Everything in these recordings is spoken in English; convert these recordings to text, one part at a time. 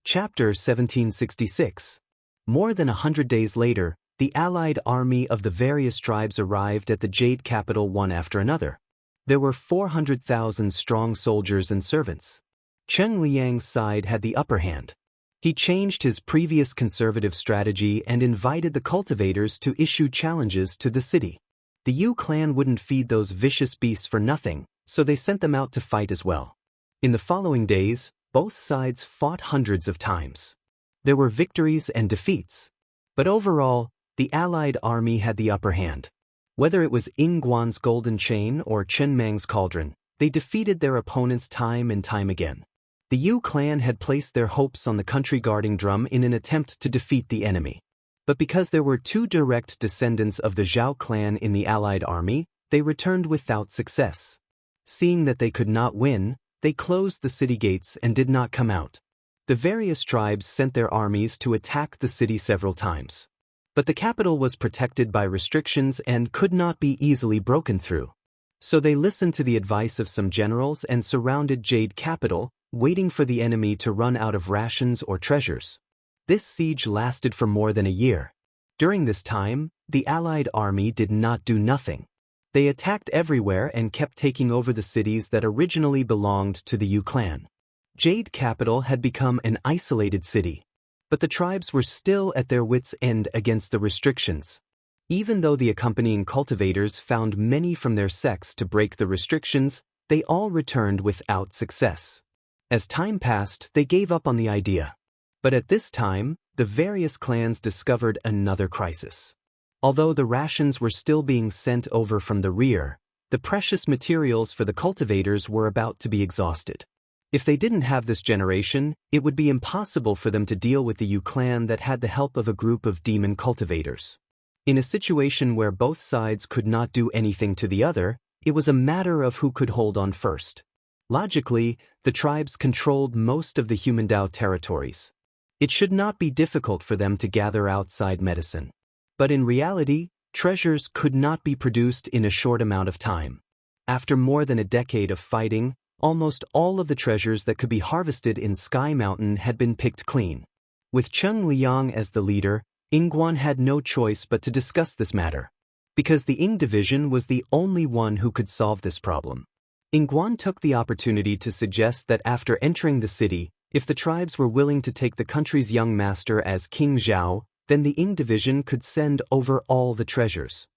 Chapter 1766. More than 100 days later, the allied army of the various tribes arrived at the Jade capital one after another. There were 400,000 strong soldiers and servants. Cheng Liang's side had the upper hand. He changed his previous conservative strategy and invited the cultivators to issue challenges to the city. The Yu clan wouldn't feed those vicious beasts for nothing, so they sent them out to fight as well. In the following days, both sides fought hundreds of times. There were victories and defeats. But overall, the allied army had the upper hand. Whether it was Ying Guan's golden chain or Chen Mang's cauldron, they defeated their opponents time and time again. The Yu clan had placed their hopes on the country guarding drum in an attempt to defeat the enemy. But because there were two direct descendants of the Zhao clan in the allied army, they returned without success. Seeing that they could not win, they closed the city gates and did not come out. The various tribes sent their armies to attack the city several times. But the capital was protected by restrictions and could not be easily broken through. So they listened to the advice of some generals and surrounded Jade capital, waiting for the enemy to run out of rations or treasures. This siege lasted for more than a year. During this time, the allied army did not do nothing. They attacked everywhere and kept taking over the cities that originally belonged to the Yu clan. Jade capital had become an isolated city. But the tribes were still at their wits' end against the restrictions. Even though the accompanying cultivators found many from their sects to break the restrictions, they all returned without success. As time passed, they gave up on the idea. But at this time, the various clans discovered another crisis. Although the rations were still being sent over from the rear, the precious materials for the cultivators were about to be exhausted. If they didn't have this generation, it would be impossible for them to deal with the Yu clan that had the help of a group of demon cultivators. In a situation where both sides could not do anything to the other, it was a matter of who could hold on first. Logically, the tribes controlled most of the human Dao territories. It should not be difficult for them to gather outside medicine. But in reality, treasures could not be produced in a short amount of time. After more than a decade of fighting, almost all of the treasures that could be harvested in Sky Mountain had been picked clean. With Cheng Liang as the leader, Ying Guan had no choice but to discuss this matter. Because the Ying division was the only one who could solve this problem. Ying Guan took the opportunity to suggest that after entering the city, if the tribes were willing to take the country's young master as King Zhao, then the Ying division could send over all the treasures.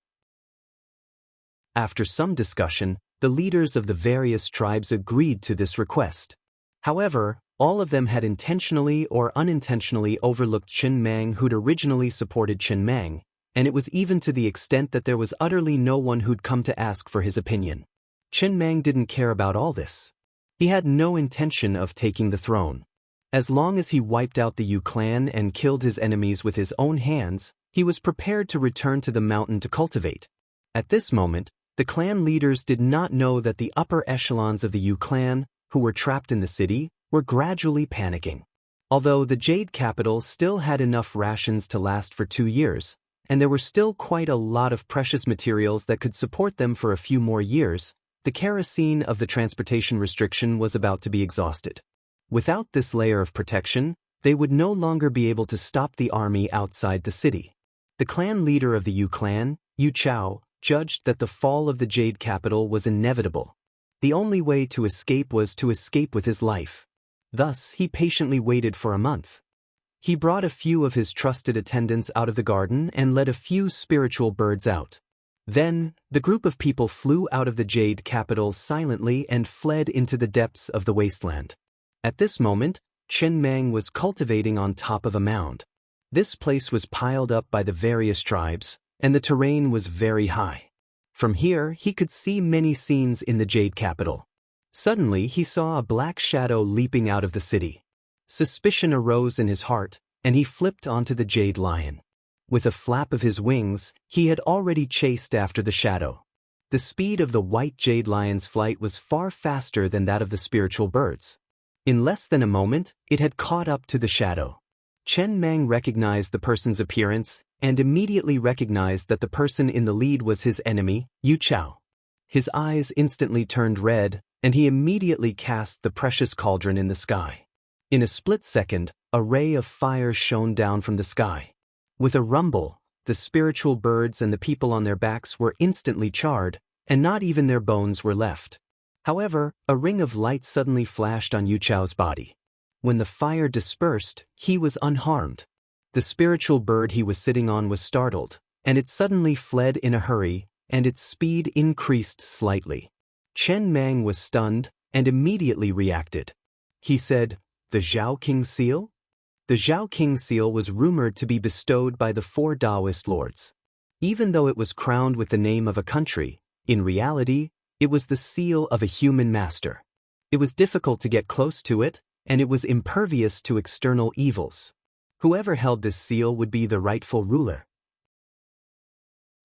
After some discussion, the leaders of the various tribes agreed to this request. However, all of them had intentionally or unintentionally overlooked Chen Mang, who'd originally supported Chen Mang, and it was even to the extent that there was utterly no one who'd come to ask for his opinion. Chen Mang didn't care about all this. He had no intention of taking the throne. As long as he wiped out the Yu clan and killed his enemies with his own hands, he was prepared to return to the mountain to cultivate. At this moment, the clan leaders did not know that the upper echelons of the Yu clan, who were trapped in the city, were gradually panicking. Although the Jade capital still had enough rations to last for 2 years, and there were still quite a lot of precious materials that could support them for a few more years, the kerosene of the transportation restriction was about to be exhausted. Without this layer of protection, they would no longer be able to stop the army outside the city. The clan leader of the Yu clan, Yu Chao, judged that the fall of the Jade capital was inevitable. The only way to escape was to escape with his life. Thus, he patiently waited for a month. He brought a few of his trusted attendants out of the garden and led a few spiritual birds out. Then, the group of people flew out of the Jade capital silently and fled into the depths of the wasteland. At this moment, Chen Mang was cultivating on top of a mound. This place was piled up by the various tribes, and the terrain was very high. From here, he could see many scenes in the Jade capital. Suddenly, he saw a black shadow leaping out of the city. Suspicion arose in his heart, and he flipped onto the Jade lion. With a flap of his wings, he had already chased after the shadow. The speed of the white Jade lion's flight was far faster than that of the spiritual birds. In less than a moment, it had caught up to the shadow. Chen Mang recognized the person's appearance and immediately recognized that the person in the lead was his enemy, Yu Chao. His eyes instantly turned red, and he immediately cast the precious cauldron in the sky. In a split second, a ray of fire shone down from the sky. With a rumble, the spiritual birds and the people on their backs were instantly charred, and not even their bones were left. However, a ring of light suddenly flashed on Yu Chao's body. When the fire dispersed, he was unharmed. The spiritual bird he was sitting on was startled, and it suddenly fled in a hurry, and its speed increased slightly. Chen Mang was stunned, and immediately reacted. He said, "The Zhao King seal?" The Zhao King seal was rumored to be bestowed by the 4 Taoist lords. Even though it was crowned with the name of a country, in reality, it was the seal of a human master. It was difficult to get close to it, and it was impervious to external evils. Whoever held this seal would be the rightful ruler.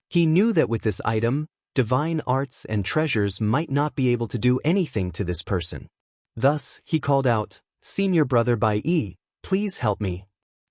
He knew that with this item, divine arts and treasures might not be able to do anything to this person. Thus, he called out, "Senior brother Bai Yi, please help me."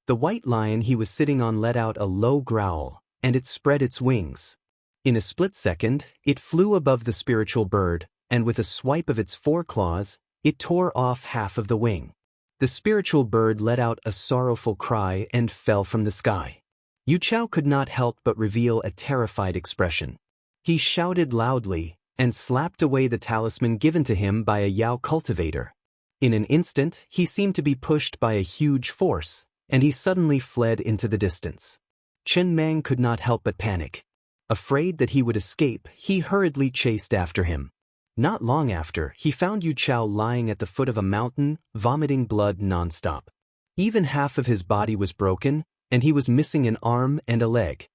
The white lion he was sitting on let out a low growl, and it spread its wings. In a split second, it flew above the spiritual bird, and with a swipe of its 4 claws, it tore off half of the wing. The spiritual bird let out a sorrowful cry and fell from the sky. Yu Chao could not help but reveal a terrified expression. He shouted loudly, and slapped away the talisman given to him by a Yao cultivator. In an instant, he seemed to be pushed by a huge force, and he suddenly fled into the distance. Chen Mang could not help but panic. Afraid that he would escape, he hurriedly chased after him. Not long after, he found Yu Chao lying at the foot of a mountain, vomiting blood non-stop. Even half of his body was broken, and he was missing an arm and a leg.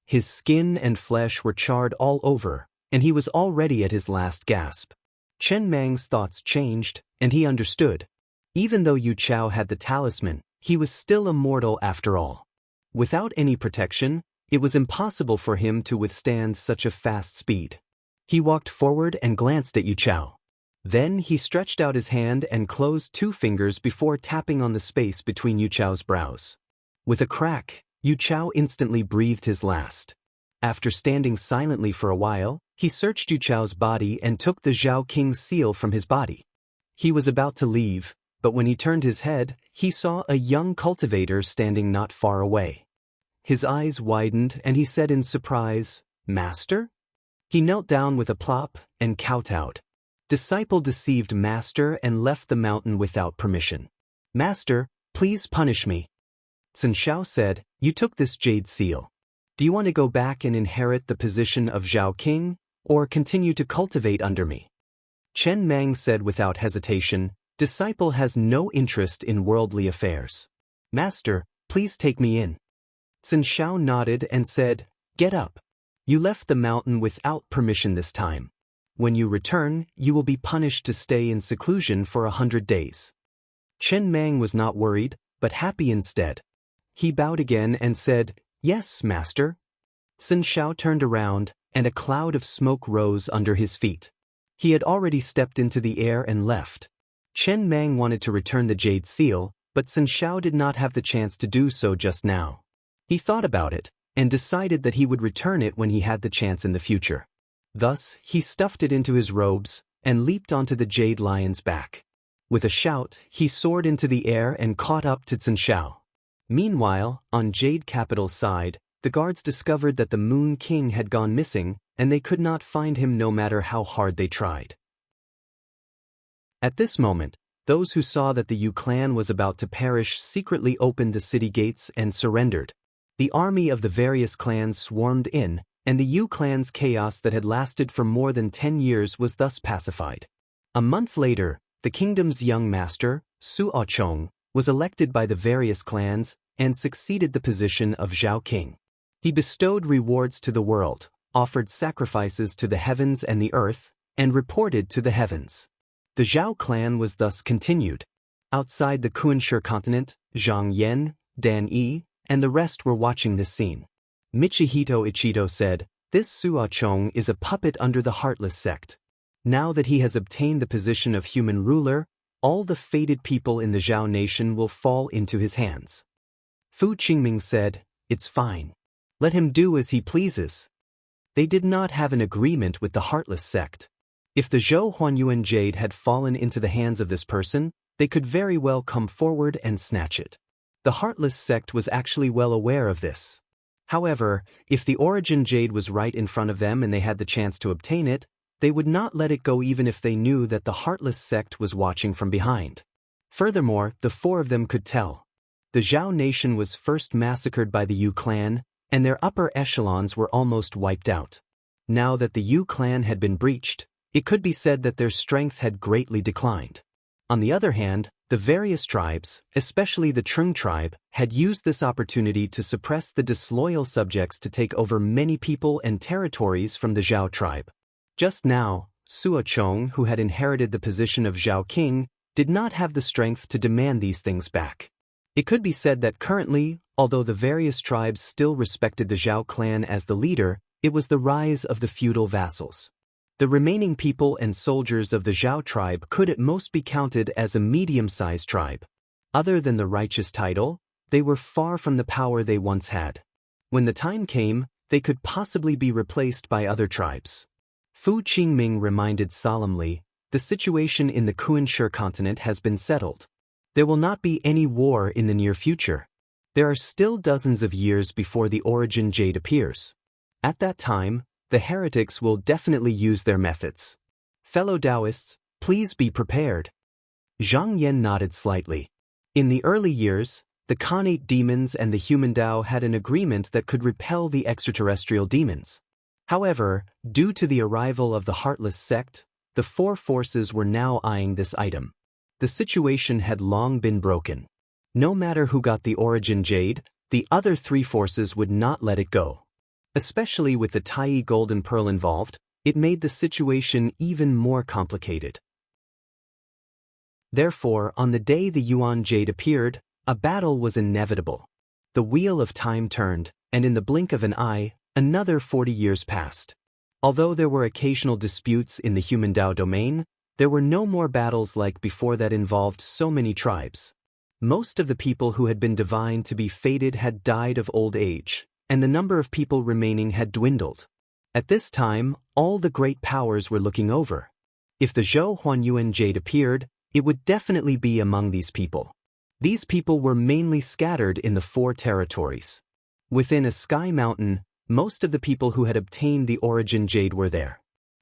His skin and flesh were charred all over, and he was already at his last gasp. Chen Mang's thoughts changed, and he understood. Even though Yu Chao had the talisman, he was still a mortal after all. Without any protection, it was impossible for him to withstand such a fast speed. He walked forward and glanced at Yu Chao. Then he stretched out his hand and closed 2 fingers before tapping on the space between Yu Chao's brows. With a crack, Yu Chao instantly breathed his last. After standing silently for a while, he searched Yu Chao's body and took the Zhao King seal from his body. He was about to leave, but when he turned his head, he saw a young cultivator standing not far away. His eyes widened and he said in surprise, "Master?" He knelt down with a plop and kowtowed. Disciple deceived master and left the mountain without permission. "Master, please punish me." Sun Shao said, "You took this jade seal. Do you want to go back and inherit the position of Zhao King, or continue to cultivate under me?" Chen Mang said without hesitation, "Disciple has no interest in worldly affairs. Master, please take me in." Sun Shao nodded and said, "Get up. You left the mountain without permission this time. When you return, you will be punished to stay in seclusion for 100 days. Chen Mang was not worried, but happy instead. He bowed again and said, "Yes, master." Sun Shao turned around, and a cloud of smoke rose under his feet. He had already stepped into the air and left. Chen Mang wanted to return the jade seal, but Sun Shao did not have the chance to do so just now. He thought about it, and decided that he would return it when he had the chance in the future. Thus, he stuffed it into his robes, and leaped onto the jade lion's back. With a shout, he soared into the air and caught up to Sun Shao. Meanwhile, on Jade Capital's side, the guards discovered that the Moon King had gone missing, and they could not find him no matter how hard they tried. At this moment, those who saw that the Yu clan was about to perish secretly opened the city gates and surrendered. The army of the various clans swarmed in, and the Yu clan's chaos that had lasted for more than 10 years was thus pacified. A month later, the kingdom's young master, Su Chong, was elected by the various clans and succeeded the position of Zhao King. He bestowed rewards to the world, offered sacrifices to the heavens and the earth, and reported to the heavens. The Zhao clan was thus continued. Outside the Kunshe continent, Zhang Yan, Dan Yi, and the rest were watching this scene. Michihito Ichido said, "This Su Chong is a puppet under the Heartless sect. Now that he has obtained the position of human ruler, all the fated people in the Zhao nation will fall into his hands." Fu Qingming said, "It's fine. Let him do as he pleases." They did not have an agreement with the Heartless sect. If the Zhou Huanyuan jade had fallen into the hands of this person, they could very well come forward and snatch it. The Heartless sect was actually well aware of this. However, if the Origin Jade was right in front of them and they had the chance to obtain it, they would not let it go even if they knew that the Heartless sect was watching from behind. Furthermore, the four of them could tell. The Zhao nation was first massacred by the Yu clan, and their upper echelons were almost wiped out. Now that the Yu clan had been breached, it could be said that their strength had greatly declined. On the other hand, the various tribes, especially the Trung tribe, had used this opportunity to suppress the disloyal subjects to take over many people and territories from the Zhao tribe. Just now, Suo Chong, who had inherited the position of Zhao king, did not have the strength to demand these things back. It could be said that currently, although the various tribes still respected the Zhao clan as the leader, it was the rise of the feudal vassals. The remaining people and soldiers of the Zhao tribe could at most be counted as a medium-sized tribe. Other than the righteous title, they were far from the power they once had. When the time came, they could possibly be replaced by other tribes. Fu Qingming reminded solemnly, the situation in the Kunshe continent has been settled. There will not be any war in the near future. There are still dozens of years before the Origin Jade appears. At that time, the heretics will definitely use their methods. Fellow Taoists, please be prepared. Zhang Yan nodded slightly. In the early years, the Khanate demons and the human Tao had an agreement that could repel the extraterrestrial demons. However, due to the arrival of the Heartless sect, the four forces were now eyeing this item. The situation had long been broken. No matter who got the Origin Jade, the other three forces would not let it go. Especially with the Tai Golden Pearl involved, it made the situation even more complicated. Therefore, on the day the Yuan Jade appeared, a battle was inevitable. The wheel of time turned, and in the blink of an eye, another 40 years passed. Although there were occasional disputes in the human Tao domain, there were no more battles like before that involved so many tribes. Most of the people who had been divined to be fated had died of old age, and the number of people remaining had dwindled. At this time, all the great powers were looking over. If the Zhou Huanyuan Jade appeared, it would definitely be among these people. These people were mainly scattered in the four territories. Within a sky mountain, most of the people who had obtained the Origin Jade were there.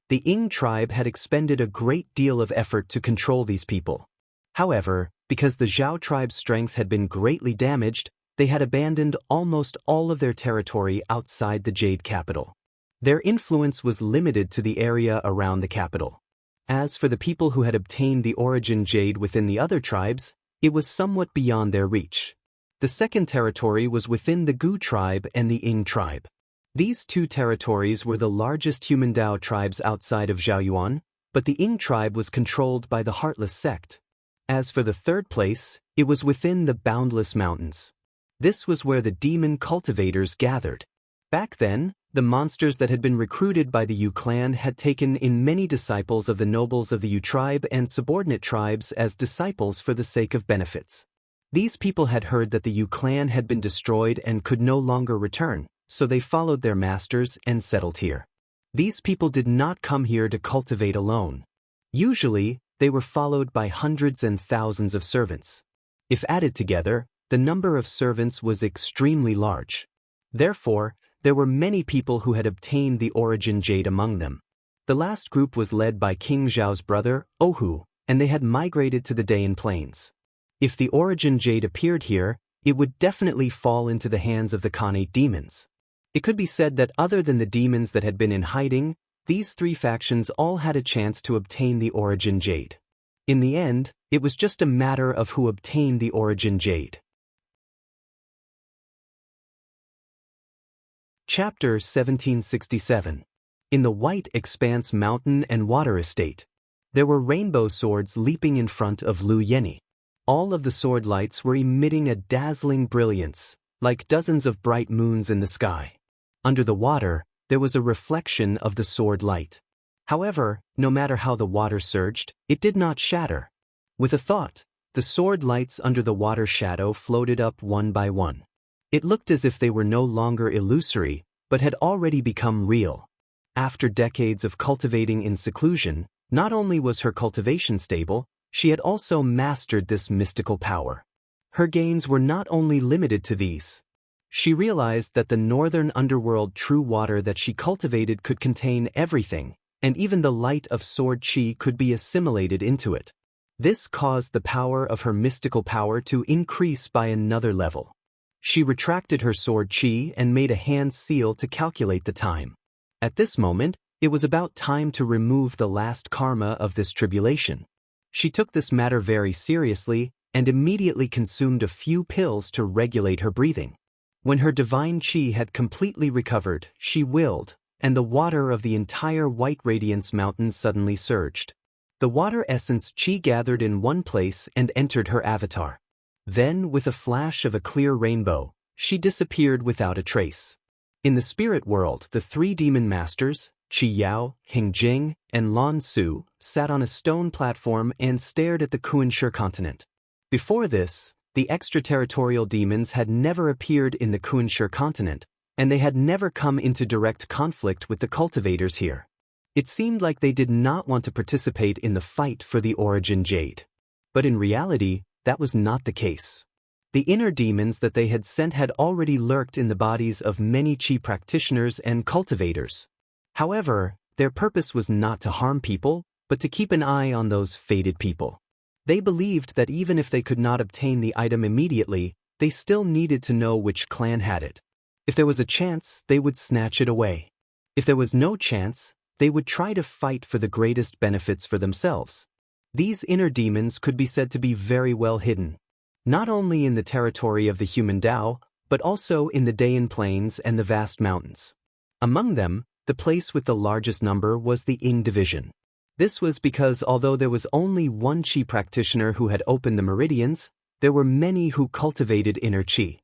The Ying tribe had expended a great deal of effort to control these people. However, because the Zhao tribe's strength had been greatly damaged, they had abandoned almost all of their territory outside the Jade capital. Their influence was limited to the area around the capital. As for the people who had obtained the Origin Jade within the other tribes, it was somewhat beyond their reach. The second territory was within the Gu tribe and the Ying tribe. These two territories were the largest human Tao tribes outside of Zhaoyuan, but the Ying tribe was controlled by the Heartless sect. As for the third place, it was within the Boundless Mountains. This was where the demon cultivators gathered. Back then, the monsters that had been recruited by the Yu clan had taken in many disciples of the nobles of the Yu tribe and subordinate tribes as disciples for the sake of benefits. These people had heard that the Yu clan had been destroyed and could no longer return, so they followed their masters and settled here. These people did not come here to cultivate alone. Usually, they were followed by hundreds and thousands of servants. If added together, the number of servants was extremely large. Therefore, there were many people who had obtained the Origin Jade among them. The last group was led by King Zhao's brother, Ohu, and they had migrated to the Dayan Plains. If the Origin Jade appeared here, it would definitely fall into the hands of the Khanate demons. It could be said that other than the demons that had been in hiding, these three factions all had a chance to obtain the Origin Jade. In the end, it was just a matter of who obtained the Origin Jade. Chapter 1767. In the White Expanse Mountain and Water Estate, there were rainbow swords leaping in front of Lu Yeni. All of the sword lights were emitting a dazzling brilliance, like dozens of bright moons in the sky. Under the water, there was a reflection of the sword light. However, no matter how the water surged, it did not shatter. With a thought, the sword lights under the water shadow floated up one by one. It looked as if they were no longer illusory, but had already become real. After decades of cultivating in seclusion, not only was her cultivation stable, She had also mastered this mystical power. Her gains were not only limited to these. She realized that the northern underworld true water that she cultivated could contain everything, and even the light of sword chi could be assimilated into it. This caused the power of her mystical power to increase by another level. She retracted her sword chi and made a hand seal to calculate the time. At this moment, it was about time to remove the last karma of this tribulation. She took this matter very seriously and immediately consumed a few pills to regulate her breathing. When her divine chi had completely recovered, she willed, and the water of the entire White Radiance Mountain suddenly surged. The water essence chi gathered in one place and entered her avatar. Then, with a flash of a clear rainbow, she disappeared without a trace. In the spirit world, the three demon masters, Qi Yao, Hing Jing, and Lan Su, sat on a stone platform and stared at the Kunshe continent. Before this, the extraterritorial demons had never appeared in the Kunshe continent, and they had never come into direct conflict with the cultivators here. It seemed like they did not want to participate in the fight for the origin jade. But in reality, that was not the case. The inner demons that they had sent had already lurked in the bodies of many Qi practitioners and cultivators. However, their purpose was not to harm people, but to keep an eye on those fated people. They believed that even if they could not obtain the item immediately, they still needed to know which clan had it. If there was a chance, they would snatch it away. If there was no chance, they would try to fight for the greatest benefits for themselves. These inner demons could be said to be very well hidden, not only in the territory of the human Tao, but also in the Dayan plains and the vast mountains. Among them, the place with the largest number was the Ying division. This was because although there was only one Qi practitioner who had opened the meridians, there were many who cultivated inner Qi.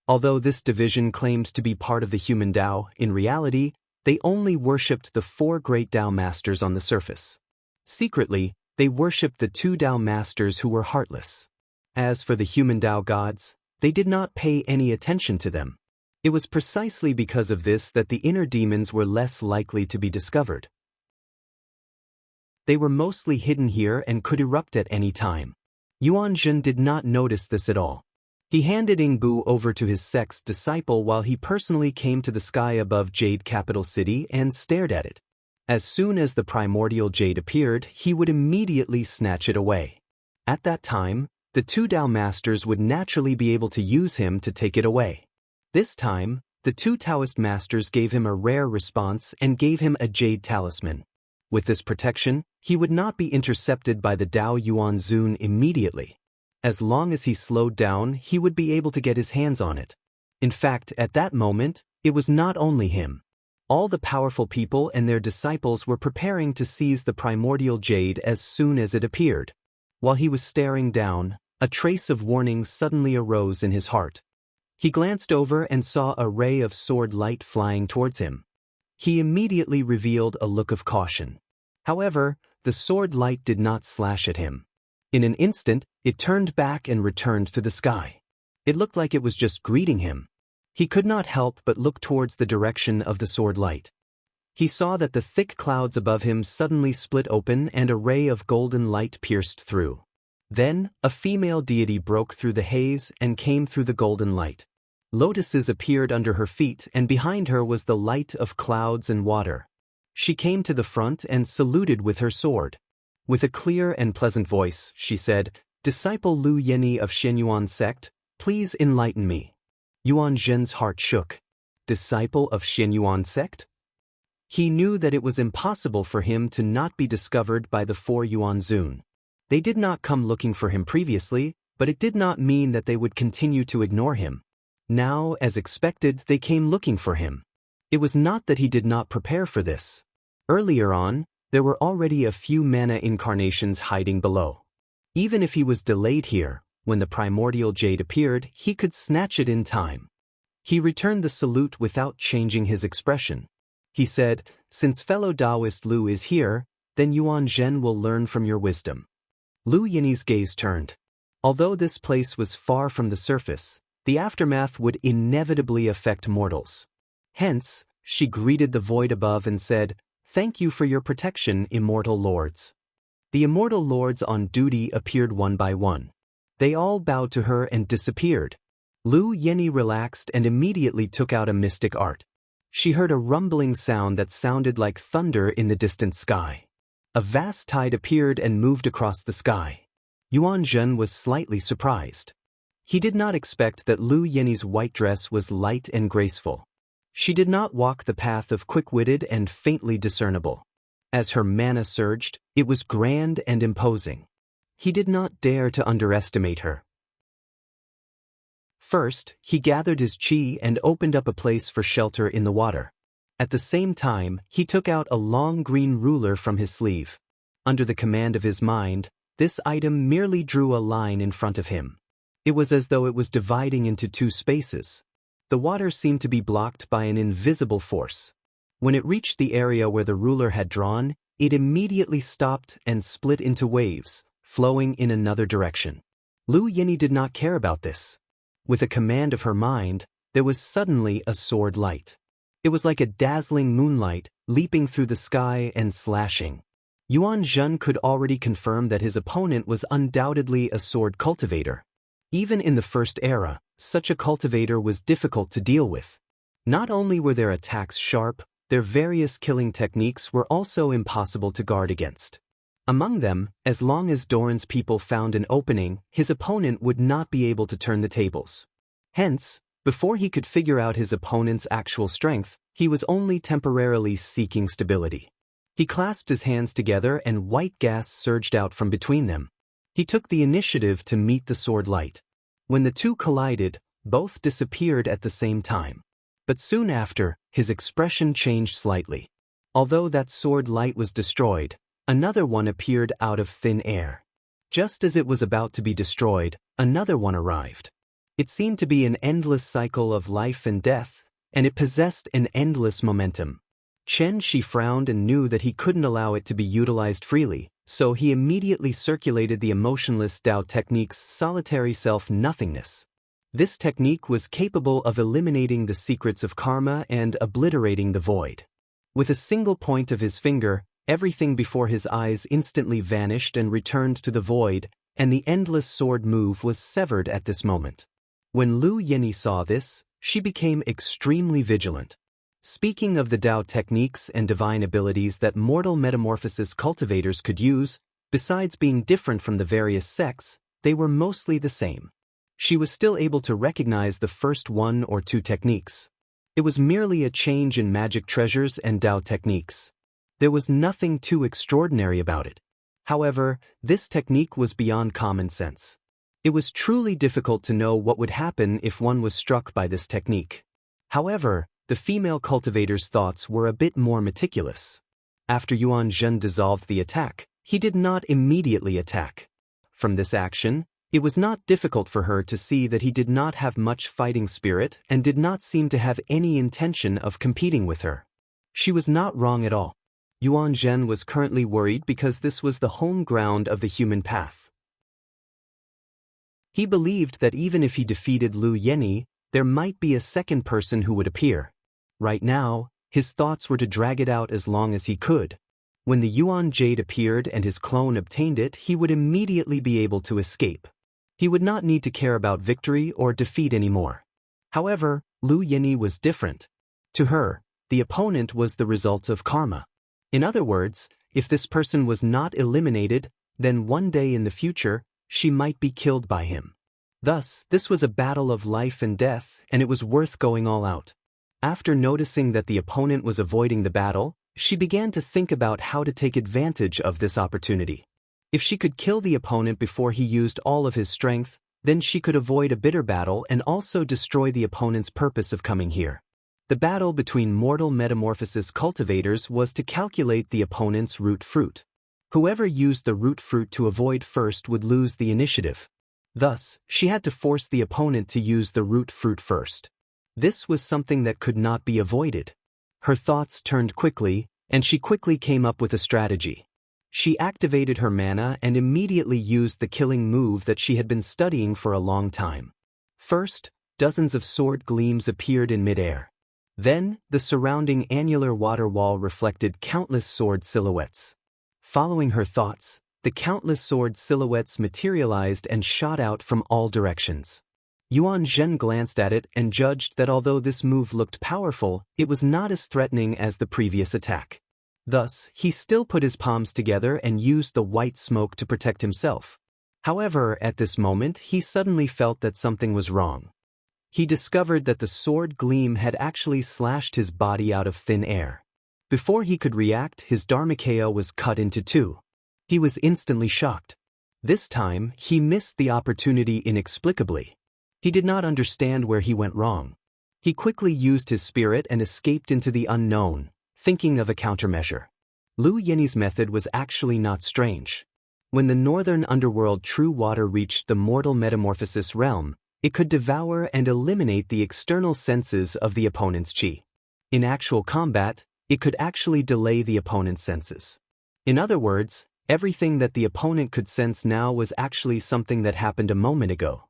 Although this division claimed to be part of the human Tao, in reality, they only worshipped the four great Tao masters on the surface. Secretly, they worshipped the two Tao masters who were heartless. As for the human Tao gods, they did not pay any attention to them. It was precisely because of this that the inner demons were less likely to be discovered. They were mostly hidden here and could erupt at any time. Yuan Zhen did not notice this at all. He handed Ingbu over to his sect's disciple while he personally came to the sky above Jade Capital City and stared at it. As soon as the primordial jade appeared, he would immediately snatch it away. At that time, the two Tao masters would naturally be able to use him to take it away. This time, the two Taoist masters gave him a rare response and gave him a jade talisman. With this protection, he would not be intercepted by the Tao Yuan Zun immediately. As long as he slowed down, he would be able to get his hands on it. In fact, at that moment, it was not only him. All the powerful people and their disciples were preparing to seize the primordial jade as soon as it appeared. While he was staring down, a trace of warning suddenly arose in his heart. He glanced over and saw a ray of sword light flying towards him. He immediately revealed a look of caution. However, the sword light did not slash at him. In an instant, it turned back and returned to the sky. It looked like it was just greeting him. He could not help but look towards the direction of the sword light. He saw that the thick clouds above him suddenly split open and a ray of golden light pierced through. Then, a female deity broke through the haze and came through the golden light. Lotuses appeared under her feet and behind her was the light of clouds and water. She came to the front and saluted with her sword. With a clear and pleasant voice, she said, "Disciple Lu Yeni of Shenyuan sect, please enlighten me." Yuan Zhen's heart shook. Disciple of Shenyuan sect? He knew that it was impossible for him to not be discovered by the four Yuan Zun. They did not come looking for him previously, but it did not mean that they would continue to ignore him. Now, as expected, they came looking for him. It was not that he did not prepare for this. Earlier on, there were already a few mana incarnations hiding below. Even if he was delayed here, when the primordial jade appeared, he could snatch it in time. He returned the salute without changing his expression. He said, "Since fellow Taoist Lu is here, then Yuan Zhen will learn from your wisdom." Lu Yini's gaze turned. Although this place was far from the surface, the aftermath would inevitably affect mortals. Hence, she greeted the void above and said, "Thank you for your protection, immortal lords." The immortal lords on duty appeared one by one. They all bowed to her and disappeared. Lu Yeni relaxed and immediately took out a mystic art. She heard a rumbling sound that sounded like thunder in the distant sky. A vast tide appeared and moved across the sky. Yuan Zhen was slightly surprised. He did not expect that Lu Yeni's white dress was light and graceful. She did not walk the path of quick-witted and faintly discernible. As her mana surged, it was grand and imposing. He did not dare to underestimate her. First, he gathered his qi and opened up a place for shelter in the water. At the same time, he took out a long green ruler from his sleeve. Under the command of his mind, this item merely drew a line in front of him. It was as though it was dividing into two spaces. The water seemed to be blocked by an invisible force. When it reached the area where the ruler had drawn, it immediately stopped and split into waves, flowing in another direction. Lu Yeni did not care about this. With a command of her mind, there was suddenly a sword light. It was like a dazzling moonlight, leaping through the sky and slashing. Yuan Zhen could already confirm that his opponent was undoubtedly a sword cultivator. Even in the first era, such a cultivator was difficult to deal with. Not only were their attacks sharp, their various killing techniques were also impossible to guard against. Among them, as long as Doran's people found an opening, his opponent would not be able to turn the tables. Hence, before he could figure out his opponent's actual strength, he was only temporarily seeking stability. He clasped his hands together and white gas surged out from between them. He took the initiative to meet the sword light. When the two collided, both disappeared at the same time. But soon after, his expression changed slightly. Although that sword light was destroyed, another one appeared out of thin air. Just as it was about to be destroyed, another one arrived. It seemed to be an endless cycle of life and death, and it possessed an endless momentum. Chen Shi frowned and knew that he couldn't allow it to be utilized freely, so he immediately circulated the emotionless Dao technique's solitary self-nothingness. This technique was capable of eliminating the secrets of karma and obliterating the void. With a single point of his finger, everything before his eyes instantly vanished and returned to the void, and the endless sword move was severed at this moment. When Lu Yeni saw this, she became extremely vigilant. Speaking of the Dao techniques and divine abilities that mortal metamorphosis cultivators could use, besides being different from the various sects, they were mostly the same. She was still able to recognize the first one or two techniques. It was merely a change in magic treasures and Dao techniques. There was nothing too extraordinary about it. However, this technique was beyond common sense. It was truly difficult to know what would happen if one was struck by this technique. However, the female cultivator's thoughts were a bit more meticulous. After Yuan Zhen dissolved the attack, he did not immediately attack. From this action, it was not difficult for her to see that he did not have much fighting spirit and did not seem to have any intention of competing with her. She was not wrong at all. Yuan Zhen was currently worried because this was the home ground of the human path. He believed that even if he defeated Lu Yeni, there might be a second person who would appear. Right now, his thoughts were to drag it out as long as he could. When the Yuan Jade appeared and his clone obtained it, he would immediately be able to escape. He would not need to care about victory or defeat anymore. However, Lu Yeni was different. To her, the opponent was the result of karma. In other words, if this person was not eliminated, then one day in the future, she might be killed by him. Thus, this was a battle of life and death, and it was worth going all out. After noticing that the opponent was avoiding the battle, she began to think about how to take advantage of this opportunity. If she could kill the opponent before he used all of his strength, then she could avoid a bitter battle and also destroy the opponent's purpose of coming here. The battle between mortal metamorphosis cultivators was to calculate the opponent's root fruit. Whoever used the root fruit to avoid first would lose the initiative. Thus, she had to force the opponent to use the root fruit first. This was something that could not be avoided. Her thoughts turned quickly, and she quickly came up with a strategy. She activated her mana and immediately used the killing move that she had been studying for a long time. First, dozens of sword gleams appeared in midair. Then, the surrounding annular water wall reflected countless sword silhouettes. Following her thoughts, the countless sword silhouettes materialized and shot out from all directions. Yuan Zhen glanced at it and judged that although this move looked powerful, it was not as threatening as the previous attack. Thus, he still put his palms together and used the white smoke to protect himself. However, at this moment, he suddenly felt that something was wrong. He discovered that the sword gleam had actually slashed his body out of thin air. Before he could react, his Dharmakaya was cut into two. He was instantly shocked. This time, he missed the opportunity inexplicably. He did not understand where he went wrong. He quickly used his spirit and escaped into the unknown, thinking of a countermeasure. Lu Yeni's method was actually not strange. When the northern underworld true water reached the mortal metamorphosis realm, it could devour and eliminate the external senses of the opponent's chi. In actual combat, it could actually delay the opponent's senses. In other words, everything that the opponent could sense now was actually something that happened a moment ago.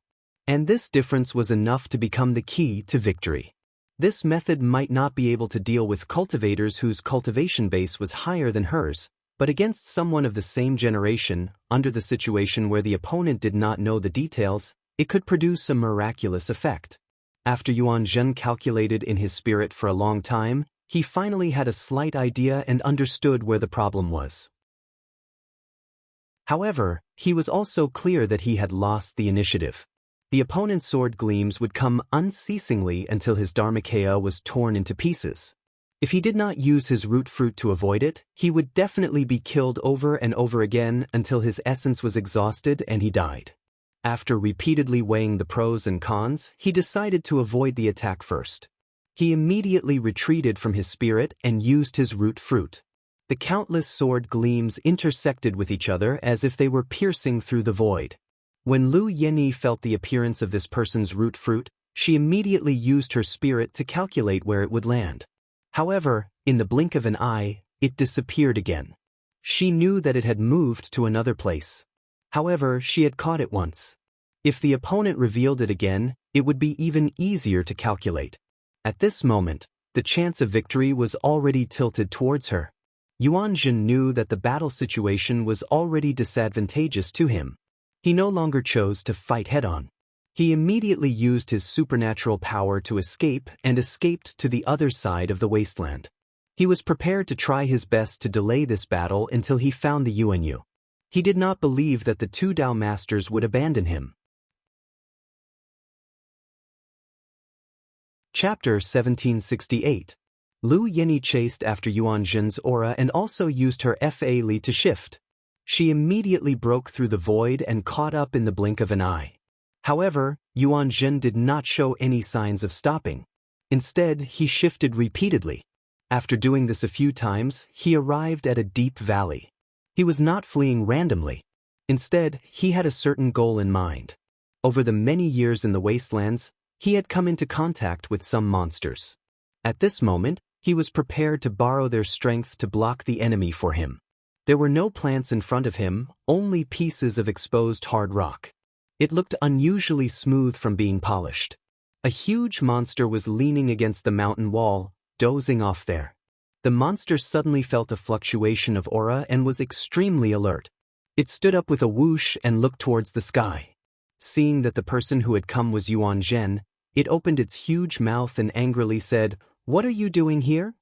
And this difference was enough to become the key to victory. This method might not be able to deal with cultivators whose cultivation base was higher than hers, but against someone of the same generation, under the situation where the opponent did not know the details, it could produce a miraculous effect. After Yuan Zhen calculated in his spirit for a long time, he finally had a slight idea and understood where the problem was. However, he was also clear that he had lost the initiative. The opponent's sword gleams would come unceasingly until his Dharmakaya was torn into pieces. If he did not use his root fruit to avoid it, he would definitely be killed over and over again until his essence was exhausted and he died. After repeatedly weighing the pros and cons, he decided to avoid the attack first. He immediately retreated from his spirit and used his root fruit. The countless sword gleams intersected with each other as if they were piercing through the void. When Lu Yeni felt the appearance of this person's root fruit, she immediately used her spirit to calculate where it would land. However, in the blink of an eye, it disappeared again. She knew that it had moved to another place. However, she had caught it once. If the opponent revealed it again, it would be even easier to calculate. At this moment, the chance of victory was already tilted towards her. Yuan Zhen knew that the battle situation was already disadvantageous to him. He no longer chose to fight head-on. He immediately used his supernatural power to escape and escaped to the other side of the wasteland. He was prepared to try his best to delay this battle until he found the Yuanyu. He did not believe that the two Dao masters would abandon him. Chapter 1768. Lu Yeni chased after Yuan Zhen's aura and also used her Fa Li to shift. She immediately broke through the void and caught up in the blink of an eye. However, Yuan Zhen did not show any signs of stopping. Instead, he shifted repeatedly. After doing this a few times, he arrived at a deep valley. He was not fleeing randomly. Instead, he had a certain goal in mind. Over the many years in the wastelands, he had come into contact with some monsters. At this moment, he was prepared to borrow their strength to block the enemy for him. There were no plants in front of him, only pieces of exposed hard rock. It looked unusually smooth from being polished. A huge monster was leaning against the mountain wall, dozing off there. The monster suddenly felt a fluctuation of aura and was extremely alert. It stood up with a whoosh and looked towards the sky. Seeing that the person who had come was Yuan Zhen, it opened its huge mouth and angrily said, "What are you doing here?"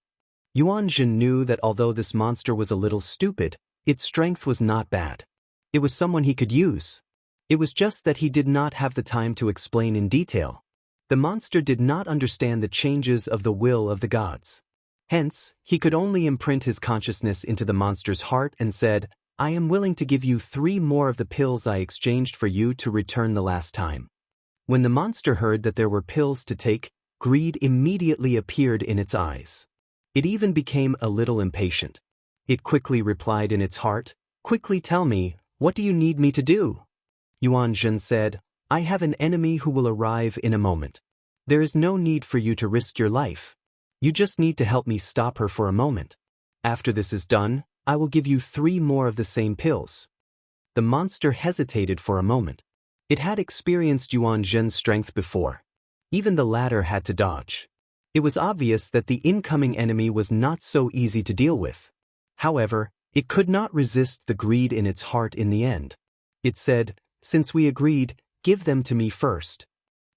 Yuan Zhen knew that although this monster was a little stupid, its strength was not bad. It was someone he could use. It was just that he did not have the time to explain in detail. The monster did not understand the changes of the will of the gods. Hence, he could only imprint his consciousness into the monster's heart and said, "I am willing to give you 3 more of the pills I exchanged for you to return the last time." When the monster heard that there were pills to take, greed immediately appeared in its eyes. It even became a little impatient. It quickly replied in its heart, "Quickly tell me, what do you need me to do?" Yuan Zhen said, "I have an enemy who will arrive in a moment. There is no need for you to risk your life. You just need to help me stop her for a moment. After this is done, I will give you 3 more of the same pills." The monster hesitated for a moment. It had experienced Yuan Zhen's strength before. Even the latter had to dodge. It was obvious that the incoming enemy was not so easy to deal with. However, It could not resist the greed in its heart in the end. It said, "Since we agreed, give them to me first."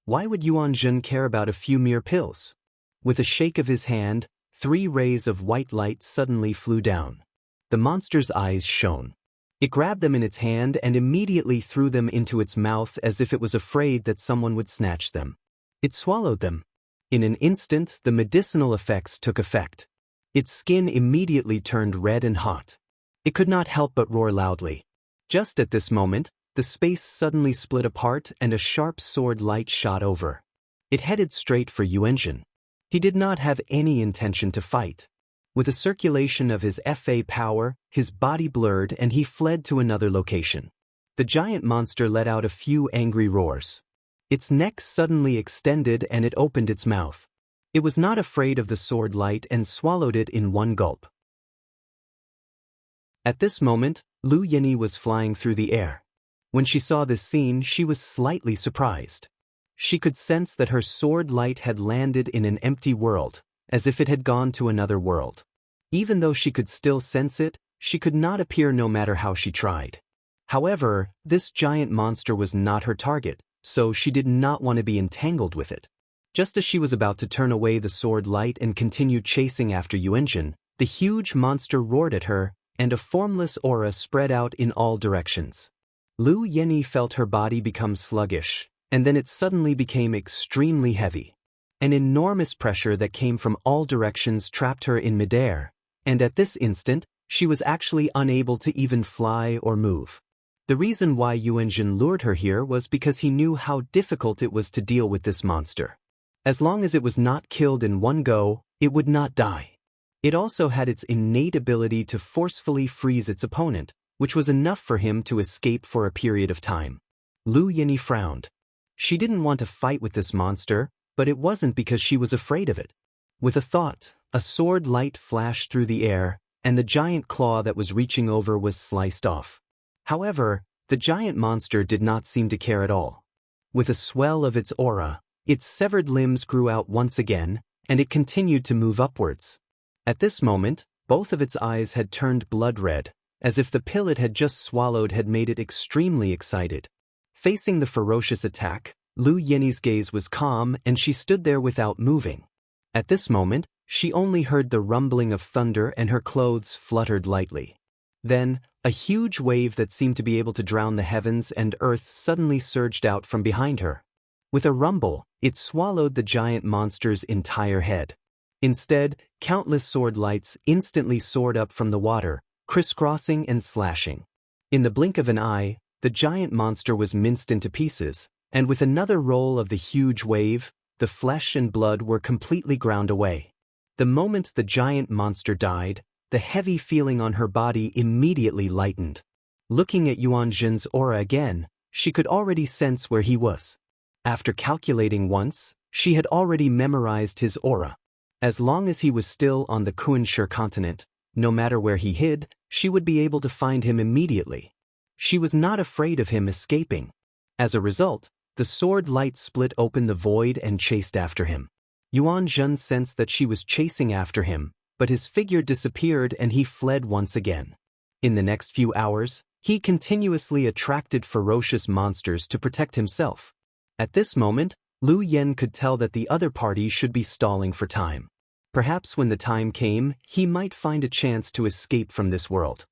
Why would Yuan Zhen care about a few mere pills? With a shake of his hand, 3 rays of white light suddenly flew down. The monster's eyes shone. It grabbed them in its hand and immediately threw them into its mouth as if it was afraid that someone would snatch them. It swallowed them. In an instant, the medicinal effects took effect. Its skin immediately turned red and hot. It could not help but roar loudly. Just at this moment, the space suddenly split apart and a sharp sword light shot over. It headed straight for Yuanzhen. He did not have any intention to fight. With a circulation of his FA power, his body blurred and he fled to another location. The giant monster let out a few angry roars. Its neck suddenly extended and it opened its mouth. It was not afraid of the sword light and swallowed it in one gulp. At this moment, Lu Yinyi was flying through the air. When she saw this scene, she was slightly surprised. She could sense that her sword light had landed in an empty world, as if it had gone to another world. Even though she could still sense it, she could not appear no matter how she tried. However, this giant monster was not her target, so she did not want to be entangled with it. Just as she was about to turn away the sword light and continue chasing after Yuanzhen, the huge monster roared at her, and a formless aura spread out in all directions. Lu Yinyi felt her body become sluggish, and then it suddenly became extremely heavy. An enormous pressure that came from all directions trapped her in midair, and at this instant, she was actually unable to even fly or move. The reason why Yuanzhen lured her here was because he knew how difficult it was to deal with this monster. As long as it was not killed in one go, it would not die. It also had its innate ability to forcefully freeze its opponent, which was enough for him to escape for a period of time. Lu Yinyi frowned. She didn't want to fight with this monster, but it wasn't because she was afraid of it. With a thought, a sword light flashed through the air, and the giant claw that was reaching over was sliced off. However, the giant monster did not seem to care at all. With a swell of its aura, its severed limbs grew out once again, and it continued to move upwards. At this moment, both of its eyes had turned blood red, as if the pill it had just swallowed had made it extremely excited. Facing the ferocious attack, Lu Yinyi's gaze was calm and she stood there without moving. At this moment, she only heard the rumbling of thunder and her clothes fluttered lightly. Then, a huge wave that seemed to be able to drown the heavens and earth suddenly surged out from behind her. With a rumble, it swallowed the giant monster's entire head. Instead, countless sword lights instantly soared up from the water, crisscrossing and slashing. In the blink of an eye, the giant monster was minced into pieces, and with another roll of the huge wave, the flesh and blood were completely ground away. The moment the giant monster died, the heavy feeling on her body immediately lightened. Looking at Yuanzhen's aura again, she could already sense where he was. After calculating once, she had already memorized his aura. As long as he was still on the Kunshe continent, no matter where he hid, she would be able to find him immediately. She was not afraid of him escaping. As a result, the sword light split open the void and chased after him. Yuanzhen sensed that she was chasing after him, but his figure disappeared and he fled once again. In the next few hours, he continuously attracted ferocious monsters to protect himself. At this moment, Lu Yen could tell that the other party should be stalling for time. Perhaps when the time came, he might find a chance to escape from this world.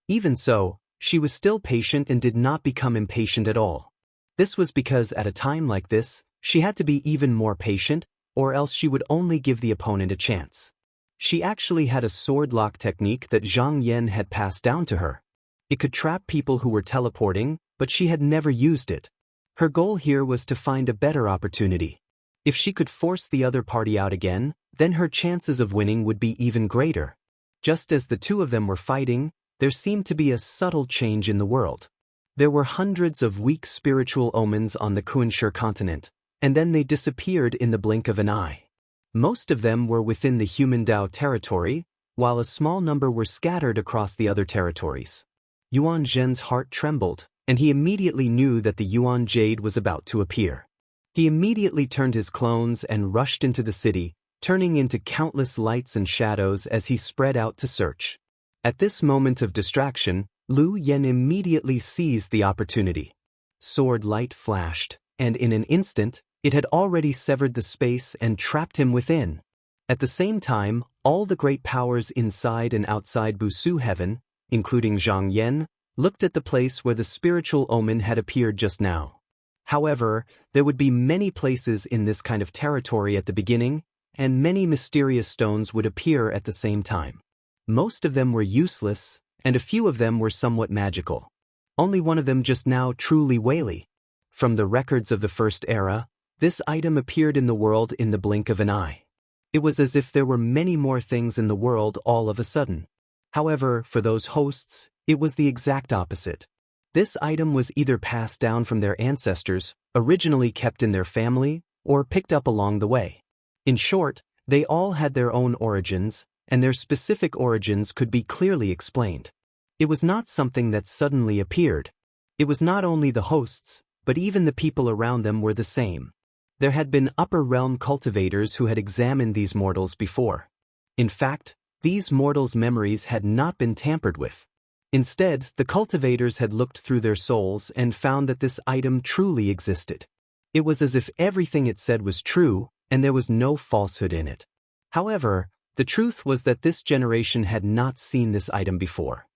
Even so, she was still patient and did not become impatient at all. This was because at a time like this, she had to be even more patient, or else she would only give the opponent a chance. She actually had a sword lock technique that Zhang Yan had passed down to her. It could trap people who were teleporting, but she had never used it. Her goal here was to find a better opportunity. If she could force the other party out again, then her chances of winning would be even greater. Just as the two of them were fighting, there seemed to be a subtle change in the world. There were hundreds of weak spiritual omens on the Kunshe continent, and then they disappeared in the blink of an eye. Most of them were within the human Dao territory, while a small number were scattered across the other territories. Yuan Zhen's heart trembled, and he immediately knew that the Yuan Jade was about to appear. He immediately turned his clones and rushed into the city, turning into countless lights and shadows as he spread out to search. At this moment of distraction, Lu Yen immediately seized the opportunity. Sword light flashed, and in an instant, it had already severed the space and trapped him within. At the same time, all the great powers inside and outside Busu Heaven, including Zhang Yan, looked at the place where the spiritual omen had appeared just now. However, there would be many places in this kind of territory at the beginning, and many mysterious stones would appear at the same time. Most of them were useless, and a few of them were somewhat magical. Only one of them just now truly Whaley. From the records of the First Era, this item appeared in the world in the blink of an eye. It was as if there were many more things in the world all of a sudden. However, for those hosts, it was the exact opposite. This item was either passed down from their ancestors, originally kept in their family, or picked up along the way. In short, they all had their own origins, and their specific origins could be clearly explained. It was not something that suddenly appeared. It was not only the hosts, but even the people around them were the same. There had been upper realm cultivators who had examined these mortals before. In fact, these mortals' memories had not been tampered with. Instead, the cultivators had looked through their souls and found that this item truly existed. It was as if everything it said was true, and there was no falsehood in it. However, the truth was that this generation had not seen this item before.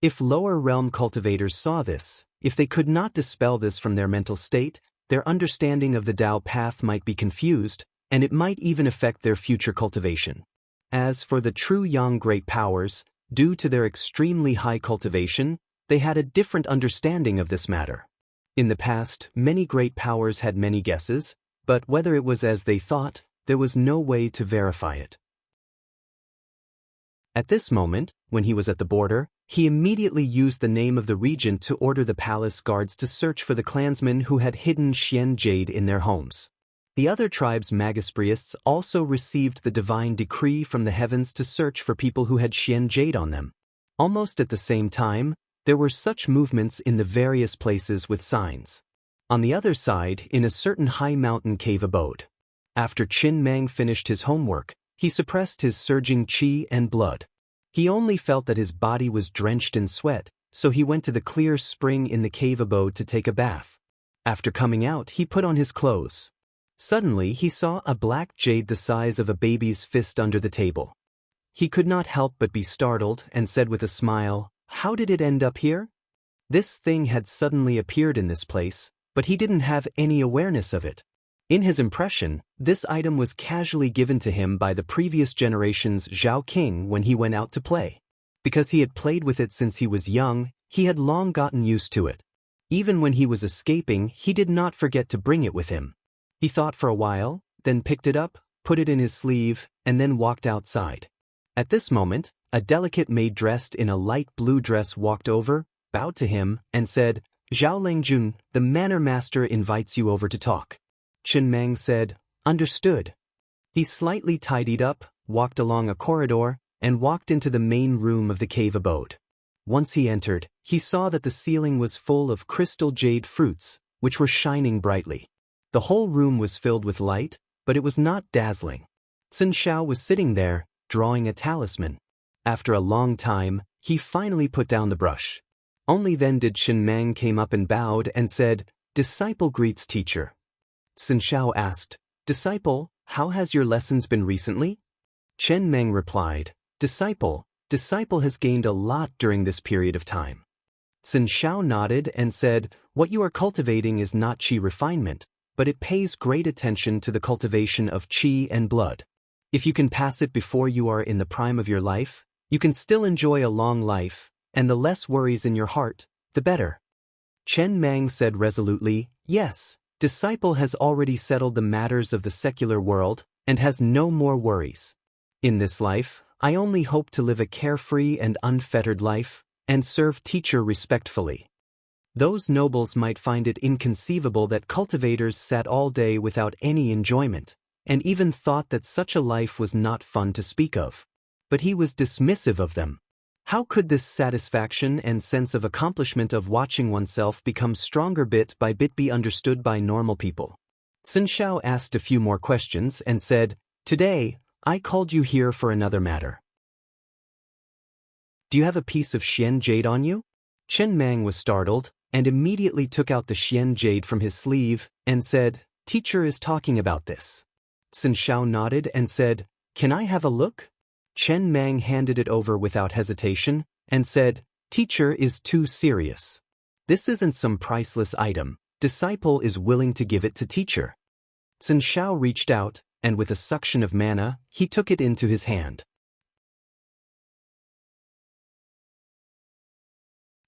If lower realm cultivators saw this, if they could not dispel this from their mental state, their understanding of the Tao path might be confused, and it might even affect their future cultivation. As for the true Yang great powers, due to their extremely high cultivation, they had a different understanding of this matter. In the past, many great powers had many guesses, but whether it was as they thought, there was no way to verify it. At this moment, when he was at the border, he immediately used the name of the regent to order the palace guards to search for the clansmen who had hidden Xian jade in their homes. The other tribes' magus priests also received the divine decree from the heavens to search for people who had Xian jade on them. Almost at the same time, there were such movements in the various places with signs. On the other side, in a certain high mountain cave abode. After Qin Mang finished his homework, he suppressed his surging qi and blood. He only felt that his body was drenched in sweat, so he went to the clear spring in the cave abode to take a bath. After coming out, he put on his clothes. Suddenly, he saw a black jade the size of a baby's fist under the table. He could not help but be startled and said with a smile, "How did it end up here?" This thing had suddenly appeared in this place, but he didn't have any awareness of it. In his impression, this item was casually given to him by the previous generation's Zhao King when he went out to play. Because he had played with it since he was young, he had long gotten used to it. Even when he was escaping, he did not forget to bring it with him. He thought for a while, then picked it up, put it in his sleeve, and then walked outside. At this moment, a delicate maid dressed in a light blue dress walked over, bowed to him, and said, "Zhao Langjun, the manor master invites you over to talk." Qin Mang said, "Understood." He slightly tidied up, walked along a corridor, and walked into the main room of the cave abode. Once he entered, he saw that the ceiling was full of crystal jade fruits, which were shining brightly. The whole room was filled with light, but it was not dazzling. Sun Shao was sitting there, drawing a talisman. After a long time, he finally put down the brush. Only then did Qin Mang came up and bowed and said, "Disciple greets teacher." Sun Shao asked, "Disciple, how has your lessons been recently?" Chen Meng replied, Disciple has gained a lot during this period of time." Sun Shao nodded and said, "What you are cultivating is not qi refinement, but it pays great attention to the cultivation of qi and blood. If you can pass it before you are in the prime of your life, you can still enjoy a long life, and the less worries in your heart, the better." Chen Mang said resolutely, "Yes, Disciple has already settled the matters of the secular world and has no more worries. In this life, I only hope to live a carefree and unfettered life, and serve teacher respectfully." Those nobles might find it inconceivable that cultivators sat all day without any enjoyment, and even thought that such a life was not fun to speak of. But he was dismissive of them. How could this satisfaction and sense of accomplishment of watching oneself become stronger bit by bit be understood by normal people? Sun Shao asked a few more questions and said, "Today, I called you here for another matter. Do you have a piece of Xian jade on you? Chen Mang was startled, and immediately took out the Xian jade from his sleeve, and said, Teacher is talking about this. Sun Shao nodded and said, Can I have a look? Chen Mang handed it over without hesitation, and said, Teacher is too serious. This isn't some priceless item, disciple is willing to give it to teacher. Sun Shao reached out, and with a suction of mana, he took it into his hand.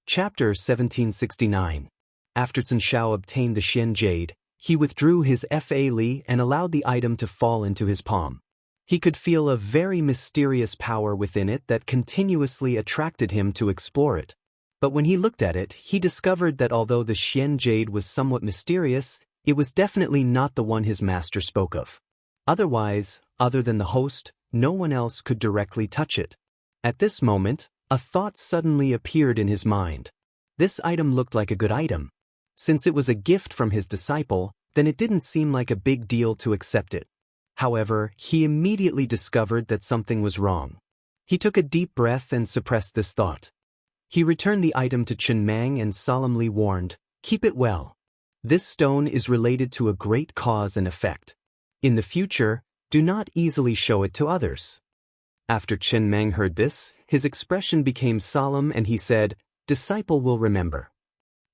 Chapter 1769. After Sun Shao obtained the Xian jade, he withdrew his Fa Li and allowed the item to fall into his palm. He could feel a very mysterious power within it that continuously attracted him to explore it. But when he looked at it, he discovered that although the Xian jade was somewhat mysterious, it was definitely not the one his master spoke of. Otherwise, other than the host, no one else could directly touch it. At this moment, a thought suddenly appeared in his mind. This item looked like a good item. Since it was a gift from his disciple, then it didn't seem like a big deal to accept it. However, he immediately discovered that something was wrong. He took a deep breath and suppressed this thought. He returned the item to Chen Mang and solemnly warned, Keep it well. This stone is related to a great cause and effect. In the future, do not easily show it to others. After Chen Mang heard this, his expression became solemn and he said, Disciple will remember.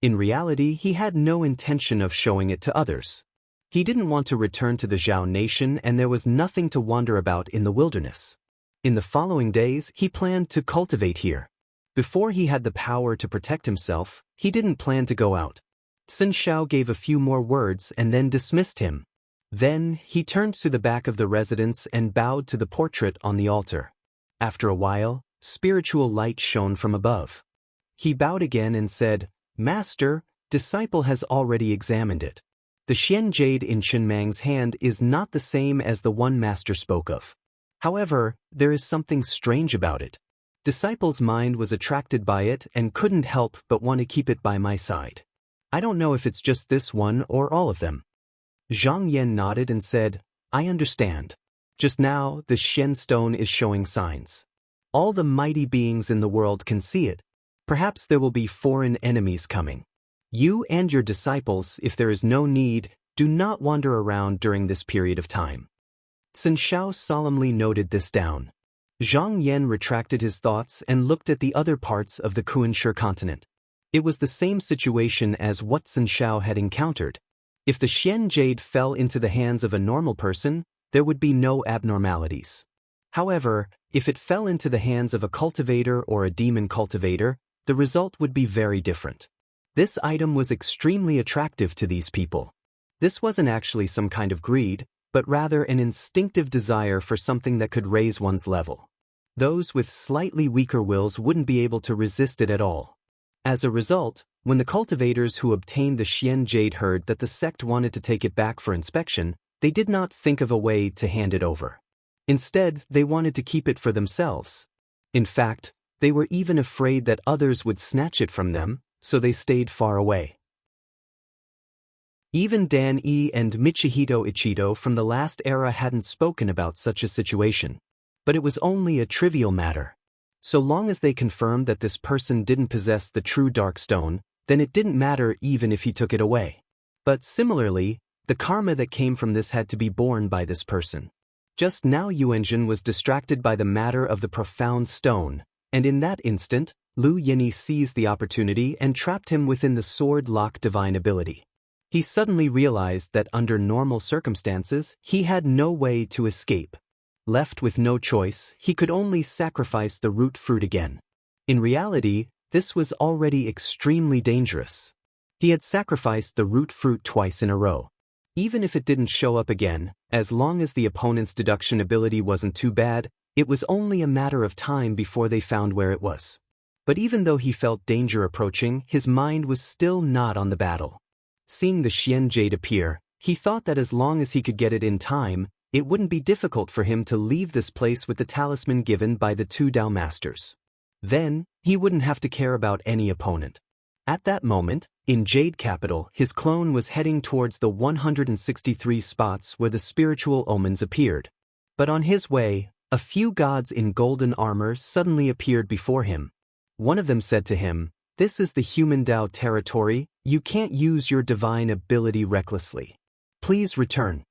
In reality, he had no intention of showing it to others. He didn't want to return to the Zhao nation and there was nothing to wander about in the wilderness. In the following days, he planned to cultivate here. Before he had the power to protect himself, he didn't plan to go out. Sun Shao gave a few more words and then dismissed him. Then, he turned to the back of the residence and bowed to the portrait on the altar. After a while, spiritual light shone from above. He bowed again and said, Master, disciple has already examined it. The Xian jade in Chen Mang's hand is not the same as the one master spoke of. However, there is something strange about it. Disciple's mind was attracted by it and couldn't help but want to keep it by my side. I don't know if it's just this one or all of them. Zhang Yan nodded and said, I understand. Just now, the Xian stone is showing signs. All the mighty beings in the world can see it. Perhaps there will be foreign enemies coming. You and your disciples, if there is no need, do not wander around during this period of time. Sun Shao solemnly noted this down. Zhang Yan retracted his thoughts and looked at the other parts of the Kunshe continent. It was the same situation as what Sun Shao had encountered. If the Xian jade fell into the hands of a normal person, there would be no abnormalities. However, if it fell into the hands of a cultivator or a demon cultivator, the result would be very different. This item was extremely attractive to these people. This wasn't actually some kind of greed, but rather an instinctive desire for something that could raise one's level. Those with slightly weaker wills wouldn't be able to resist it at all. As a result, when the cultivators who obtained the Xian jade heard that the sect wanted to take it back for inspection, they did not think of a way to hand it over. Instead, they wanted to keep it for themselves. In fact, they were even afraid that others would snatch it from them, so they stayed far away. Even Dan Yi and Michihito Ichido from the last era hadn't spoken about such a situation. But it was only a trivial matter. So long as they confirmed that this person didn't possess the true dark stone, then it didn't matter even if he took it away. But similarly, the karma that came from this had to be borne by this person. Just now Yuanjun was distracted by the matter of the profound stone, and in that instant, Lu Yinyi seized the opportunity and trapped him within the sword lock divine ability. He suddenly realized that under normal circumstances, he had no way to escape. Left with no choice, he could only sacrifice the root fruit again. In reality, this was already extremely dangerous. He had sacrificed the root fruit twice in a row. Even if it didn't show up again, as long as the opponent's deduction ability wasn't too bad, it was only a matter of time before they found where it was. But even though he felt danger approaching, his mind was still not on the battle. Seeing the Xian jade appear, he thought that as long as he could get it in time, it wouldn't be difficult for him to leave this place with the talisman given by the two Dao masters. Then, he wouldn't have to care about any opponent. At that moment, in Jade Capital, his clone was heading towards the 163 spots where the spiritual omens appeared. But on his way, a few gods in golden armor suddenly appeared before him. One of them said to him, "This is the human Tao territory, you can't use your divine ability recklessly. Please return."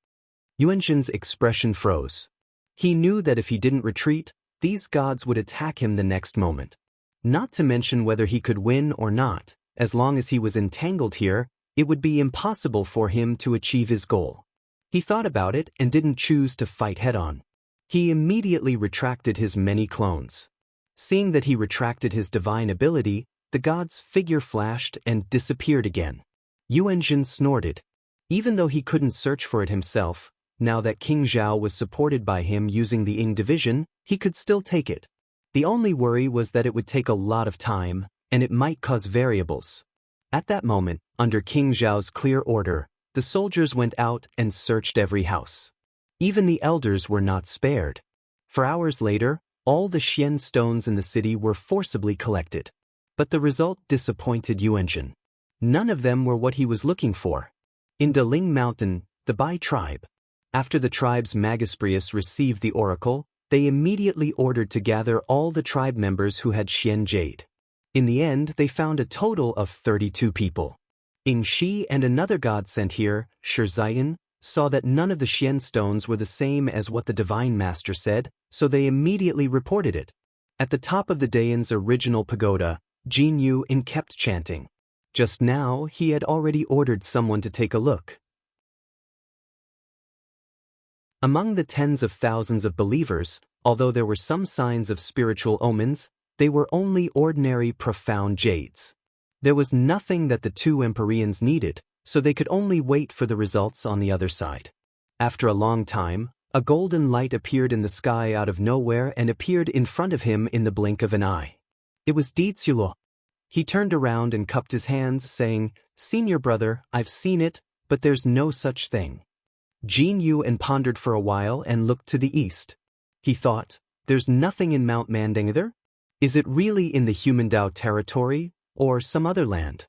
Yuanjin's expression froze. He knew that if he didn't retreat, these gods would attack him the next moment. Not to mention whether he could win or not, as long as he was entangled here, it would be impossible for him to achieve his goal. He thought about it and didn't choose to fight head-on. He immediately retracted his many clones. Seeing that he retracted his divine ability, the god's figure flashed and disappeared again. Yuanjin snorted. Even though he couldn't search for it himself, now that King Zhao was supported by him using the Ying division, he could still take it. The only worry was that it would take a lot of time, and it might cause variables. At that moment, under King Zhao's clear order, the soldiers went out and searched every house. Even the elders were not spared. For hours later, all the Xian stones in the city were forcibly collected. But the result disappointed Yuanjin. None of them were what he was looking for. In Daling Mountain, the Bai tribe. After the tribe's Magisprius received the oracle, they immediately ordered to gather all the tribe members who had Xian jade. In the end, they found a total of 32 people. Ing Shi and another god sent here, Shizaiyan, saw that none of the Xian stones were the same as what the Divine Master said, so they immediately reported it. At the top of the Dayan's original pagoda, Jin Yu kept chanting. Just now, he had already ordered someone to take a look. Among the tens of thousands of believers, although there were some signs of spiritual omens, they were only ordinary profound jades. There was nothing that the two Empyreans needed, so they could only wait for the results on the other side. After a long time, a golden light appeared in the sky out of nowhere and appeared in front of him in the blink of an eye. It was Dietsulo. He turned around and cupped his hands, saying, "Senior brother, I've seen it, but there's no such thing." Jin Yu pondered for a while and looked to the east. He thought, "There's nothing in Mount Manding either? Is it really in the human Tao territory, or some other land?"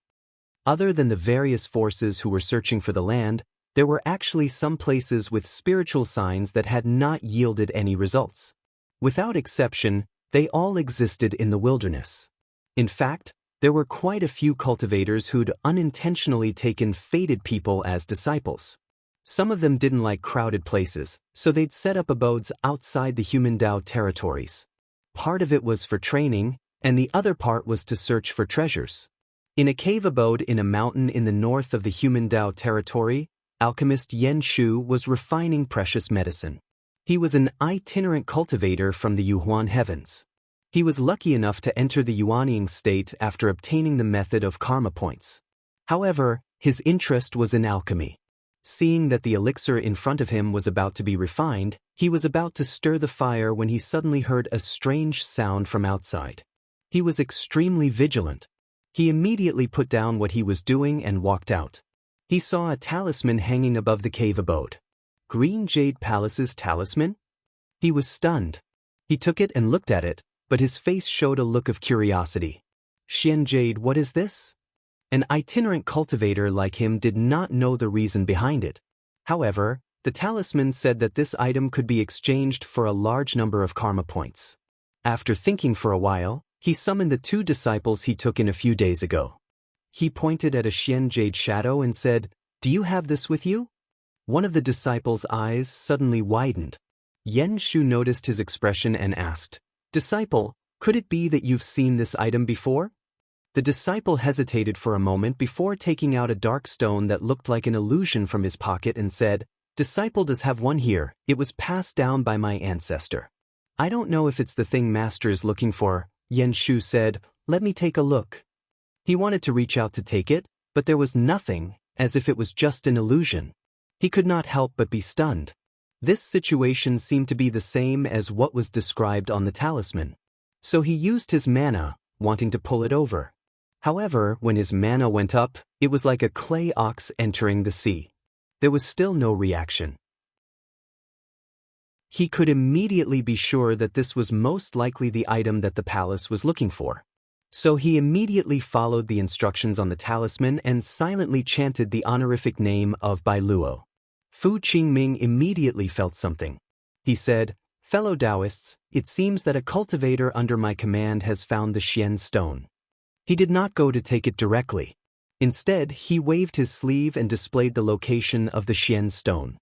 Other than the various forces who were searching for the land, there were actually some places with spiritual signs that had not yielded any results. Without exception, they all existed in the wilderness. In fact, there were quite a few cultivators who'd unintentionally taken fated people as disciples. Some of them didn't like crowded places, so they'd set up abodes outside the human Tao territories. Part of it was for training, and the other part was to search for treasures. In a cave abode in a mountain in the north of the human Tao territory, alchemist Yen Shu was refining precious medicine. He was an itinerant cultivator from the Yuhuan heavens. He was lucky enough to enter the Yuanying state after obtaining the method of karma points. However, his interest was in alchemy. Seeing that the elixir in front of him was about to be refined, he was about to stir the fire when he suddenly heard a strange sound from outside. He was extremely vigilant. He immediately put down what he was doing and walked out. He saw a talisman hanging above the cave abode. Green Jade Palace's talisman? He was stunned. He took it and looked at it, but his face showed a look of curiosity. "Xian Jade, what is this?" An itinerant cultivator like him did not know the reason behind it. However, the talisman said that this item could be exchanged for a large number of karma points. After thinking for a while, he summoned the two disciples he took in a few days ago. He pointed at a Xian Jade shadow and said, "Do you have this with you?" One of the disciples' eyes suddenly widened. Yen Shu noticed his expression and asked, "Disciple, could it be that you've seen this item before?" The disciple hesitated for a moment before taking out a dark stone that looked like an illusion from his pocket and said, "Disciple does have one here, it was passed down by my ancestor." "I don't know if it's the thing Master is looking for," Yen Shu said, "let me take a look." He wanted to reach out to take it, but there was nothing, as if it was just an illusion. He could not help but be stunned. This situation seemed to be the same as what was described on the talisman. So he used his mana, wanting to pull it over. However, when his mana went up, it was like a clay ox entering the sea. There was still no reaction. He could immediately be sure that this was most likely the item that the palace was looking for. So he immediately followed the instructions on the talisman and silently chanted the honorific name of Bailuo. Fu Qingming immediately felt something. He said, "Fellow Taoists, it seems that a cultivator under my command has found the Xian stone." He did not go to take it directly. Instead, he waved his sleeve and displayed the location of the Xian stone.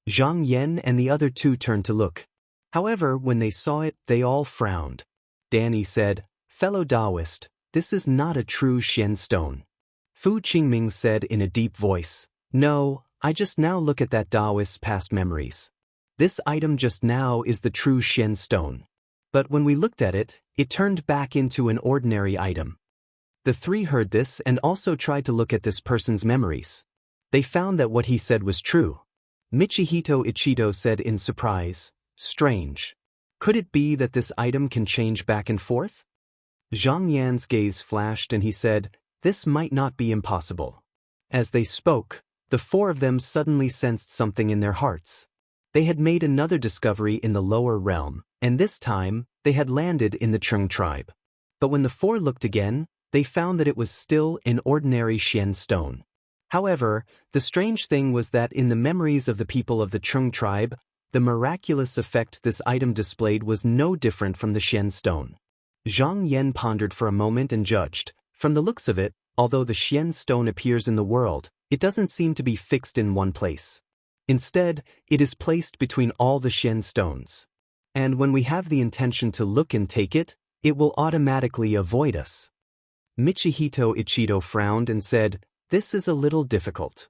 Zhang Yan and the other two turned to look. However, when they saw it, they all frowned. Danny said, "Fellow Taoist, this is not a true Xian stone." Fu Qingming said in a deep voice, "No, I just now look at that Taoist's past memories. This item just now is the true Xian stone. But when we looked at it, it turned back into an ordinary item." The three heard this and also tried to look at this person's memories. They found that what he said was true. Michihito Ichido said in surprise, "Strange. Could it be that this item can change back and forth?" Zhang Yan's gaze flashed and he said, "This might not be impossible." As they spoke, the four of them suddenly sensed something in their hearts. They had made another discovery in the lower realm, and this time, they had landed in the Chung tribe. But when the four looked again, they found that it was still an ordinary Xian stone. However, the strange thing was that in the memories of the people of the Chung tribe, the miraculous effect this item displayed was no different from the Xian stone. Zhang Yan pondered for a moment and judged, from the looks of it, although the Xian stone appears in the world, it doesn't seem to be fixed in one place. Instead, it is placed between all the Xian stones. And when we have the intention to look and take it, it will automatically avoid us. Michihito Ichido frowned and said, "This is a little difficult."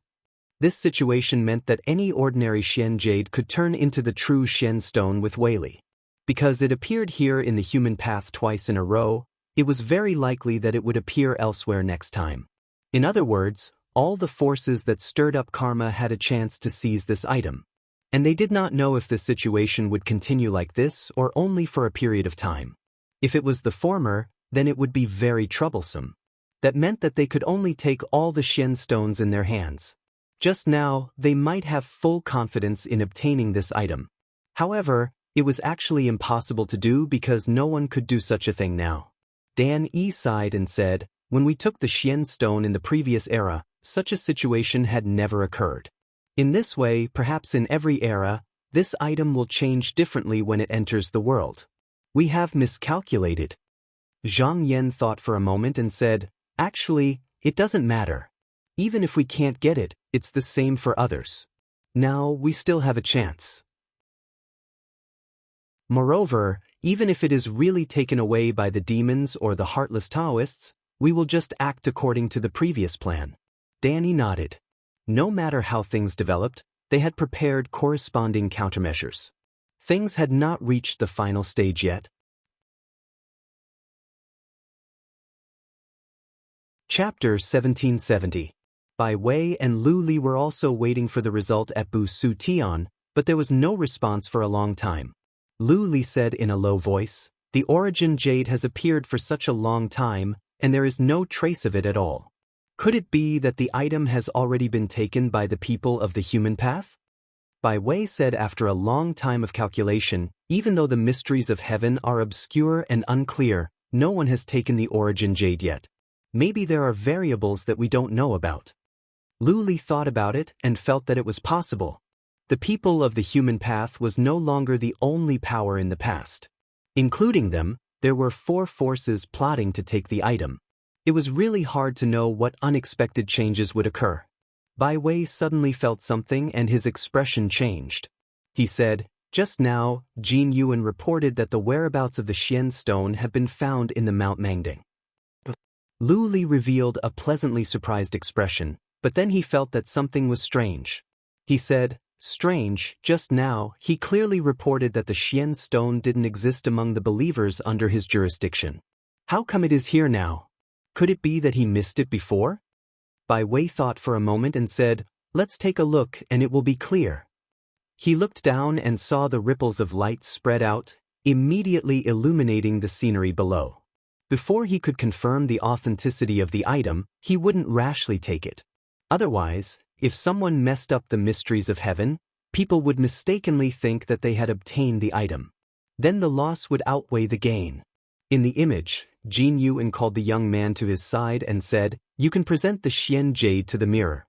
This situation meant that any ordinary Xian jade could turn into the true Xian stone with Weili. Because it appeared here in the human path twice in a row, it was very likely that it would appear elsewhere next time. In other words, all the forces that stirred up karma had a chance to seize this item. And they did not know if this situation would continue like this or only for a period of time. If it was the former, then it would be very troublesome. That meant that they could only take all the Xian stones in their hands. Just now, they might have full confidence in obtaining this item. However, it was actually impossible to do because no one could do such a thing now. Dan Yi sighed and said, "When we took the Xian stone in the previous era, such a situation had never occurred. In this way, perhaps in every era, this item will change differently when it enters the world. We have miscalculated." Zhang Yan thought for a moment and said, "Actually, it doesn't matter. Even if we can't get it, it's the same for others. Now, we still have a chance. Moreover, even if it is really taken away by the demons or the heartless Taoists, we will just act according to the previous plan." Danny nodded. No matter how things developed, they had prepared corresponding countermeasures. Things had not reached the final stage yet. Chapter 1770. Bai Wei and Lu Li were also waiting for the result at Bu Su Tian, but there was no response for a long time. Lu Li said in a low voice, "The origin jade has appeared for such a long time, and there is no trace of it at all. Could it be that the item has already been taken by the people of the human path?" Bai Wei said after a long time of calculation, "Even though the mysteries of heaven are obscure and unclear, no one has taken the origin jade yet. Maybe there are variables that we don't know about." Lu Li thought about it and felt that it was possible. The people of the human path was no longer the only power in the past. Including them, there were 4 forces plotting to take the item. It was really hard to know what unexpected changes would occur. Bai Wei suddenly felt something and his expression changed. He said, "Just now, Jin Yuan reported that the whereabouts of the Xian stone have been found in the Mount Mangding." Lu Li revealed a pleasantly surprised expression, but then he felt that something was strange. He said, "Strange, just now, he clearly reported that the Xian stone didn't exist among the believers under his jurisdiction. How come it is here now? Could it be that he missed it before?" Bai Wei thought for a moment and said, "Let's take a look and it will be clear." He looked down and saw the ripples of light spread out, immediately illuminating the scenery below. Before he could confirm the authenticity of the item, he wouldn't rashly take it. Otherwise, if someone messed up the mysteries of heaven, people would mistakenly think that they had obtained the item. Then the loss would outweigh the gain. In the image, Jin Yuan called the young man to his side and said, "You can present the Xian jade to the mirror."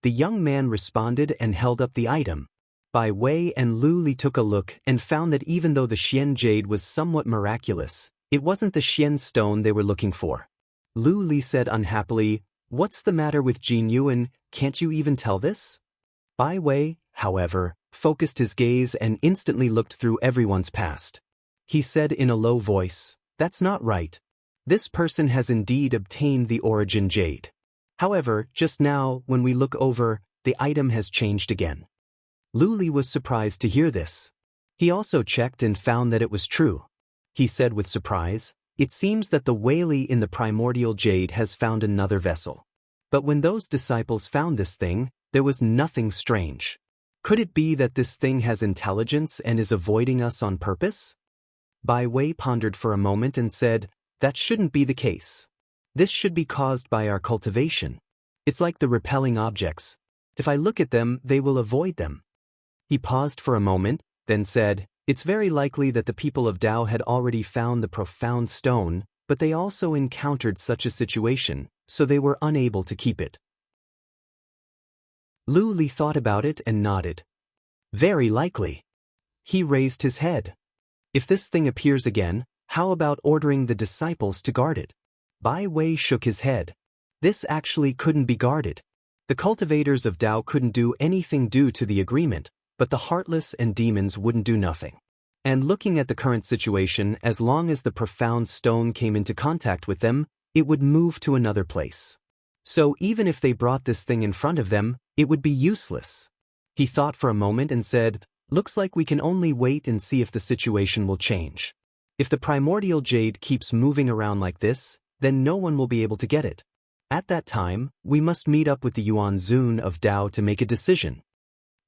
The young man responded and held up the item. Bai Wei and Lu Li took a look and found that even though the Xian jade was somewhat miraculous, it wasn't the Xian stone they were looking for. Lu Li said unhappily, "What's the matter with Jin Yuan, can't you even tell this?" Bai Wei, however, focused his gaze and instantly looked through everyone's past. He said in a low voice, "That's not right. This person has indeed obtained the origin jade. However, just now, when we look over, the item has changed again." Lu Li was surprised to hear this. He also checked and found that it was true. He said with surprise, "It seems that the Wei in the primordial jade has found another vessel. But when those disciples found this thing, there was nothing strange. Could it be that this thing has intelligence and is avoiding us on purpose?" Bai Wei pondered for a moment and said, "That shouldn't be the case. This should be caused by our cultivation. It's like the repelling objects. If I look at them, they will avoid them." He paused for a moment, then said, "It's very likely that the people of Dao had already found the profound stone, but they also encountered such a situation, so they were unable to keep it." Lu Li thought about it and nodded. "Very likely." He raised his head. "If this thing appears again, how about ordering the disciples to guard it?" Bai Wei shook his head. "This actually couldn't be guarded. The cultivators of Dao couldn't do anything due to the agreement, but the heartless and demons wouldn't do nothing. And looking at the current situation, as long as the profound stone came into contact with them, it would move to another place. So even if they brought this thing in front of them, it would be useless." He thought for a moment and said, "Looks like we can only wait and see if the situation will change. If the primordial jade keeps moving around like this, then no one will be able to get it. At that time, we must meet up with the Yuan Zun of Dao to make a decision."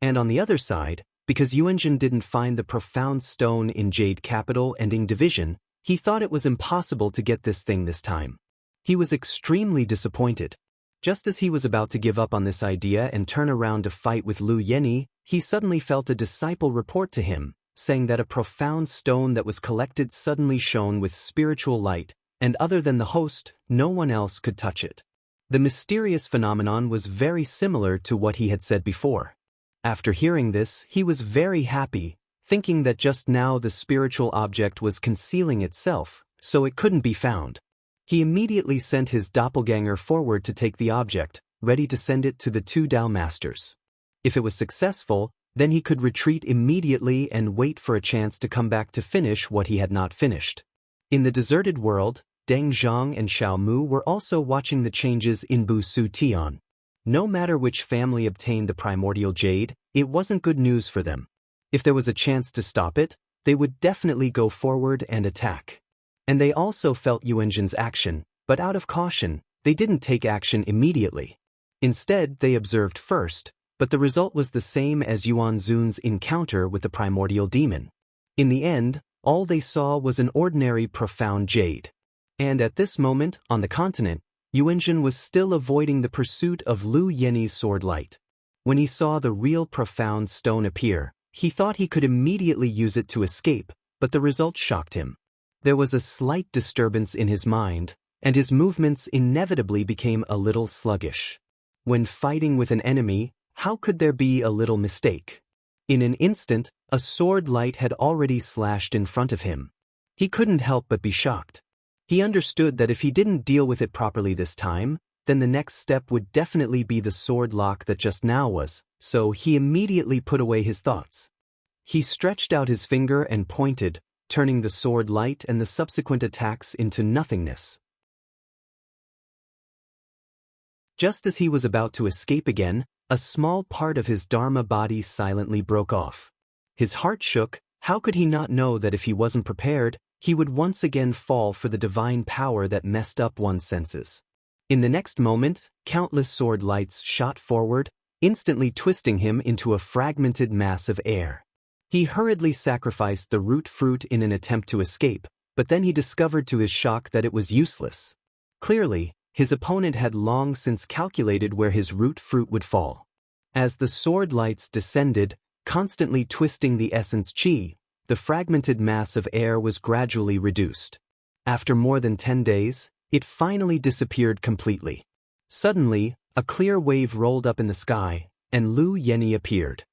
And on the other side, because Yuanjin didn't find the profound stone in Jade Capital ending division, he thought it was impossible to get this thing this time. He was extremely disappointed. Just as he was about to give up on this idea and turn around to fight with Lu Yenny, he suddenly felt a disciple report to him, saying that a profound stone that was collected suddenly shone with spiritual light, and other than the host, no one else could touch it. The mysterious phenomenon was very similar to what he had said before. After hearing this, he was very happy, thinking that just now the spiritual object was concealing itself, so it couldn't be found. He immediately sent his doppelganger forward to take the object, ready to send it to the two Dao masters. If it was successful, then he could retreat immediately and wait for a chance to come back to finish what he had not finished. In the deserted world, Deng Zhang and Xiao Mu were also watching the changes in Bu Su Tian. No matter which family obtained the primordial jade, it wasn't good news for them. If there was a chance to stop it, they would definitely go forward and attack. And they also felt Yuanjin's action, but out of caution, they didn't take action immediately. Instead, they observed first, but the result was the same as Yuan Zun's encounter with the primordial demon. In the end, all they saw was an ordinary profound jade. And at this moment, on the continent, Yuanjin was still avoiding the pursuit of Lu Yenny's sword light. When he saw the real profound stone appear, he thought he could immediately use it to escape, but the result shocked him. There was a slight disturbance in his mind, and his movements inevitably became a little sluggish. When fighting with an enemy, how could there be a little mistake? In an instant, a sword light had already slashed in front of him. He couldn't help but be shocked. He understood that if he didn't deal with it properly this time, then the next step would definitely be the sword lock that just now was, so he immediately put away his thoughts. He stretched out his finger and pointed, turning the sword light and the subsequent attacks into nothingness. Just as he was about to escape again, a small part of his Dharma body silently broke off. His heart shook. How could he not know that if he wasn't prepared, he would once again fall for the divine power that messed up one's senses? In the next moment, countless sword lights shot forward, instantly twisting him into a fragmented mass of air. He hurriedly sacrificed the root fruit in an attempt to escape, but then he discovered to his shock that it was useless. Clearly, his opponent had long since calculated where his root fruit would fall. As the sword lights descended, constantly twisting the essence qi, the fragmented mass of air was gradually reduced. After more than 10 days, it finally disappeared completely. Suddenly, a clear wave rolled up in the sky, and Lu Yenny appeared.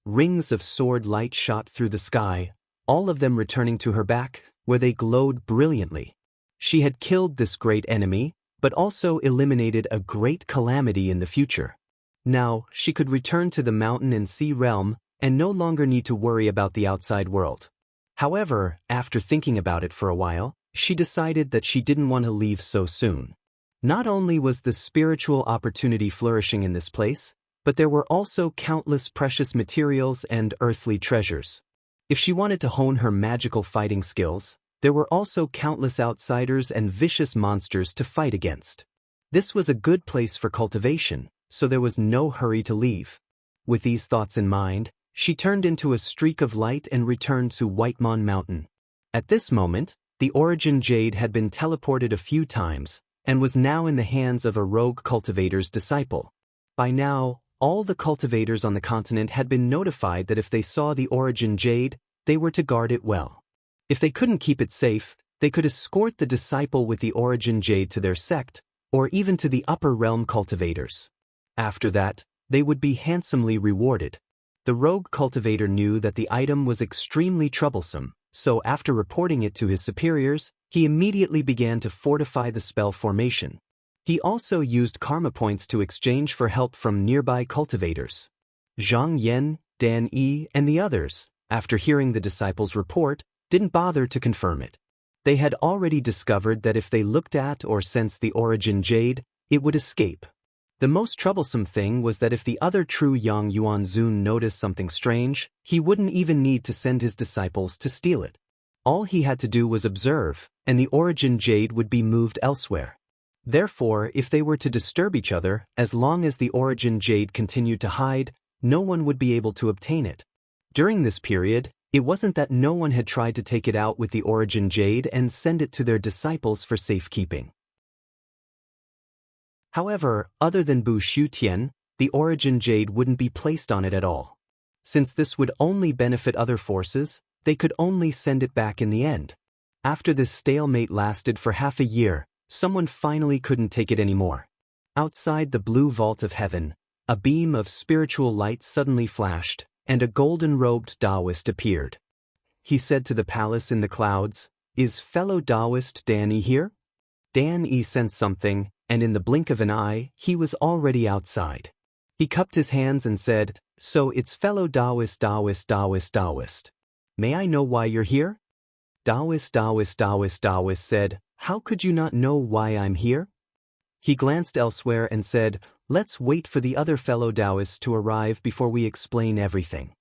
rings of sword light shot through the sky, all of them returning to her back, where they glowed brilliantly. She had killed this great enemy, but also eliminated a great calamity in the future. Now, she could return to the mountain and sea realm, and no longer need to worry about the outside world. However, after thinking about it for a while, she decided that she didn't want to leave so soon. Not only was the spiritual opportunity flourishing in this place, but there were also countless precious materials and earthly treasures. If she wanted to hone her magical fighting skills, there were also countless outsiders and vicious monsters to fight against. This was a good place for cultivation, so there was no hurry to leave. With these thoughts in mind, she turned into a streak of light and returned to Whitemon Mountain. At this moment, the Origin Jade had been teleported a few times, and was now in the hands of a rogue cultivator's disciple. By now, all the cultivators on the continent had been notified that if they saw the Origin Jade, they were to guard it well. If they couldn't keep it safe, they could escort the disciple with the Origin Jade to their sect, or even to the upper realm cultivators. After that, they would be handsomely rewarded. The rogue cultivator knew that the item was extremely troublesome, so after reporting it to his superiors, he immediately began to fortify the spell formation. He also used karma points to exchange for help from nearby cultivators. Zhang Yan, Dan Yi, and the others, after hearing the disciples' report, didn't bother to confirm it. They had already discovered that if they looked at or sensed the Origin Jade, it would escape. The most troublesome thing was that if the other true Yang Yuanzun noticed something strange, he wouldn't even need to send his disciples to steal it. All he had to do was observe, and the Origin Jade would be moved elsewhere. Therefore, if they were to disturb each other, as long as the Origin Jade continued to hide, no one would be able to obtain it. During this period, it wasn't that no one had tried to take it out with the Origin Jade and send it to their disciples for safekeeping. However, other than Bu Xiutian, the Origin Jade wouldn't be placed on it at all. Since this would only benefit other forces, they could only send it back in the end. After this stalemate lasted for half a year, someone finally couldn't take it anymore. Outside the blue vault of heaven, a beam of spiritual light suddenly flashed, and a golden-robed Taoist appeared. He said to the palace in the clouds, "Is fellow Taoist Dan Yi here?" Dan Yi sensed something, and in the blink of an eye, he was already outside. He cupped his hands and said, "So it's fellow Taoist. May I know why you're here?" Taoist said, "How could you not know why I'm here?" He glanced elsewhere and said, "Let's wait for the other fellow Taoists to arrive before we explain everything."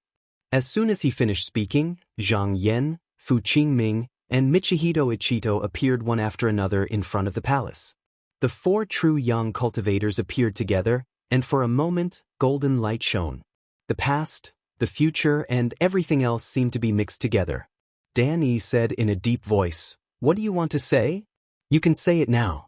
As soon as he finished speaking, Zhang Yan, Fu Qingming, and Michihito Ichito appeared one after another in front of the palace. The four true Yang cultivators appeared together, and for a moment, golden light shone. The past, the future, and everything else seemed to be mixed together. Dan Yi said in a deep voice, "What do you want to say? You can say it now."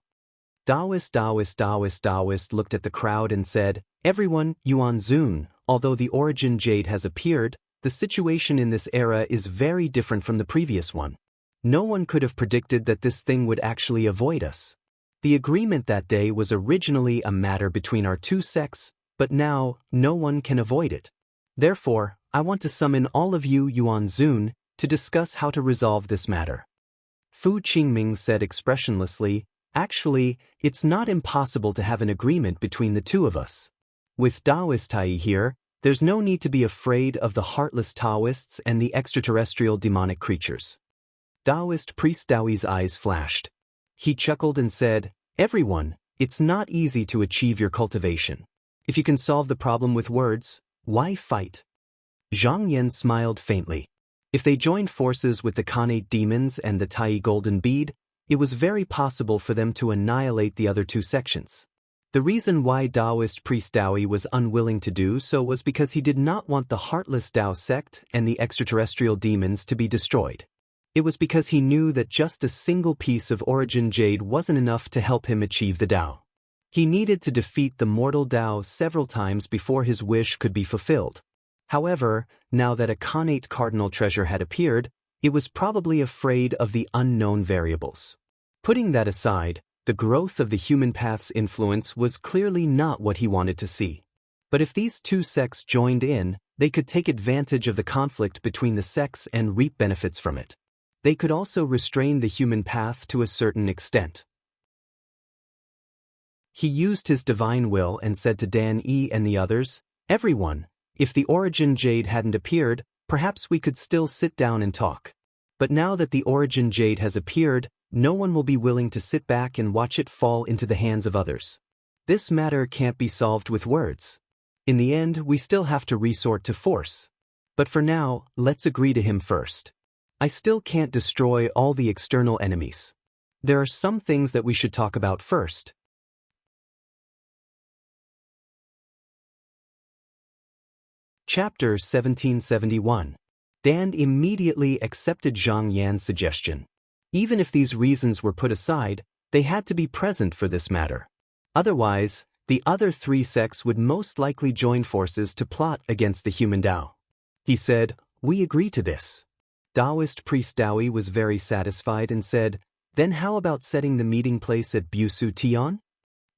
Taoist looked at the crowd and said, "Everyone, Yuanzun, although the Origin Jade has appeared, the situation in this era is very different from the previous one. No one could have predicted that this thing would actually avoid us. The agreement that day was originally a matter between our two sects, but now no one can avoid it. Therefore, I want to summon all of you Yuanzun to discuss how to resolve this matter." Fu Qingming said expressionlessly, "Actually, it's not impossible to have an agreement between the two of us. With Taoist Tai here, there's no need to be afraid of the heartless Taoists and the extraterrestrial demonic creatures." Taoist priest Taoi's eyes flashed. He chuckled and said, "Everyone, it's not easy to achieve your cultivation. If you can solve the problem with words, why fight?" Zhang Yan smiled faintly. If they joined forces with the Khanate demons and the Tai Golden Bead, it was very possible for them to annihilate the other two sections. The reason why Taoist priest Taoi was unwilling to do so was because he did not want the heartless Tao sect and the extraterrestrial demons to be destroyed. It was because he knew that just a single piece of Origin Jade wasn't enough to help him achieve the Tao. He needed to defeat the mortal Tao several times before his wish could be fulfilled. However, now that a Khanate cardinal treasure had appeared, it was probably afraid of the unknown variables. Putting that aside, the growth of the human path's influence was clearly not what he wanted to see. But if these two sects joined in, They could take advantage of the conflict between the sects and reap benefits from it. They could also restrain the human path to a certain extent. He used his divine will and said to Dan E and the others, "Everyone, if the origin jade hadn't appeared, perhaps we could still sit down and talk. But now that the origin jade has appeared, no one will be willing to sit back and watch it fall into the hands of others. This matter can't be solved with words. In the end, we still have to resort to force. But for now, let's agree to him first. I still can't destroy all the external enemies. There are some things that we should talk about first." Chapter 1771. Dan immediately accepted Zhang Yan's suggestion. Even if these reasons were put aside, they had to be present for this matter. Otherwise, the other three sects would most likely join forces to plot against the human Tao. He said, "We agree to this." Taoist priest Dawi was very satisfied and said, "Then how about setting the meeting place at Busu Tian?"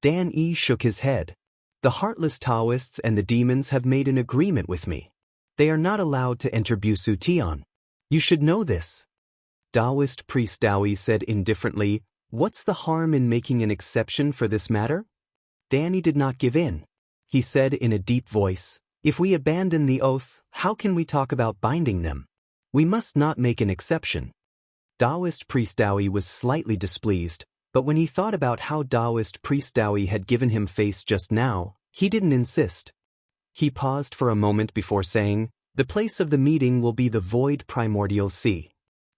Dan E shook his head. "The heartless Taoists and the demons have made an agreement with me. They are not allowed to enter Busu Tian. You should know this." Taoist priest Dawi said indifferently, "What's the harm in making an exception for this matter?" Danny did not give in. He said in a deep voice, "If we abandon the oath, how can we talk about binding them? We must not make an exception." Taoist priest Dawi was slightly displeased, but when he thought about how Taoist priest Dawi had given him face just now, he didn't insist. He paused for a moment before saying, "The place of the meeting will be the void primordial sea.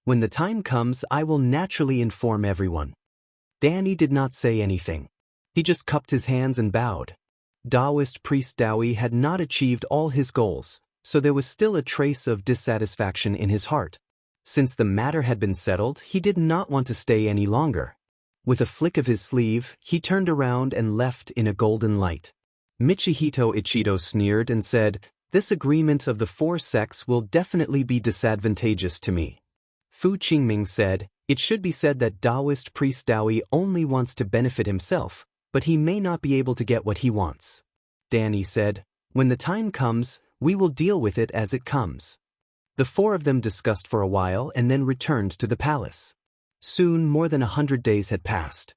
When the time comes, I will naturally inform everyone." Danny did not say anything. He just cupped his hands and bowed. Taoist priest Dawi had not achieved all his goals, so there was still a trace of dissatisfaction in his heart. Since the matter had been settled, he did not want to stay any longer. With a flick of his sleeve, he turned around and left in a golden light. Michihito Ichido sneered and said, "This agreement of the four sects will definitely be disadvantageous to me." Fu Qingming said, "It should be said that Taoist priest Dawi only wants to benefit himself, but he may not be able to get what he wants." Danny said, "When the time comes, we will deal with it as it comes." The four of them discussed for a while and then returned to the palace. Soon more than 100 days had passed.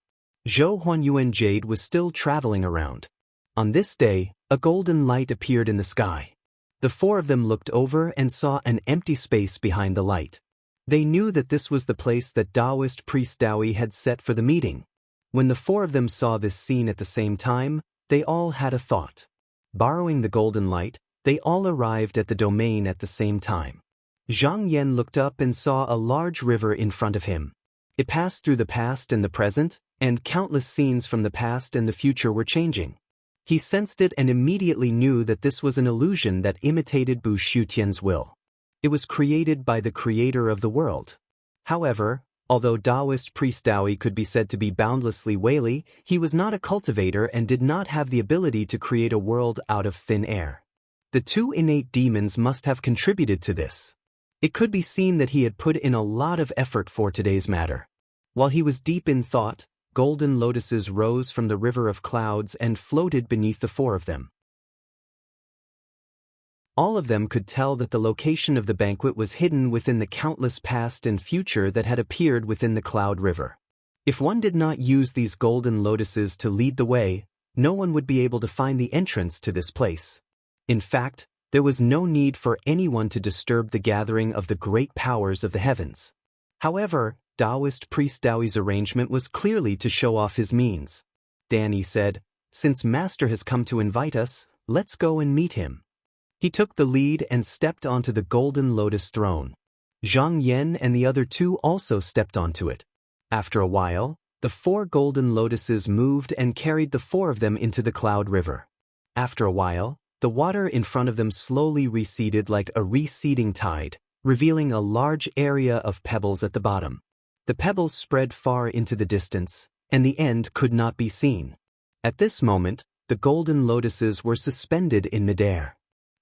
Zhou Huanyuan Jade was still traveling around. On this day, a golden light appeared in the sky. The four of them looked over and saw an empty space behind the light. They knew that this was the place that Taoist priest Dawi had set for the meeting. When the four of them saw this scene at the same time, they all had a thought. Borrowing the golden light, they all arrived at the domain at the same time. Zhang Yan looked up and saw a large river in front of him. It passed through the past and the present, and countless scenes from the past and the future were changing. He sensed it and immediately knew that this was an illusion that imitated Bu Shutian's will. It was created by the creator of the world. However, although Taoist priest Dawi could be said to be boundlessly wily, he was not a cultivator and did not have the ability to create a world out of thin air. The two innate demons must have contributed to this. It could be seen that he had put in a lot of effort for today's matter. While he was deep in thought, golden lotuses rose from the river of clouds and floated beneath the four of them. All of them could tell that the location of the banquet was hidden within the countless past and future that had appeared within the cloud river. If one did not use these golden lotuses to lead the way, no one would be able to find the entrance to this place. In fact, there was no need for anyone to disturb the gathering of the great powers of the heavens. However, Taoist priest Dawi's arrangement was clearly to show off his means. Danny said, "Since Master has come to invite us, let's go and meet him." He took the lead and stepped onto the golden lotus throne. Zhang Yan and the other two also stepped onto it. After a while, the four golden lotuses moved and carried the four of them into the cloud river. After a while, the water in front of them slowly receded like a receding tide, revealing a large area of pebbles at the bottom. The pebbles spread far into the distance, and the end could not be seen. At this moment, the golden lotuses were suspended in midair.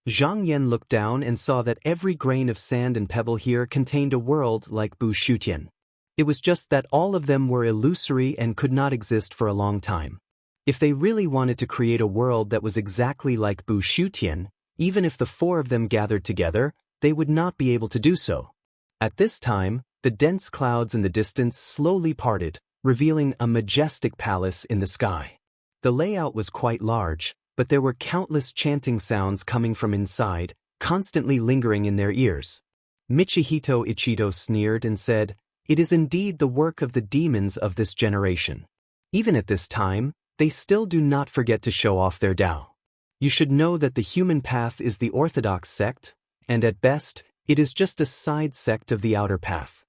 Zhang Yan looked down and saw that every grain of sand and pebble here contained a world like Bu Shutian. It was just that all of them were illusory and could not exist for a long time. If they really wanted to create a world that was exactly like Bu Shutian, Even if the four of them gathered together, they would not be able to do so. At this time, the dense clouds in the distance slowly parted, revealing a majestic palace in the sky. The layout was quite large, but there were countless chanting sounds coming from inside, constantly lingering in their ears. Michihito Ichido sneered and said, "It is indeed the work of the demons of this generation. Even at this time, they still do not forget to show off their Tao. You should know that the human path is the orthodox sect, and at best, it is just a side sect of the outer path."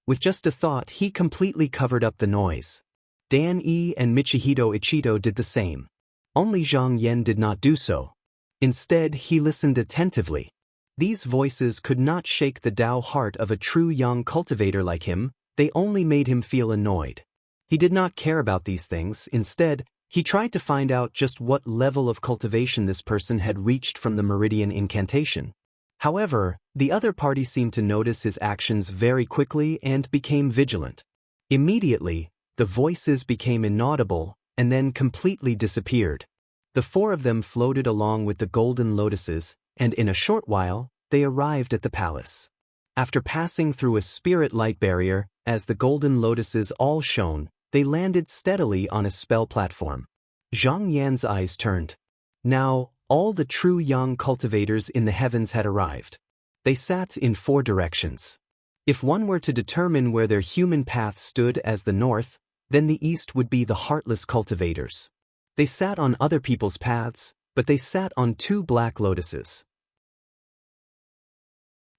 With just a thought, he completely covered up the noise. Dan-i and Michihito Ichido did the same. Only Zhang Yan did not do so. Instead, he listened attentively. These voices could not shake the Tao heart of a true young cultivator like him, they only made him feel annoyed. He did not care about these things. Instead, he tried to find out just what level of cultivation this person had reached from the meridian incantation. However, the other party seemed to notice his actions very quickly and became vigilant. Immediately, the voices became inaudible and then completely disappeared. The four of them floated along with the golden lotuses, and in a short while, they arrived at the palace. After passing through a spirit light barrier, as the golden lotuses all shone, they landed steadily on a spell platform. Zhang Yan's eyes turned. Now, all the true young cultivators in the heavens had arrived. They sat in four directions. If one were to determine where their human path stood as the north, then the east would be the heartless cultivators. They sat on other people's paths, but they sat on two black lotuses.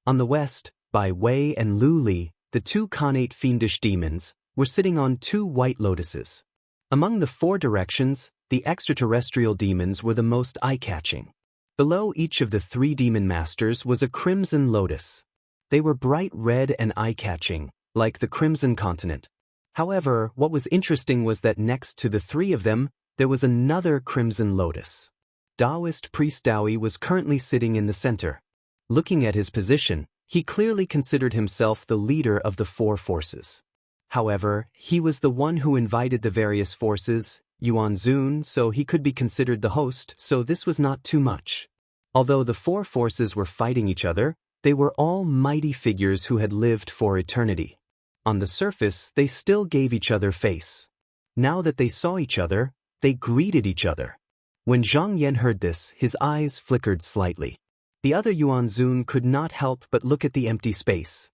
On the west, Bai Wei and Lu Li, the two connate fiendish demons, were sitting on two white lotuses. Among the four directions, the extraterrestrial demons were the most eye-catching. Below each of the three demon masters was a crimson lotus. They were bright red and eye-catching, like the Crimson Continent. However, what was interesting was that next to the three of them, there was another crimson lotus. Taoist priest Daoi was currently sitting in the center. Looking at his position, he clearly considered himself the leader of the four forces. However, he was the one who invited the various forces, Yuan Zun, so he could be considered the host, so this was not too much. Although the four forces were fighting each other, they were all mighty figures who had lived for eternity. On the surface, they still gave each other face. Now that they saw each other, they greeted each other. When Zhang Yan heard this, his eyes flickered slightly. The other Yuan Zun could not help but look at the empty space.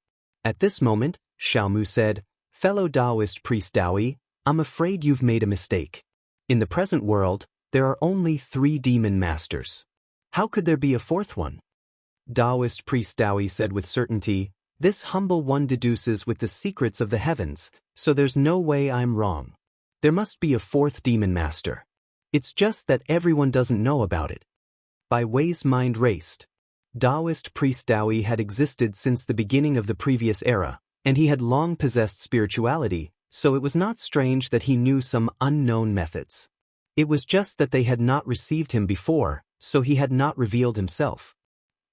At this moment, Xiaomu said, "Fellow Taoist priest Daoi, I'm afraid you've made a mistake. In the present world, there are only 3 demon masters. How could there be a 4th one?" Taoist priest Daoi said with certainty, "This humble one deduces with the secrets of the heavens, so there's no way I'm wrong. There must be a 4th demon master. It's just that everyone doesn't know about it." Bai Wei's mind raced. Taoist priest Daoi had existed since the beginning of the previous era, and he had long possessed spirituality, so it was not strange that he knew some unknown methods. It was just that they had not received him before, so he had not revealed himself.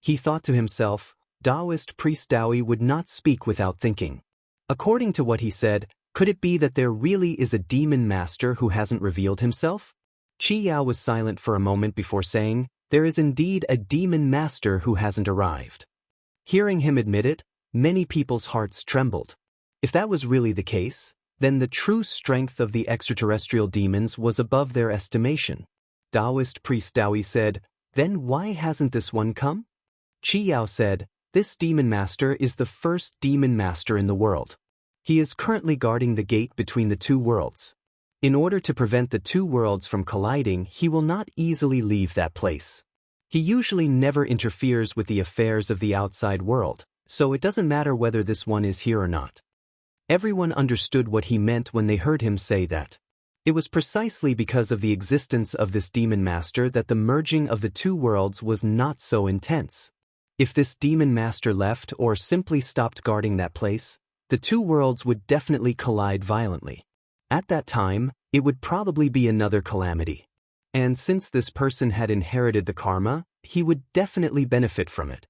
He thought to himself, Taoist priest Daoi would not speak without thinking. According to what he said, could it be that there really is a demon master who hasn't revealed himself? Qi Yao was silent for a moment before saying, "There is indeed a demon master who hasn't arrived." Hearing him admit it, many people's hearts trembled. If that was really the case, then the true strength of the extraterrestrial demons was above their estimation. Taoist priest Daoi said, "Then why hasn't this one come?" Qi Yao said, "This demon master is the first demon master in the world. He is currently guarding the gate between the 2 worlds. In order to prevent the 2 worlds from colliding, he will not easily leave that place. He usually never interferes with the affairs of the outside world, so it doesn't matter whether this one is here or not." Everyone understood what he meant when they heard him say that. It was precisely because of the existence of this demon master that the merging of the 2 worlds was not so intense. If this demon master left or simply stopped guarding that place, the 2 worlds would definitely collide violently. At that time, it would probably be another calamity. And since this person had inherited the karma, he would definitely benefit from it.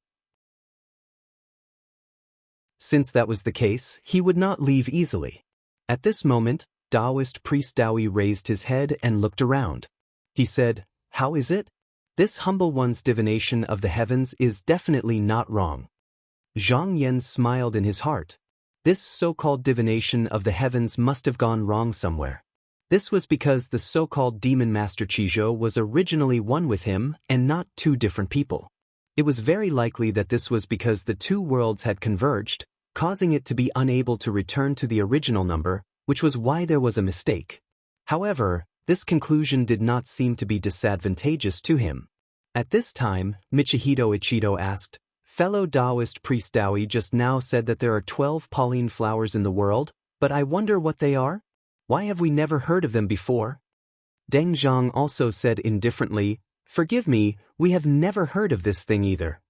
Since that was the case, he would not leave easily. At this moment, Taoist priest Daoi raised his head and looked around. He said, "How is it?" This humble one's divination of the heavens is definitely not wrong. Zhang Yan smiled in his heart. This so-called divination of the heavens must have gone wrong somewhere. This was because the so-called demon master Qizhou was originally one with him and not two different people. It was very likely that this was because the two worlds had converged, causing it to be unable to return to the original number, which was why there was a mistake. However, this conclusion did not seem to be disadvantageous to him. At this time, Michihito Ichido asked, "Fellow Taoist priest Daoi just now said that there are 12 Pauline flowers in the world, but I wonder what they are? Why have we never heard of them before?" Deng Zhang also said indifferently, "Forgive me, we have never heard of this thing either."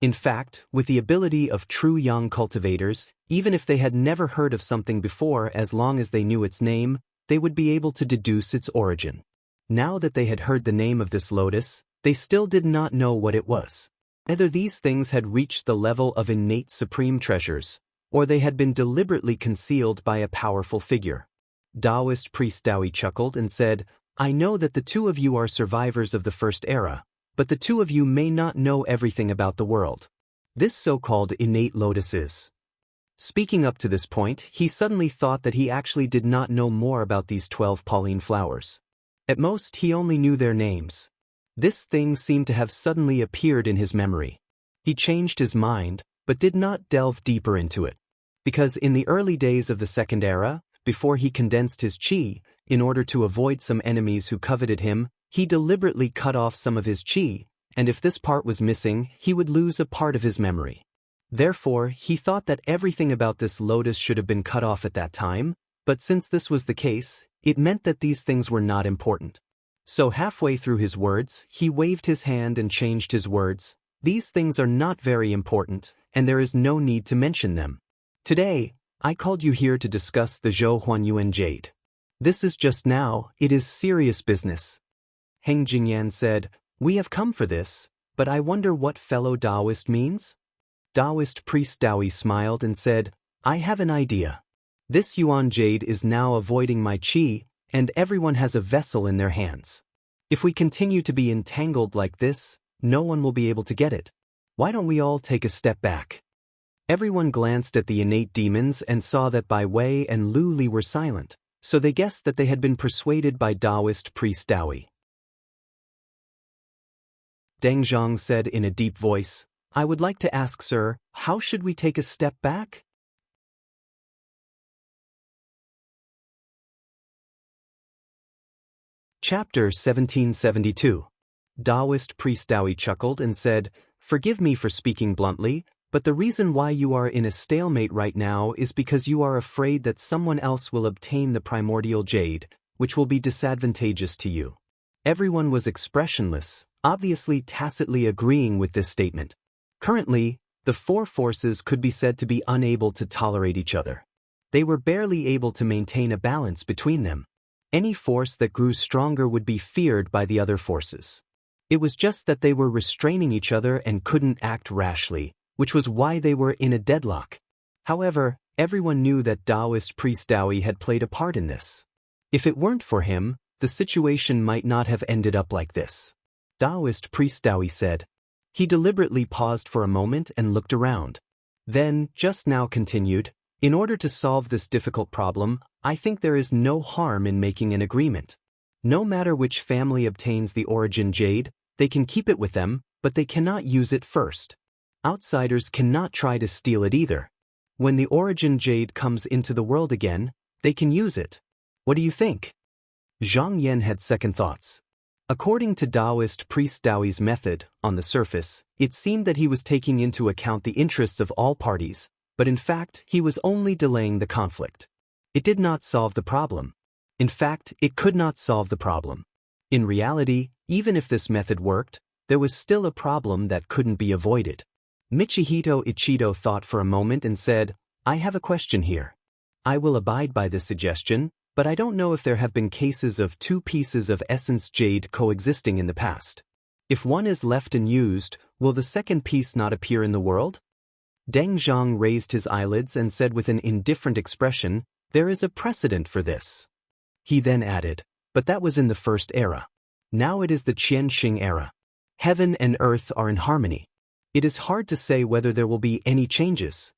In fact, with the ability of true young cultivators, even if they had never heard of something before, as long as they knew its name, they would be able to deduce its origin. Now that they had heard the name of this lotus, they still did not know what it was. Either these things had reached the level of innate supreme treasures, or they had been deliberately concealed by a powerful figure. Taoist priest Daoi chuckled and said, "I know that the two of you are survivors of the first era, but the two of you may not know everything about the world. This so-called innate lotus is." Speaking up to this point, he suddenly thought that he actually did not know more about these 12 Pauline flowers. At most, he only knew their names. This thing seemed to have suddenly appeared in his memory. He changed his mind, but did not delve deeper into it. Because in the early days of the second era, before he condensed his qi, in order to avoid some enemies who coveted him, he deliberately cut off some of his qi, and if this part was missing, he would lose a part of his memory. Therefore, he thought that everything about this lotus should have been cut off at that time, but since this was the case, it meant that these things were not important. So halfway through his words, he waved his hand and changed his words. "These things are not very important, and there is no need to mention them. Today, I called you here to discuss the Zhou Huanyuan jade. This is just now, it is serious business." Heng Jingyan said, "We have come for this, but I wonder what fellow Taoist means?" Taoist priest Daoi smiled and said, "I have an idea. This Yuan jade is now avoiding my qi, and everyone has a vessel in their hands. If we continue to be entangled like this, no one will be able to get it. Why don't we all take a step back?" Everyone glanced at the innate demons and saw that Bai Wei and Lu Li were silent, so they guessed that they had been persuaded by Taoist priest Daoi. Deng Zhang said in a deep voice, "I would like to ask, sir, how should we take a step back?" Chapter 1772. Taoist priest Daoi chuckled and said, "Forgive me for speaking bluntly, but the reason why you are in a stalemate right now is because you are afraid that someone else will obtain the primordial jade, which will be disadvantageous to you." Everyone was expressionless, obviously tacitly agreeing with this statement. Currently, the four forces could be said to be unable to tolerate each other. They were barely able to maintain a balance between them. Any force that grew stronger would be feared by the other forces. It was just that they were restraining each other and couldn't act rashly, which was why they were in a deadlock. However, everyone knew that Taoist priest Daoi had played a part in this. If it weren't for him, the situation might not have ended up like this. Taoist priest Daoi said. He deliberately paused for a moment and looked around. Then, just now continued, "In order to solve this difficult problem, I think there is no harm in making an agreement. No matter which family obtains the origin jade, they can keep it with them, but they cannot use it first. Outsiders cannot try to steal it either. When the origin jade comes into the world again, they can use it. What do you think?" Zhang Yan had second thoughts. According to Taoist priest Daoi's method, on the surface, it seemed that he was taking into account the interests of all parties, but in fact, he was only delaying the conflict. It did not solve the problem. In fact, it could not solve the problem. In reality, even if this method worked, there was still a problem that couldn't be avoided. Michihito Ichido thought for a moment and said, "I have a question here. I will abide by this suggestion, but I don't know if there have been cases of two pieces of essence jade coexisting in the past. If one is left unused, will the second piece not appear in the world?" Deng Zhang raised his eyelids and said with an indifferent expression, "There is a precedent for this." He then added, "But that was in the first era. Now it is the Qianxing era. Heaven and earth are in harmony. It is hard to say whether there will be any changes.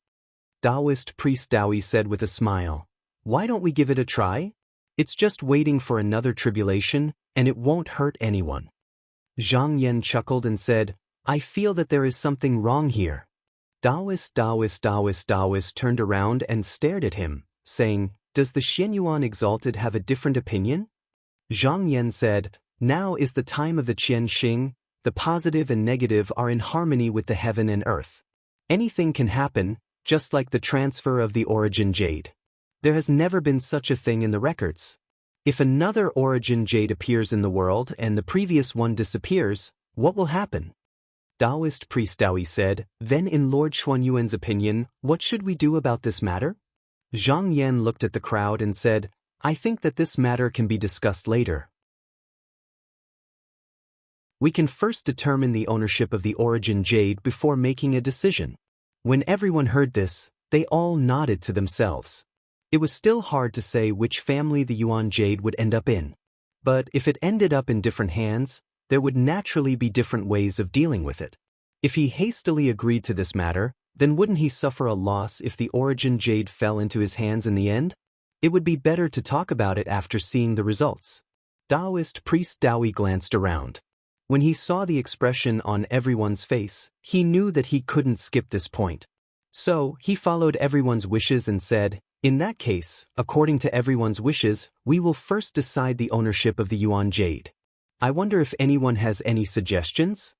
Taoist priest Dawi said with a smile. Why don't we give it a try? It's just waiting for another tribulation, and it won't hurt anyone. Zhang Yan chuckled and said, I feel that there is something wrong here. Taoist turned around and stared at him, saying, Does the Xianyuan exalted have a different opinion? Zhang Yan said, Now is the time of the Qian Xing. The positive and negative are in harmony with the heaven and earth. Anything can happen, just like the transfer of the origin jade. There has never been such a thing in the records. If another origin jade appears in the world and the previous one disappears, what will happen? Taoist priest Dawi said, Then in Lord Xuanyuan's opinion, what should we do about this matter? Zhang Yan looked at the crowd and said, I think that this matter can be discussed later. We can first determine the ownership of the origin jade before making a decision. When everyone heard this, they all nodded to themselves. It was still hard to say which family the Yuan jade would end up in. But if it ended up in different hands, there would naturally be different ways of dealing with it. If he hastily agreed to this matter, then wouldn't he suffer a loss if the origin jade fell into his hands in the end? It would be better to talk about it after seeing the results. Taoist priest Dawi glanced around. When he saw the expression on everyone's face, he knew that he couldn't skip this point. So, he followed everyone's wishes and said, In that case, according to everyone's wishes, we will first decide the ownership of the Yuan jade. I wonder if anyone has any suggestions?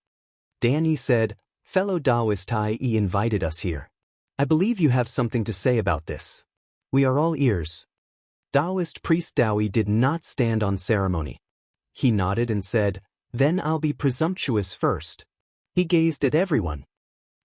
Danny said, Fellow Taoist Tai invited us here. I believe you have something to say about this. We are all ears. Taoist priest Dawi did not stand on ceremony. He nodded and said, Then I'll be presumptuous first. He gazed at everyone.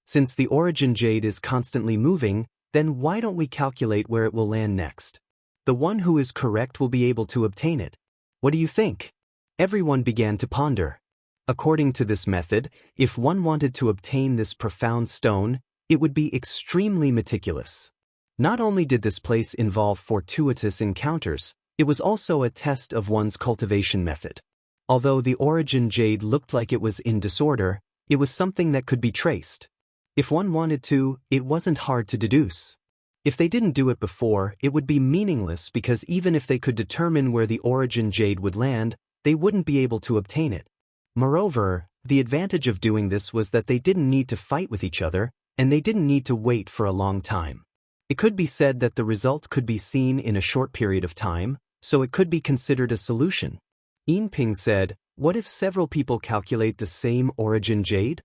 Since the origin jade is constantly moving, then why don't we calculate where it will land next? The one who is correct will be able to obtain it. What do you think? Everyone began to ponder. According to this method, if one wanted to obtain this profound stone, it would be extremely meticulous. Not only did this place involve fortuitous encounters, it was also a test of one's cultivation method. Although the origin jade looked like it was in disorder, it was something that could be traced. If one wanted to, it wasn't hard to deduce. If they didn't do it before, it would be meaningless because even if they could determine where the origin jade would land, they wouldn't be able to obtain it. Moreover, the advantage of doing this was that they didn't need to fight with each other, and they didn't need to wait for a long time. It could be said that the result could be seen in a short period of time, so it could be considered a solution. Yinping said, What if several people calculate the same origin jade?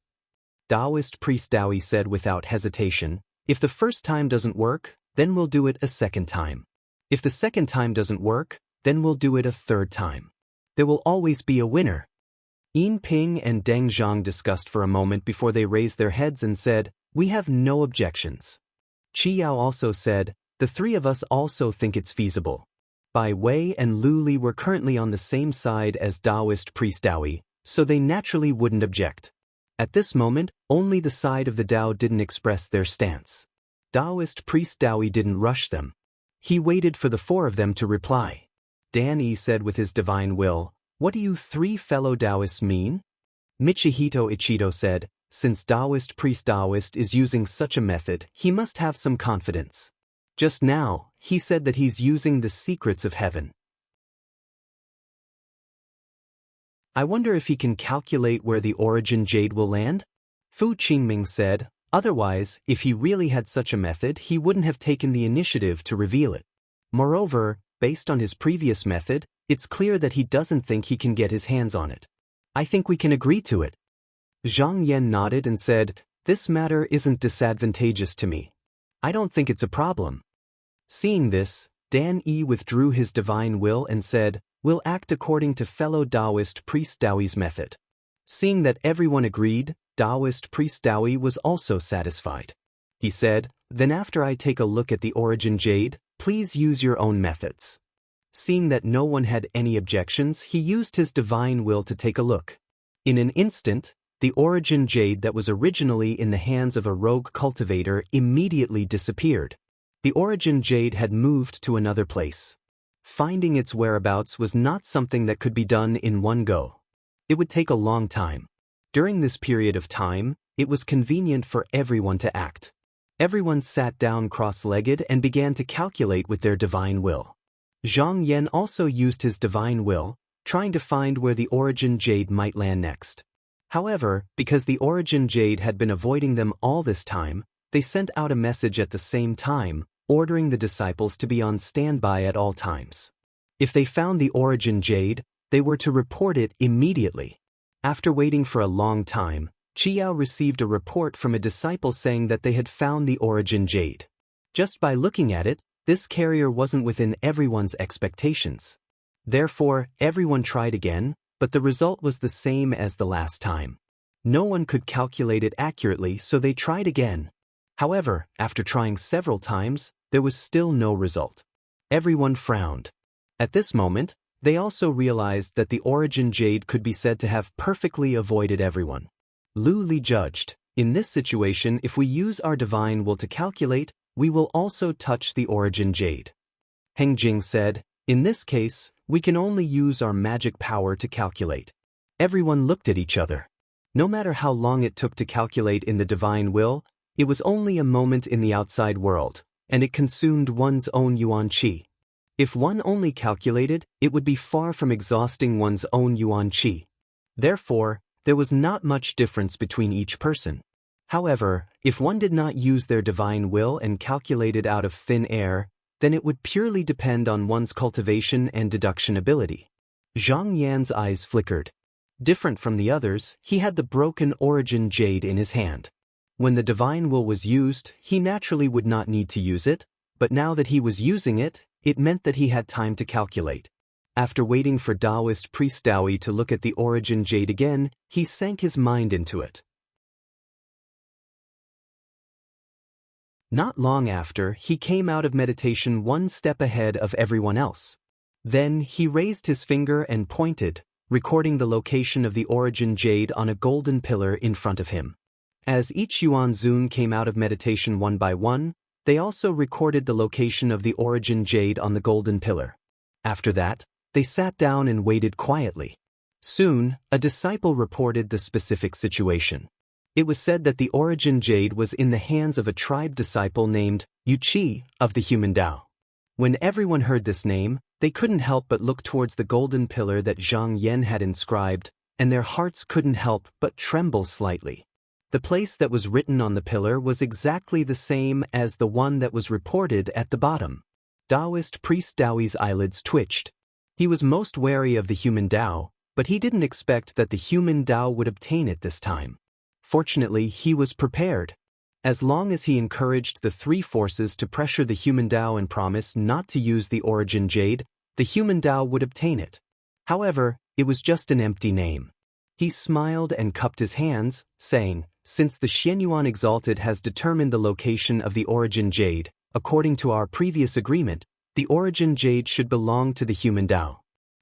Taoist priest Dawi said without hesitation, If the first time doesn't work, then we'll do it a second time. If the second time doesn't work, then we'll do it a third time. There will always be a winner. Yinping and Deng Zhang discussed for a moment before they raised their heads and said, We have no objections. Qi Yao also said, The three of us also think it's feasible. Bai Wei and Lu Li were currently on the same side as Taoist priest Dawi, so they naturally wouldn't object. At this moment, only the side of the Tao didn't express their stance. Taoist priest Dawi didn't rush them. He waited for the four of them to reply. Dan Yi said with his divine will, What do you three fellow Taoists mean? Michihito Ichido said, Since Taoist priest Taoist is using such a method, he must have some confidence. Just now, he said that he's using the secrets of heaven. I wonder if he can calculate where the origin jade will land? Fu Qingming said, Otherwise, if he really had such a method, he wouldn't have taken the initiative to reveal it. Moreover, based on his previous method, it's clear that he doesn't think he can get his hands on it. I think we can agree to it. Zhang Yan nodded and said, This matter isn't disadvantageous to me. I don't think it's a problem. Seeing this, Dan Yi withdrew his divine will and said, We'll act according to fellow Taoist priest Dawi's method. Seeing that everyone agreed, Taoist priest Dawi was also satisfied. He said, Then after I take a look at the origin jade, please use your own methods. Seeing that no one had any objections, he used his divine will to take a look. In an instant, the origin jade that was originally in the hands of a rogue cultivator immediately disappeared. The origin jade had moved to another place. Finding its whereabouts was not something that could be done in one go. It would take a long time. During this period of time, it was convenient for everyone to act. Everyone sat down cross-legged and began to calculate with their divine will. Zhang Yan also used his divine will, trying to find where the origin jade might land next. However, because the origin jade had been avoiding them all this time, they sent out a message at the same time, ordering the disciples to be on standby at all times. If they found the origin jade, they were to report it immediately. After waiting for a long time, Qiao received a report from a disciple saying that they had found the origin jade. Just by looking at it, this carrier wasn't within everyone's expectations. Therefore, everyone tried again, but the result was the same as the last time. No one could calculate it accurately, so they tried again. However, after trying several times, there was still no result. Everyone frowned. At this moment, they also realized that the origin jade could be said to have perfectly avoided everyone. Lu Li judged, in this situation, if we use our divine will to calculate, we will also touch the origin jade. Heng Jing said, in this case, we can only use our magic power to calculate. Everyone looked at each other. No matter how long it took to calculate in the divine will, it was only a moment in the outside world, and it consumed one's own yuan qi. If one only calculated, it would be far from exhausting one's own yuan qi. Therefore, there was not much difference between each person. However, if one did not use their divine will and calculated out of thin air, then it would purely depend on one's cultivation and deduction ability. Zhang Yan's eyes flickered. Different from the others, he had the broken origin jade in his hand. When the divine will was used, he naturally would not need to use it, but now that he was using it, it meant that he had time to calculate. After waiting for Taoist priest Dowie to look at the origin jade again, he sank his mind into it. Not long after, he came out of meditation one step ahead of everyone else. Then he raised his finger and pointed, recording the location of the origin jade on a golden pillar in front of him. As each Yuan Zun came out of meditation one by one, they also recorded the location of the origin jade on the golden pillar. After that, they sat down and waited quietly. Soon, a disciple reported the specific situation. It was said that the origin jade was in the hands of a tribe disciple named Yu Qi of the human Tao. When everyone heard this name, they couldn't help but look towards the golden pillar that Zhang Yan had inscribed, and their hearts couldn't help but tremble slightly. The place that was written on the pillar was exactly the same as the one that was reported at the bottom. Taoist priest Dowie's eyelids twitched. He was most wary of the human Tao, but he didn't expect that the human Tao would obtain it this time. Fortunately, he was prepared. As long as he encouraged the three forces to pressure the human Tao and promise not to use the origin jade, the human Tao would obtain it. However, it was just an empty name. He smiled and cupped his hands, saying, since the Xianyuan Exalted has determined the location of the origin jade, according to our previous agreement, the origin jade should belong to the human Tao.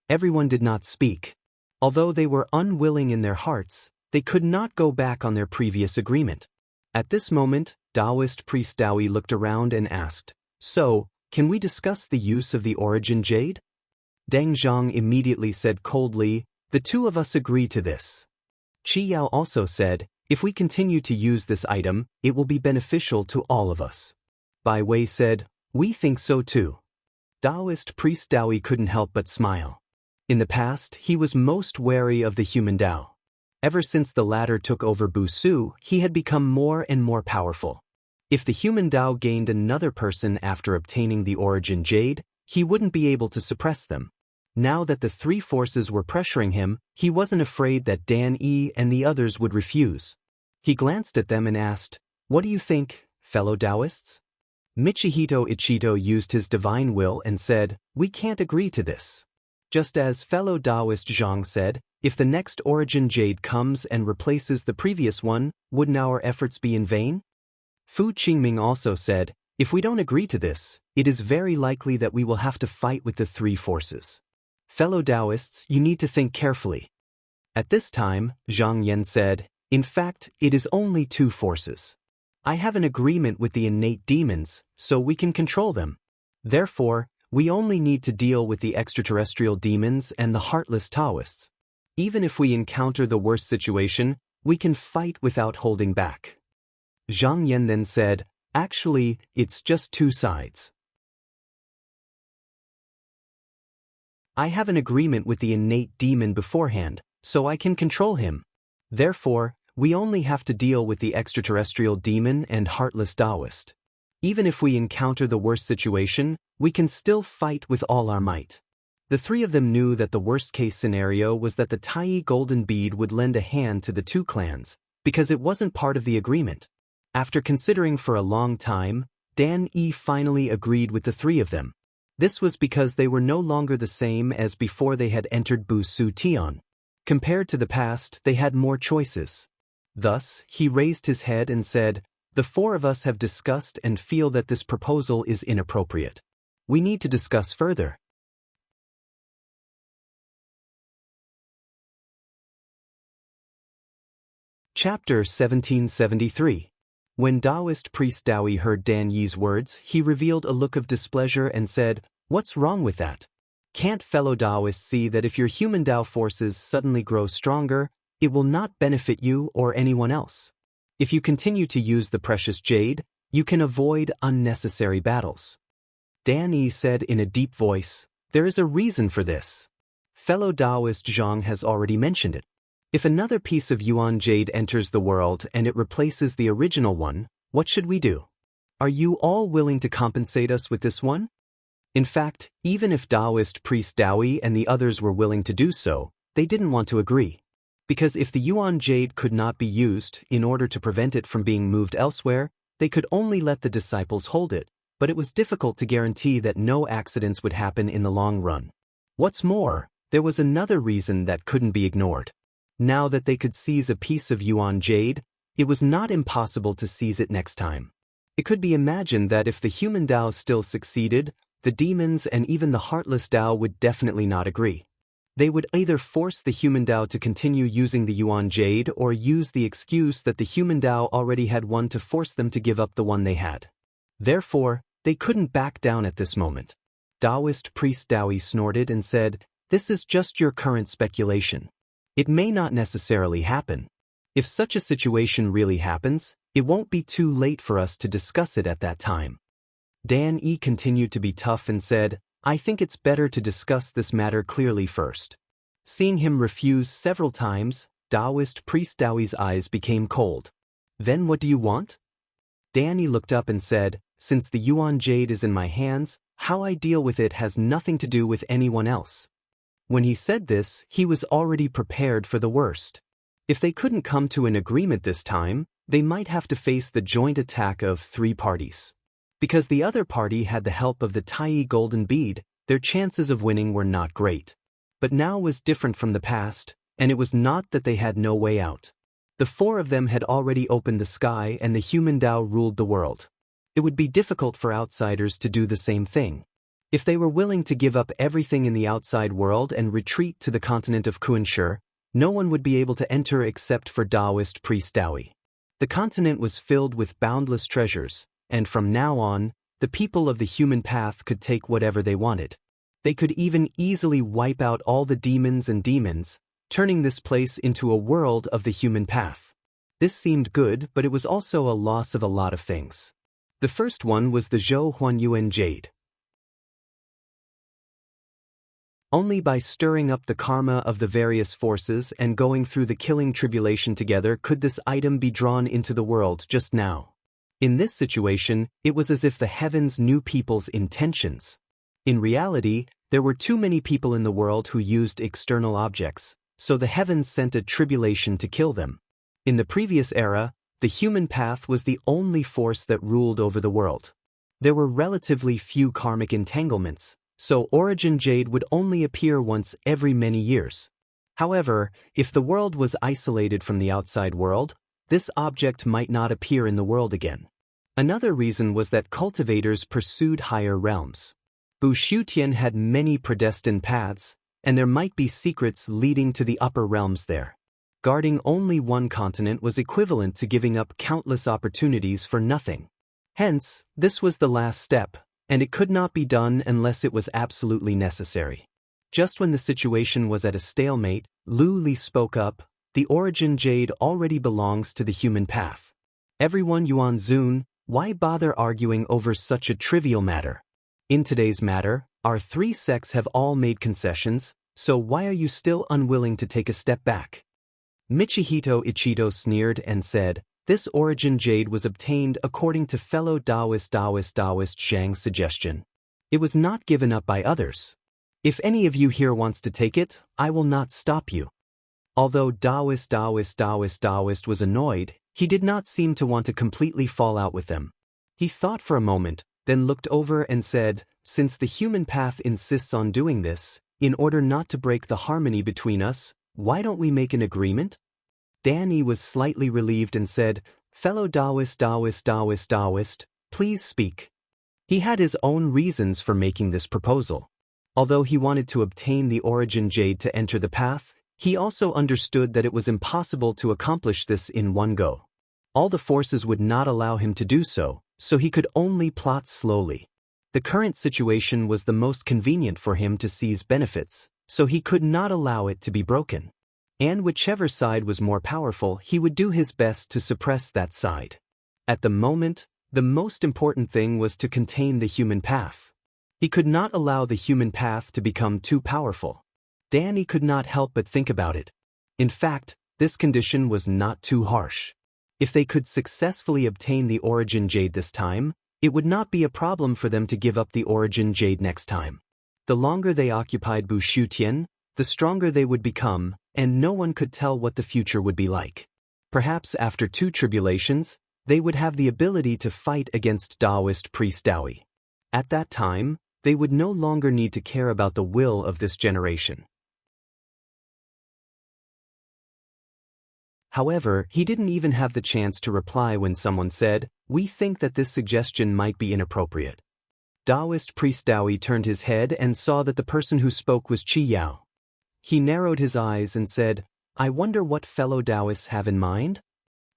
Everyone did not speak. Although they were unwilling in their hearts, they could not go back on their previous agreement. At this moment, Taoist priest Dowie looked around and asked, so, can we discuss the use of the origin jade? Deng Zhang immediately said coldly, the two of us agree to this. Qi Yao also said, if we continue to use this item, it will be beneficial to all of us. Bai Wei said, we think so too. Taoist priest Dowie couldn't help but smile. In the past, he was most wary of the human Tao. Ever since the latter took over Bu Su, he had become more and more powerful. If the human Tao gained another person after obtaining the origin jade, he wouldn't be able to suppress them. Now that the three forces were pressuring him, he wasn't afraid that Dan Yi and the others would refuse. He glanced at them and asked, what do you think, fellow Taoists? Michihito Ichito used his divine will and said, we can't agree to this. Just as fellow Taoist Zhang said, if the next origin jade comes and replaces the previous one, wouldn't our efforts be in vain? Fu Qingming also said, if we don't agree to this, it is very likely that we will have to fight with the three forces. Fellow Taoists, you need to think carefully. At this time, Zhang Yan said, in fact, it is only two forces. I have an agreement with the innate demons, so we can control them. Therefore, we only need to deal with the extraterrestrial demons and the heartless Taoists. Even if we encounter the worst situation, We can fight without holding back. Zhang Yan then said, actually, it's just two sides. I have an agreement with the innate demon beforehand, so I can control him. Therefore, we only have to deal with the extraterrestrial demon and heartless Taoist. Even if we encounter the worst situation, we can still fight with all our might. The three of them knew that the worst-case scenario was that the Tai Golden Bead would lend a hand to the two clans, because it wasn't part of the agreement. After considering for a long time, Dan Yi finally agreed with the three of them. This was because they were no longer the same as before they had entered Bu Su Tian. Compared to the past, they had more choices. Thus, he raised his head and said, the four of us have discussed and feel that this proposal is inappropriate. We need to discuss further. Chapter 1773. When Taoist priest Dowie heard Dan Yi's words, he revealed a look of displeasure and said, what's wrong with that? Can't fellow Taoists see that if your human Tao forces suddenly grow stronger, it will not benefit you or anyone else? If you continue to use the precious jade, you can avoid unnecessary battles. Dan Yi said in a deep voice, there is a reason for this. Fellow Taoist Zhang has already mentioned it. If another piece of Yuan jade enters the world and it replaces the original one, what should we do? Are you all willing to compensate us with this one? In fact, even if Taoist priest Dowie and the others were willing to do so, they didn't want to agree. Because if the Yuan jade could not be used in order to prevent it from being moved elsewhere, they could only let the disciples hold it, but it was difficult to guarantee that no accidents would happen in the long run. What's more, there was another reason that couldn't be ignored. Now that they could seize a piece of Yuan jade, it was not impossible to seize it next time. It could be imagined that if the human Tao still succeeded, the demons and even the heartless Tao would definitely not agree. They would either force the human Tao to continue using the Yuan jade or use the excuse that the human Tao already had one to force them to give up the one they had. Therefore, they couldn't back down at this moment. Taoist priest Dowie snorted and said, this is just your current speculation. It may not necessarily happen. If such a situation really happens, it won't be too late for us to discuss it at that time. Dan Yi continued to be tough and said, I think it's better to discuss this matter clearly first. Seeing him refuse several times, Taoist priest Dowie's eyes became cold. Then what do you want? Dan Yi looked up and said, since the Yuan jade is in my hands, how I deal with it has nothing to do with anyone else. When he said this, he was already prepared for the worst. If they couldn't come to an agreement this time, they might have to face the joint attack of three parties. Because the other party had the help of the Tai Golden Bead, their chances of winning were not great. But now was different from the past, and it was not that they had no way out. The four of them had already opened the sky and the human Tao ruled the world. It would be difficult for outsiders to do the same thing. If they were willing to give up everything in the outside world and retreat to the continent of Kunshe, no one would be able to enter except for Taoist priest Dowie. The continent was filled with boundless treasures, and from now on, the people of the human path could take whatever they wanted. They could even easily wipe out all the demons, turning this place into a world of the human path. This seemed good, but it was also a loss of a lot of things. The first one was the Zhou Huanyuan jade. Only by stirring up the karma of the various forces and going through the killing tribulation together could this item be drawn into the world just now. In this situation, it was as if the heavens knew people's intentions. In reality, there were too many people in the world who used external objects, so the heavens sent a tribulation to kill them. In the previous era, the human path was the only force that ruled over the world. There were relatively few karmic entanglements, so Origin Jade would only appear once every many years. However, if the world was isolated from the outside world, this object might not appear in the world again. Another reason was that cultivators pursued higher realms. Bu Shutian had many predestined paths, and there might be secrets leading to the upper realms there. Guarding only one continent was equivalent to giving up countless opportunities for nothing. Hence, this was the last step, and it could not be done unless it was absolutely necessary. Just when the situation was at a stalemate, Lu Li spoke up, The origin jade already belongs to the human path. Everyone Yuan Zun, why bother arguing over such a trivial matter? In today's matter, our three sects have all made concessions, so why are you still unwilling to take a step back? Michihito Ichido sneered and said, this origin jade was obtained according to fellow Taoist Zhang's suggestion. It was not given up by others. If any of you here wants to take it, I will not stop you. Although Taoist was annoyed, he did not seem to want to completely fall out with them. He thought for a moment, then looked over and said, since the human path insists on doing this, in order not to break the harmony between us, why don't we make an agreement? Danny was slightly relieved and said, fellow Taoist, please speak. He had his own reasons for making this proposal. Although he wanted to obtain the origin jade to enter the path, he also understood that it was impossible to accomplish this in one go. All the forces would not allow him to do so, so he could only plot slowly. The current situation was the most convenient for him to seize benefits, so he could not allow it to be broken. And whichever side was more powerful, he would do his best to suppress that side. At the moment, the most important thing was to contain the human path. He could not allow the human path to become too powerful. Danny could not help but think about it. In fact, this condition was not too harsh. If they could successfully obtain the origin jade this time, it would not be a problem for them to give up the origin jade next time. The longer they occupied Bushu Tian, the stronger they would become, and no one could tell what the future would be like. Perhaps after 2 tribulations, they would have the ability to fight against Taoist priest Dowie. At that time, they would no longer need to care about the will of this generation. However, he didn't even have the chance to reply when someone said, we think that this suggestion might be inappropriate. Taoist priest Dowie turned his head and saw that the person who spoke was Qi Yao. He narrowed his eyes and said, I wonder what fellow Taoists have in mind?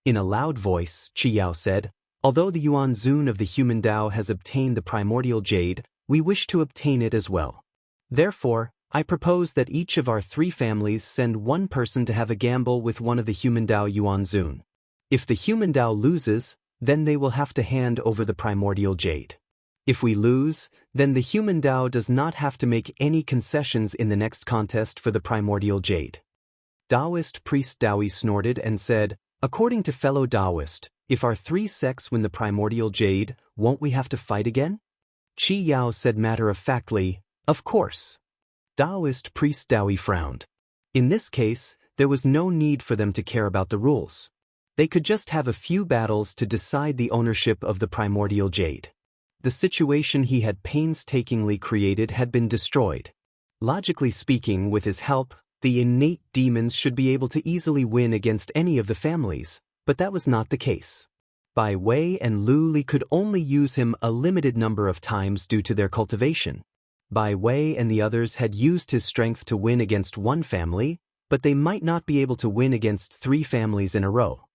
In a loud voice, Qi Yao said, although the Yuan Zun of the human Tao has obtained the primordial jade, we wish to obtain it as well. Therefore, I propose that each of our 3 families send one person to have a gamble with one of the human Tao Yuan Zun. If the human Tao loses, then they will have to hand over the primordial jade. If we lose, then the human Tao does not have to make any concessions in the next contest for the primordial jade. Taoist priest Dowie snorted and said, according to fellow Taoist, if our 3 sects win the primordial jade, won't we have to fight again? Qi Yao said matter-of-factly, of course. Taoist priest Dowie frowned. In this case, there was no need for them to care about the rules. They could just have a few battles to decide the ownership of the primordial jade. The situation he had painstakingly created had been destroyed. Logically speaking, with his help, the innate demons should be able to easily win against any of the families, but that was not the case. Bai Wei and Lu Li could only use him a limited number of times due to their cultivation. Bai Wei and the others had used his strength to win against one family, but they might not be able to win against 3 families in a row.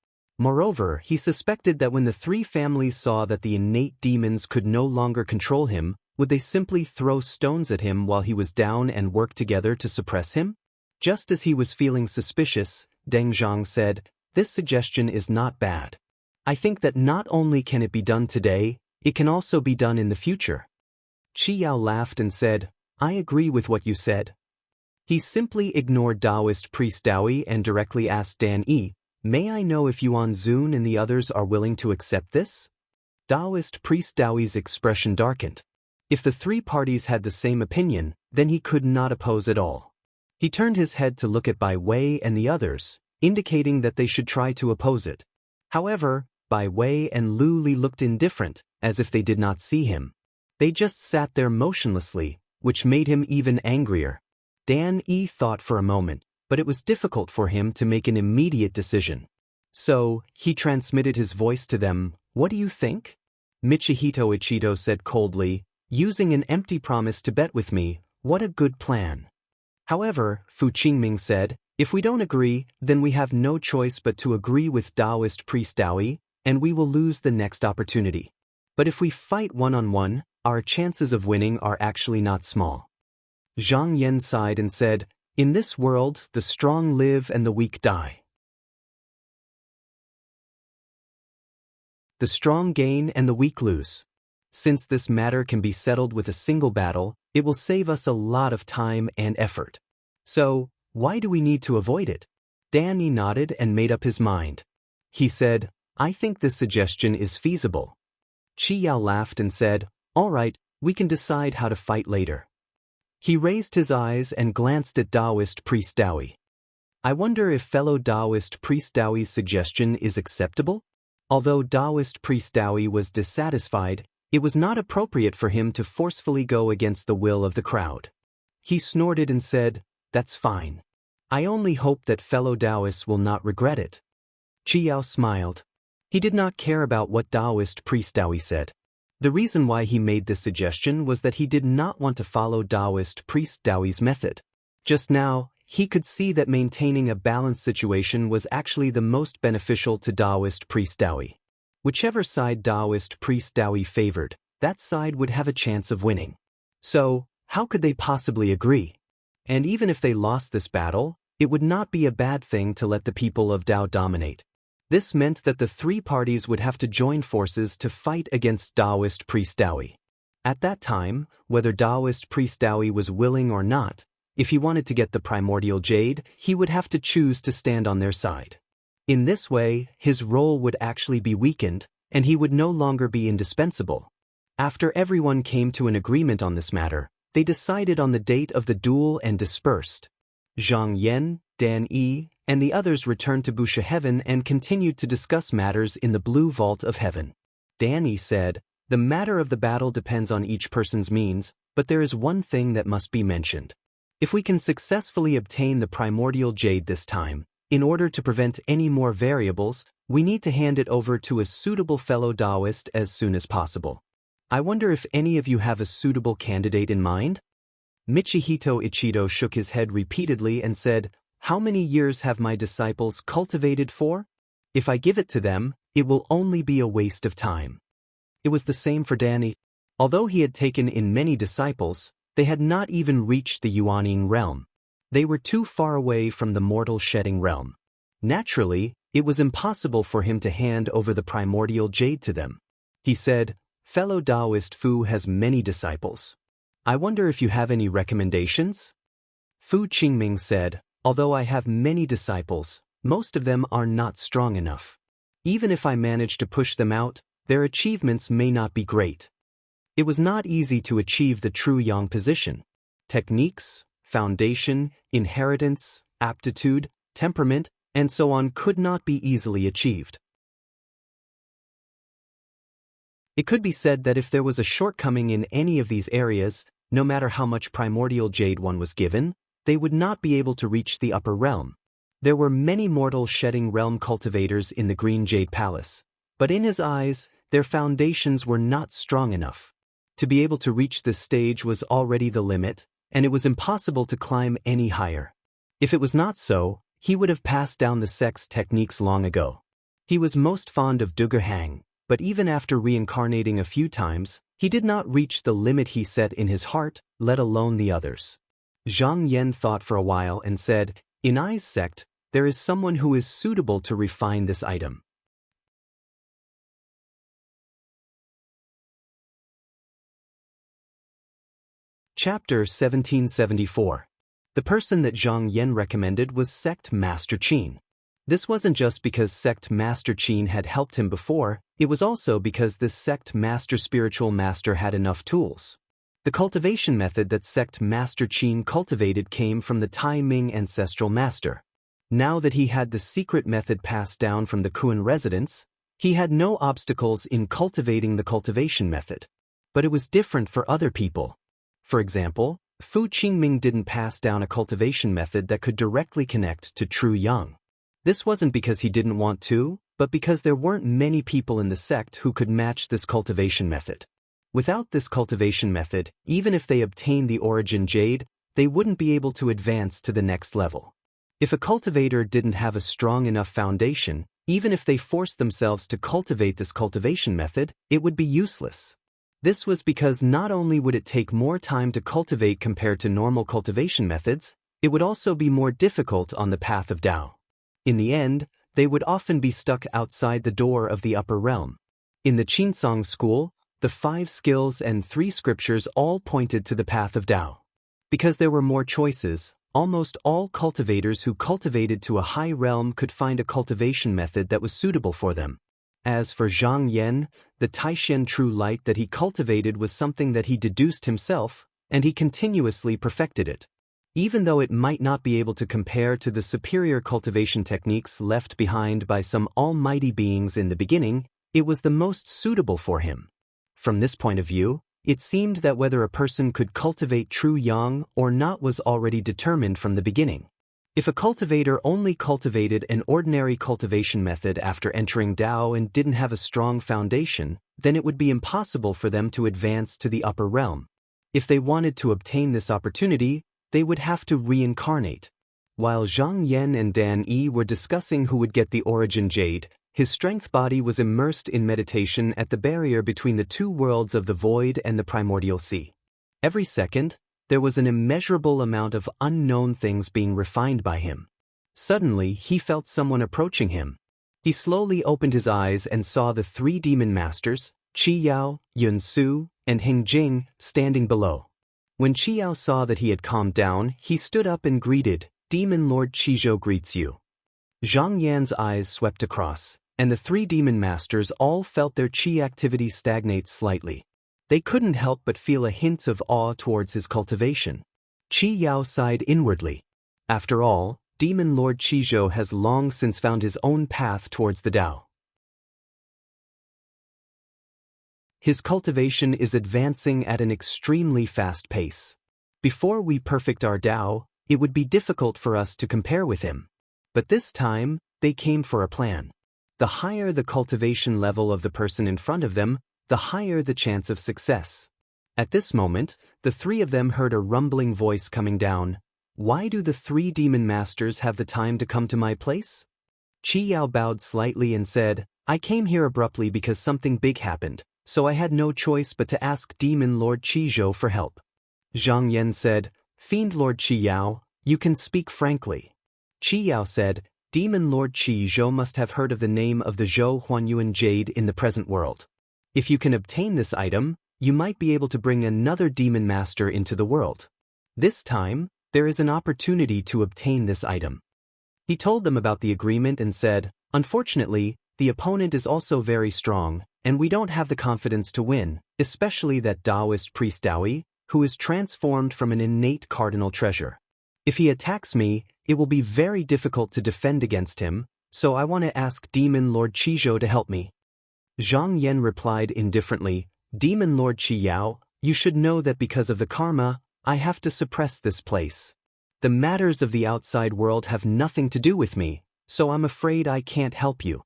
Moreover, he suspected that when the 3 families saw that the innate demons could no longer control him, would they simply throw stones at him while he was down and work together to suppress him? Just as he was feeling suspicious, Deng Zhang said, this suggestion is not bad. I think that not only can it be done today, it can also be done in the future. Qi Yao laughed and said, I agree with what you said. He simply ignored Taoist priest Dowie and directly asked Dan Yi, may I know if Yuan Zun and the others are willing to accept this? Taoist priest Dowie's expression darkened. If the 3 parties had the same opinion, then he could not oppose at all. He turned his head to look at Bai Wei and the others, indicating that they should try to oppose it. However, Bai Wei and Lu Li looked indifferent, as if they did not see him. They just sat there motionlessly, which made him even angrier. Dan Yi thought for a moment, but it was difficult for him to make an immediate decision. So, he transmitted his voice to them, what do you think? Michihito Ichido said coldly, using an empty promise to bet with me, what a good plan. However, Fu Qingming said, if we don't agree, then we have no choice but to agree with Taoist priest Dowie, and we will lose the next opportunity. But if we fight one-on-one, our chances of winning are actually not small. Zhang Yan sighed and said, in this world, the strong live and the weak die. the strong gain and the weak lose. Since this matter can be settled with a single battle, it will save us a lot of time and effort. So, why do we need to avoid it? Danny nodded and made up his mind. He said, I think this suggestion is feasible. Qi Yao laughed and said, all right, we can decide how to fight later. He raised his eyes and glanced at Taoist priest Dowie. I wonder if fellow Taoist priest Dowie's suggestion is acceptable? Although Taoist priest Dowie was dissatisfied, it was not appropriate for him to forcefully go against the will of the crowd. He snorted and said, that's fine. I only hope that fellow Taoists will not regret it. Qi Yao smiled. He did not care about what Taoist priest Dowie said. The reason why he made this suggestion was that he did not want to follow Taoist priest Dowie's method. Just now, he could see that maintaining a balanced situation was actually the most beneficial to Taoist priest Dowie. Whichever side Taoist priest Dowie favored, that side would have a chance of winning. So, how could they possibly agree? And even if they lost this battle, it would not be a bad thing to let the people of Tao dominate. This meant that the three parties would have to join forces to fight against Taoist priest Dowie. At that time, whether Taoist priest Dowie was willing or not, if he wanted to get the primordial jade, he would have to choose to stand on their side. In this way, his role would actually be weakened, and he would no longer be indispensable. After everyone came to an agreement on this matter, they decided on the date of the duel and dispersed. Zhang Yan, Dan Yi, and the others returned to Busha Heaven and continued to discuss matters in the Blue Vault of Heaven. Dan Yi said, the matter of the battle depends on each person's means, but there is one thing that must be mentioned. If we can successfully obtain the primordial jade this time, in order to prevent any more variables, we need to hand it over to a suitable fellow Taoist as soon as possible. I wonder if any of you have a suitable candidate in mind? Michihito Ichido shook his head repeatedly and said, how many years have my disciples cultivated for? If I give it to them, it will only be a waste of time. It was the same for Danny. Although he had taken in many disciples, they had not even reached the Yuaning realm. They were too far away from the mortal shedding realm. Naturally, it was impossible for him to hand over the primordial jade to them. He said, fellow Taoist Fu has many disciples. I wonder if you have any recommendations? Fu Qingming said, although I have many disciples, most of them are not strong enough. Even if I manage to push them out, their achievements may not be great. It was not easy to achieve the true yang position. Techniques, foundation, inheritance, aptitude, temperament, and so on could not be easily achieved. It could be said that if there was a shortcoming in any of these areas, no matter how much primordial jade one was given, they would not be able to reach the upper realm. There were many mortal shedding realm cultivators in the Green Jade Palace, but in his eyes, their foundations were not strong enough. To be able to reach this stage was already the limit, and it was impossible to climb any higher. If it was not so, he would have passed down the sect's techniques long ago. He was most fond of Dugerhang, but even after reincarnating a few times, he did not reach the limit he set in his heart, let alone the others. Zhang Yan thought for a while and said, in Ai's sect, there is someone who is suitable to refine this item. Chapter 1774. The person that Zhang Yan recommended was Sect Master Qin. This wasn't just because Sect Master Qin had helped him before, it was also because this Sect Master Spiritual Master had enough tools. The cultivation method that Sect Master Qin cultivated came from the Tai Ming Ancestral Master. Now that he had the secret method passed down from the Kuan residents, he had no obstacles in cultivating the cultivation method. But it was different for other people. For example, Fu Qingming didn't pass down a cultivation method that could directly connect to true yang. This wasn't because he didn't want to, but because there weren't many people in the sect who could match this cultivation method. Without this cultivation method, even if they obtained the origin jade, they wouldn't be able to advance to the next level. If a cultivator didn't have a strong enough foundation, even if they forced themselves to cultivate this cultivation method, it would be useless. This was because not only would it take more time to cultivate compared to normal cultivation methods, it would also be more difficult on the path of Tao. In the end, they would often be stuck outside the door of the upper realm. In the Qinsong school, the 5 skills and 3 scriptures all pointed to the path of Tao. Because there were more choices, almost all cultivators who cultivated to a high realm could find a cultivation method that was suitable for them. As for Zhang Yan, the Taishen true light that he cultivated was something that he deduced himself, and he continuously perfected it. Even though it might not be able to compare to the superior cultivation techniques left behind by some almighty beings in the beginning, it was the most suitable for him. From this point of view, it seemed that whether a person could cultivate true yang or not was already determined from the beginning. If a cultivator only cultivated an ordinary cultivation method after entering Tao and didn't have a strong foundation, then it would be impossible for them to advance to the upper realm. If they wanted to obtain this opportunity, they would have to reincarnate. While Zhang Yan and Dan Yi were discussing who would get the origin jade, his strength body was immersed in meditation at the barrier between the 2 worlds of the void and the primordial sea. Every second, there was an immeasurable amount of unknown things being refined by him. Suddenly, he felt someone approaching him. He slowly opened his eyes and saw the 3 demon masters, Qi Yao, Yun Su, and Heng Jing, standing below. When Qi Yao saw that he had calmed down, he stood up and greeted, "Demon Lord Qizhou greets you." Zhang Yan's eyes swept across, and the 3 demon masters all felt their qi activity stagnate slightly. They couldn't help but feel a hint of awe towards his cultivation. Qi Yao sighed inwardly. After all, Demon Lord Qizhou has long since found his own path towards the Tao. His cultivation is advancing at an extremely fast pace. Before we perfect our Tao, it would be difficult for us to compare with him. But this time, they came for a plan. The higher the cultivation level of the person in front of them, the higher the chance of success. At this moment, the 3 of them heard a rumbling voice coming down. "Why do the 3 demon masters have the time to come to my place?" Qi Yao bowed slightly and said, "I came here abruptly because something big happened, so I had no choice but to ask Demon Lord Qizhou for help." Zhang Yan said, "Fiend Lord Qi Yao, you can speak frankly." Qi Yao said, "Demon Lord Qizhou must have heard of the name of the Zhou Huanyuan jade in the present world. If you can obtain this item, you might be able to bring another demon master into the world. This time, there is an opportunity to obtain this item." He told them about the agreement and said, "Unfortunately, the opponent is also very strong, and we don't have the confidence to win, especially that Taoist priest Daoi, who is transformed from an innate cardinal treasure. If he attacks me, it will be very difficult to defend against him, so I want to ask Demon Lord Qizhou to help me." Zhang Yan replied indifferently, "Demon Lord Qi Yao, you should know that because of the karma, I have to suppress this place. The matters of the outside world have nothing to do with me, so I'm afraid I can't help you."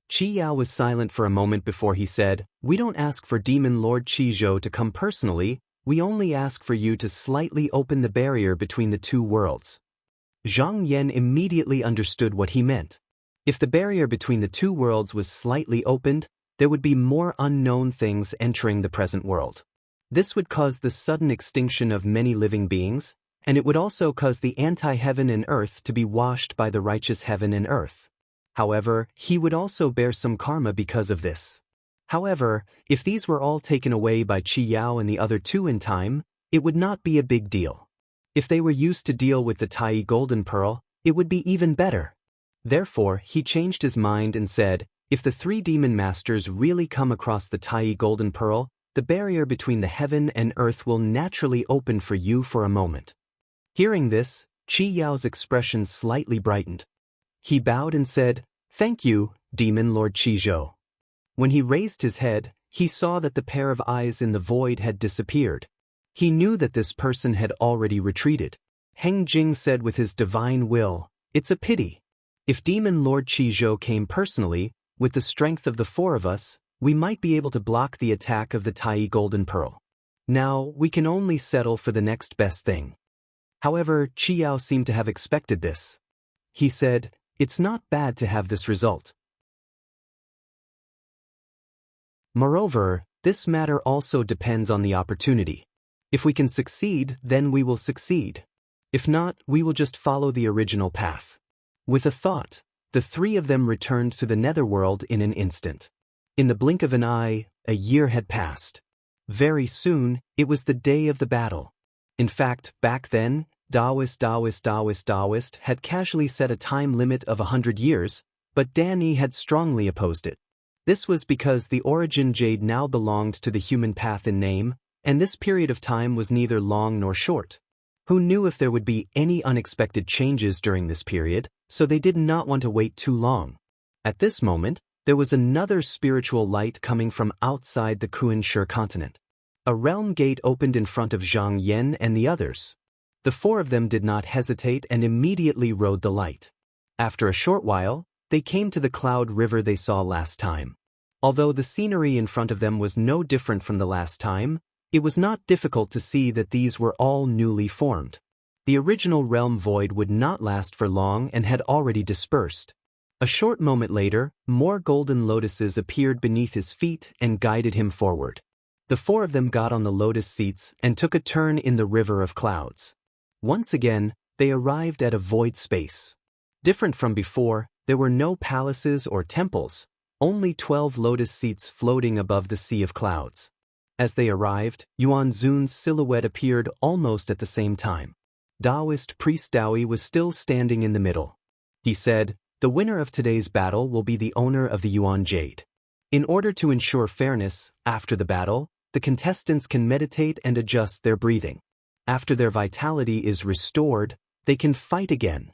Qi Yao was silent for a moment before he said, "We don't ask for Demon Lord Qizhou to come personally, we only ask for you to slightly open the barrier between the 2 worlds." Zhang Yan immediately understood what he meant. If the barrier between the 2 worlds was slightly opened, there would be more unknown things entering the present world. This would cause the sudden extinction of many living beings, and it would also cause the anti-heaven and earth to be washed by the righteous heaven and earth. However, he would also bear some karma because of this. However, if these were all taken away by Qi Yao and the other 2 in time, it would not be a big deal. If they were used to deal with the Tai Golden Pearl, it would be even better. Therefore, he changed his mind and said, "If the 3 demon masters really come across the Tai Golden Pearl, the barrier between the heaven and earth will naturally open for you for a moment." Hearing this, Qi Yao's expression slightly brightened. He bowed and said, "Thank you, Demon Lord Qizhou." When he raised his head, he saw that the pair of eyes in the void had disappeared. He knew that this person had already retreated. Heng Jing said with his divine will, "It's a pity. If Demon Lord Qizhou came personally, with the strength of the 4 of us, we might be able to block the attack of the Tai Golden Pearl. Now, we can only settle for the next best thing." However, Qi Yao seemed to have expected this. He said, "It's not bad to have this result. Moreover, this matter also depends on the opportunity. If we can succeed, then we will succeed. If not, we will just follow the original path." With a thought, the 3 of them returned to the netherworld in an instant. In the blink of an eye, a year had passed. Very soon, it was the day of the battle. In fact, back then, Taoist had casually set a time limit of 100 years, but Danny had strongly opposed it. This was because the origin jade now belonged to the human path in name, and this period of time was neither long nor short. Who knew if there would be any unexpected changes during this period, so they did not want to wait too long. At this moment, there was another spiritual light coming from outside the Kuan-Shi continent. A realm gate opened in front of Zhang Yan and the others. The four of them did not hesitate and immediately rode the light. After a short while, they came to the cloud river they saw last time. Although the scenery in front of them was no different from the last time, it was not difficult to see that these were all newly formed. The original realm void would not last for long and had already dispersed. A short moment later, more golden lotuses appeared beneath his feet and guided him forward. The four of them got on the lotus seats and took a turn in the river of clouds. Once again, they arrived at a void space. Different from before, there were no palaces or temples, only 12 lotus seats floating above the sea of clouds. As they arrived, Yuan Zun's silhouette appeared almost at the same time. Taoist priest Daoi was still standing in the middle. He said, "The winner of today's battle will be the owner of the Yuan Jade. In order to ensure fairness, after the battle, the contestants can meditate and adjust their breathing. After their vitality is restored, they can fight again."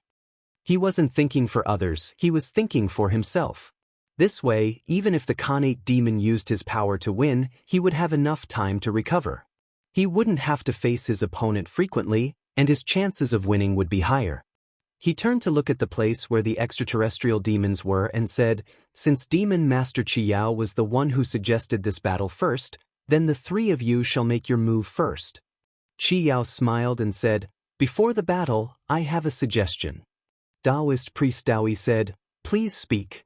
He wasn't thinking for others, he was thinking for himself. This way, even if the Khanate demon used his power to win, he would have enough time to recover. He wouldn't have to face his opponent frequently, and his chances of winning would be higher. He turned to look at the place where the extraterrestrial demons were and said, "Since Demon Master Qi Yao was the one who suggested this battle first, then the three of you shall make your move first." Qi Yao smiled and said, "Before the battle, I have a suggestion." Taoist priest Daoi said, "Please speak."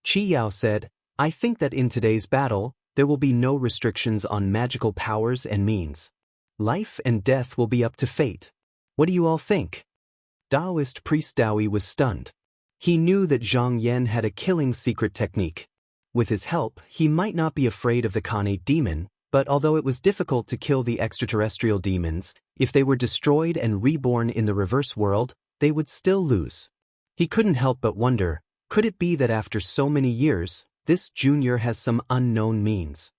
Qi Yao said, "I think that in today's battle, there will be no restrictions on magical powers and means. Life and death will be up to fate. What do you all think?" Taoist priest Daoi was stunned. He knew that Zhang Yan had a killing secret technique. With his help, he might not be afraid of the Khanate demon, but although it was difficult to kill the extraterrestrial demons, if they were destroyed and reborn in the reverse world, they would still lose. He couldn't help but wonder, could it be that after so many years, this junior has some unknown means?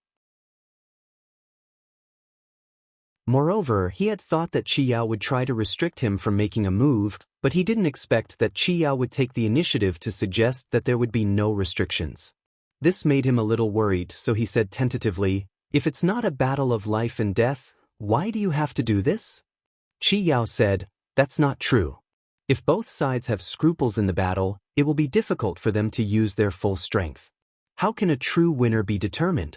Moreover, he had thought that Qi Yao would try to restrict him from making a move, but he didn't expect that Qi Yao would take the initiative to suggest that there would be no restrictions. This made him a little worried, so he said tentatively, "If it's not a battle of life and death, why do you have to do this?" Qi Yao said, "That's not true. If both sides have scruples in the battle, it will be difficult for them to use their full strength. How can a true winner be determined?"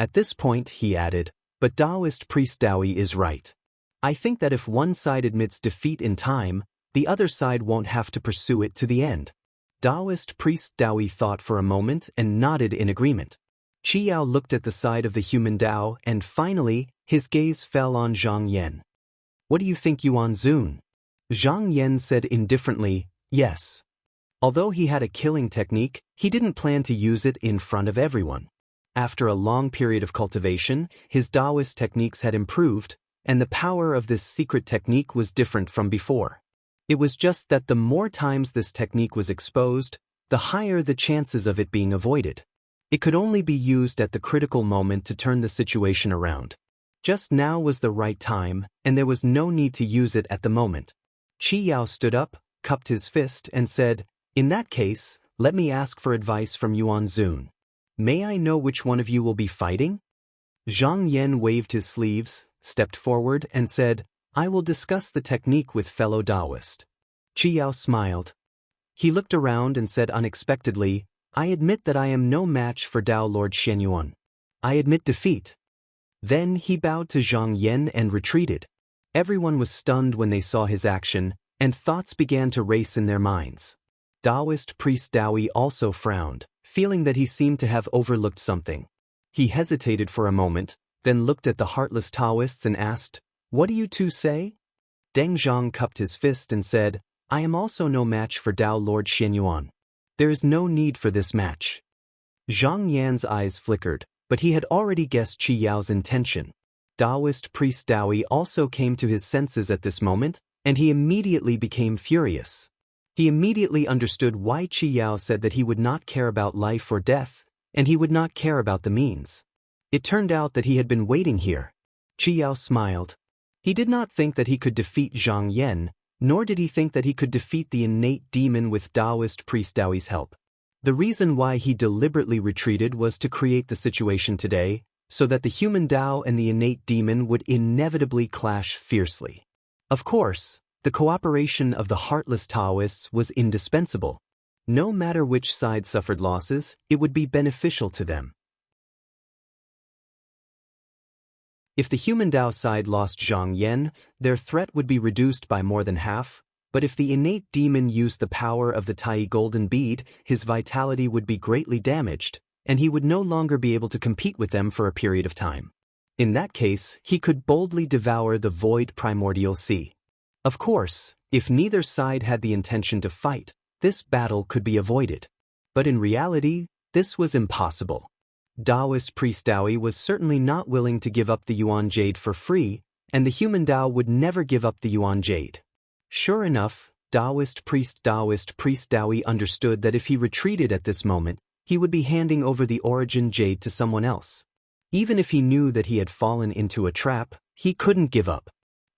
At this point, he added, "But Taoist priest Daoi is right. I think that if one side admits defeat in time, the other side won't have to pursue it to the end." Taoist priest Daoi thought for a moment and nodded in agreement. Qi Yao looked at the side of the human Dao and finally, his gaze fell on Zhang Yan. "What do you think, Yuan Zun?" Zhang Yan said indifferently, "Yes." Although he had a killing technique, he didn't plan to use it in front of everyone. After a long period of cultivation, his Taoist techniques had improved, and the power of this secret technique was different from before. It was just that the more times this technique was exposed, the higher the chances of it being avoided. It could only be used at the critical moment to turn the situation around. Just now was the right time, and there was no need to use it at the moment. Qi Yao stood up, cupped his fist, and said, "In that case, let me ask for advice from Yuan Zun. May I know which one of you will be fighting?" Zhang Yan waved his sleeves, stepped forward, and said, "I will discuss the technique with fellow Taoist." Qi Yao smiled. He looked around and said unexpectedly, "I admit that I am no match for Dao Lord Shenyuan. I admit defeat." Then he bowed to Zhang Yan and retreated. Everyone was stunned when they saw his action, and thoughts began to race in their minds. Taoist priest Daoi also frowned, feeling that he seemed to have overlooked something. He hesitated for a moment, then looked at the heartless Taoists and asked, "What do you two say?" Deng Zhang cupped his fist and said, "I am also no match for Dao Lord Shenyuan. There is no need for this match." Zhang Yan's eyes flickered, but he had already guessed Qi Yao's intention. Taoist priest Daoi also came to his senses at this moment, and he immediately became furious. He immediately understood why Qi Yao said that he would not care about life or death, and he would not care about the means. It turned out that he had been waiting here. Qi Yao smiled. He did not think that he could defeat Zhang Yan, nor did he think that he could defeat the innate demon with Taoist priest Daoi's help. The reason why he deliberately retreated was to create the situation today, so that the human Tao and the innate demon would inevitably clash fiercely. Of course, the cooperation of the heartless Taoists was indispensable. No matter which side suffered losses, it would be beneficial to them. If the human Tao side lost Zhang Yan, their threat would be reduced by more than half, but if the innate demon used the power of the Tai golden bead, his vitality would be greatly damaged, and he would no longer be able to compete with them for a period of time. In that case, he could boldly devour the void primordial sea. Of course, if neither side had the intention to fight, this battle could be avoided. But in reality, this was impossible. Taoist priest Daoi was certainly not willing to give up the Yuan Jade for free, and the human Tao would never give up the Yuan Jade. Sure enough, Taoist priest Daoi understood that if he retreated at this moment, he would be handing over the origin jade to someone else. Even if he knew that he had fallen into a trap, he couldn't give up.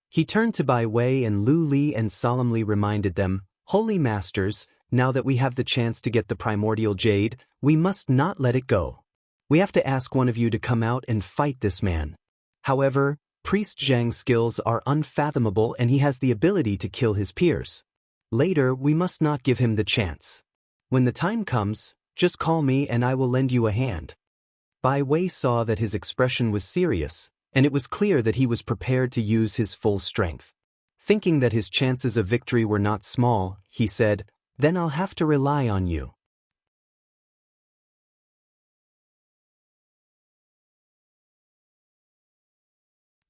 He turned to Bai Wei and Lu Li and solemnly reminded them, "Holy Masters, now that we have the chance to get the primordial jade, we must not let it go. We have to ask one of you to come out and fight this man. However, Priest Zhang's skills are unfathomable and he has the ability to kill his peers. Later, we must not give him the chance. When the time comes, just call me and I will lend you a hand." Bai Wei saw that his expression was serious, and it was clear that he was prepared to use his full strength. Thinking that his chances of victory were not small, he said, "Then I'll have to rely on you."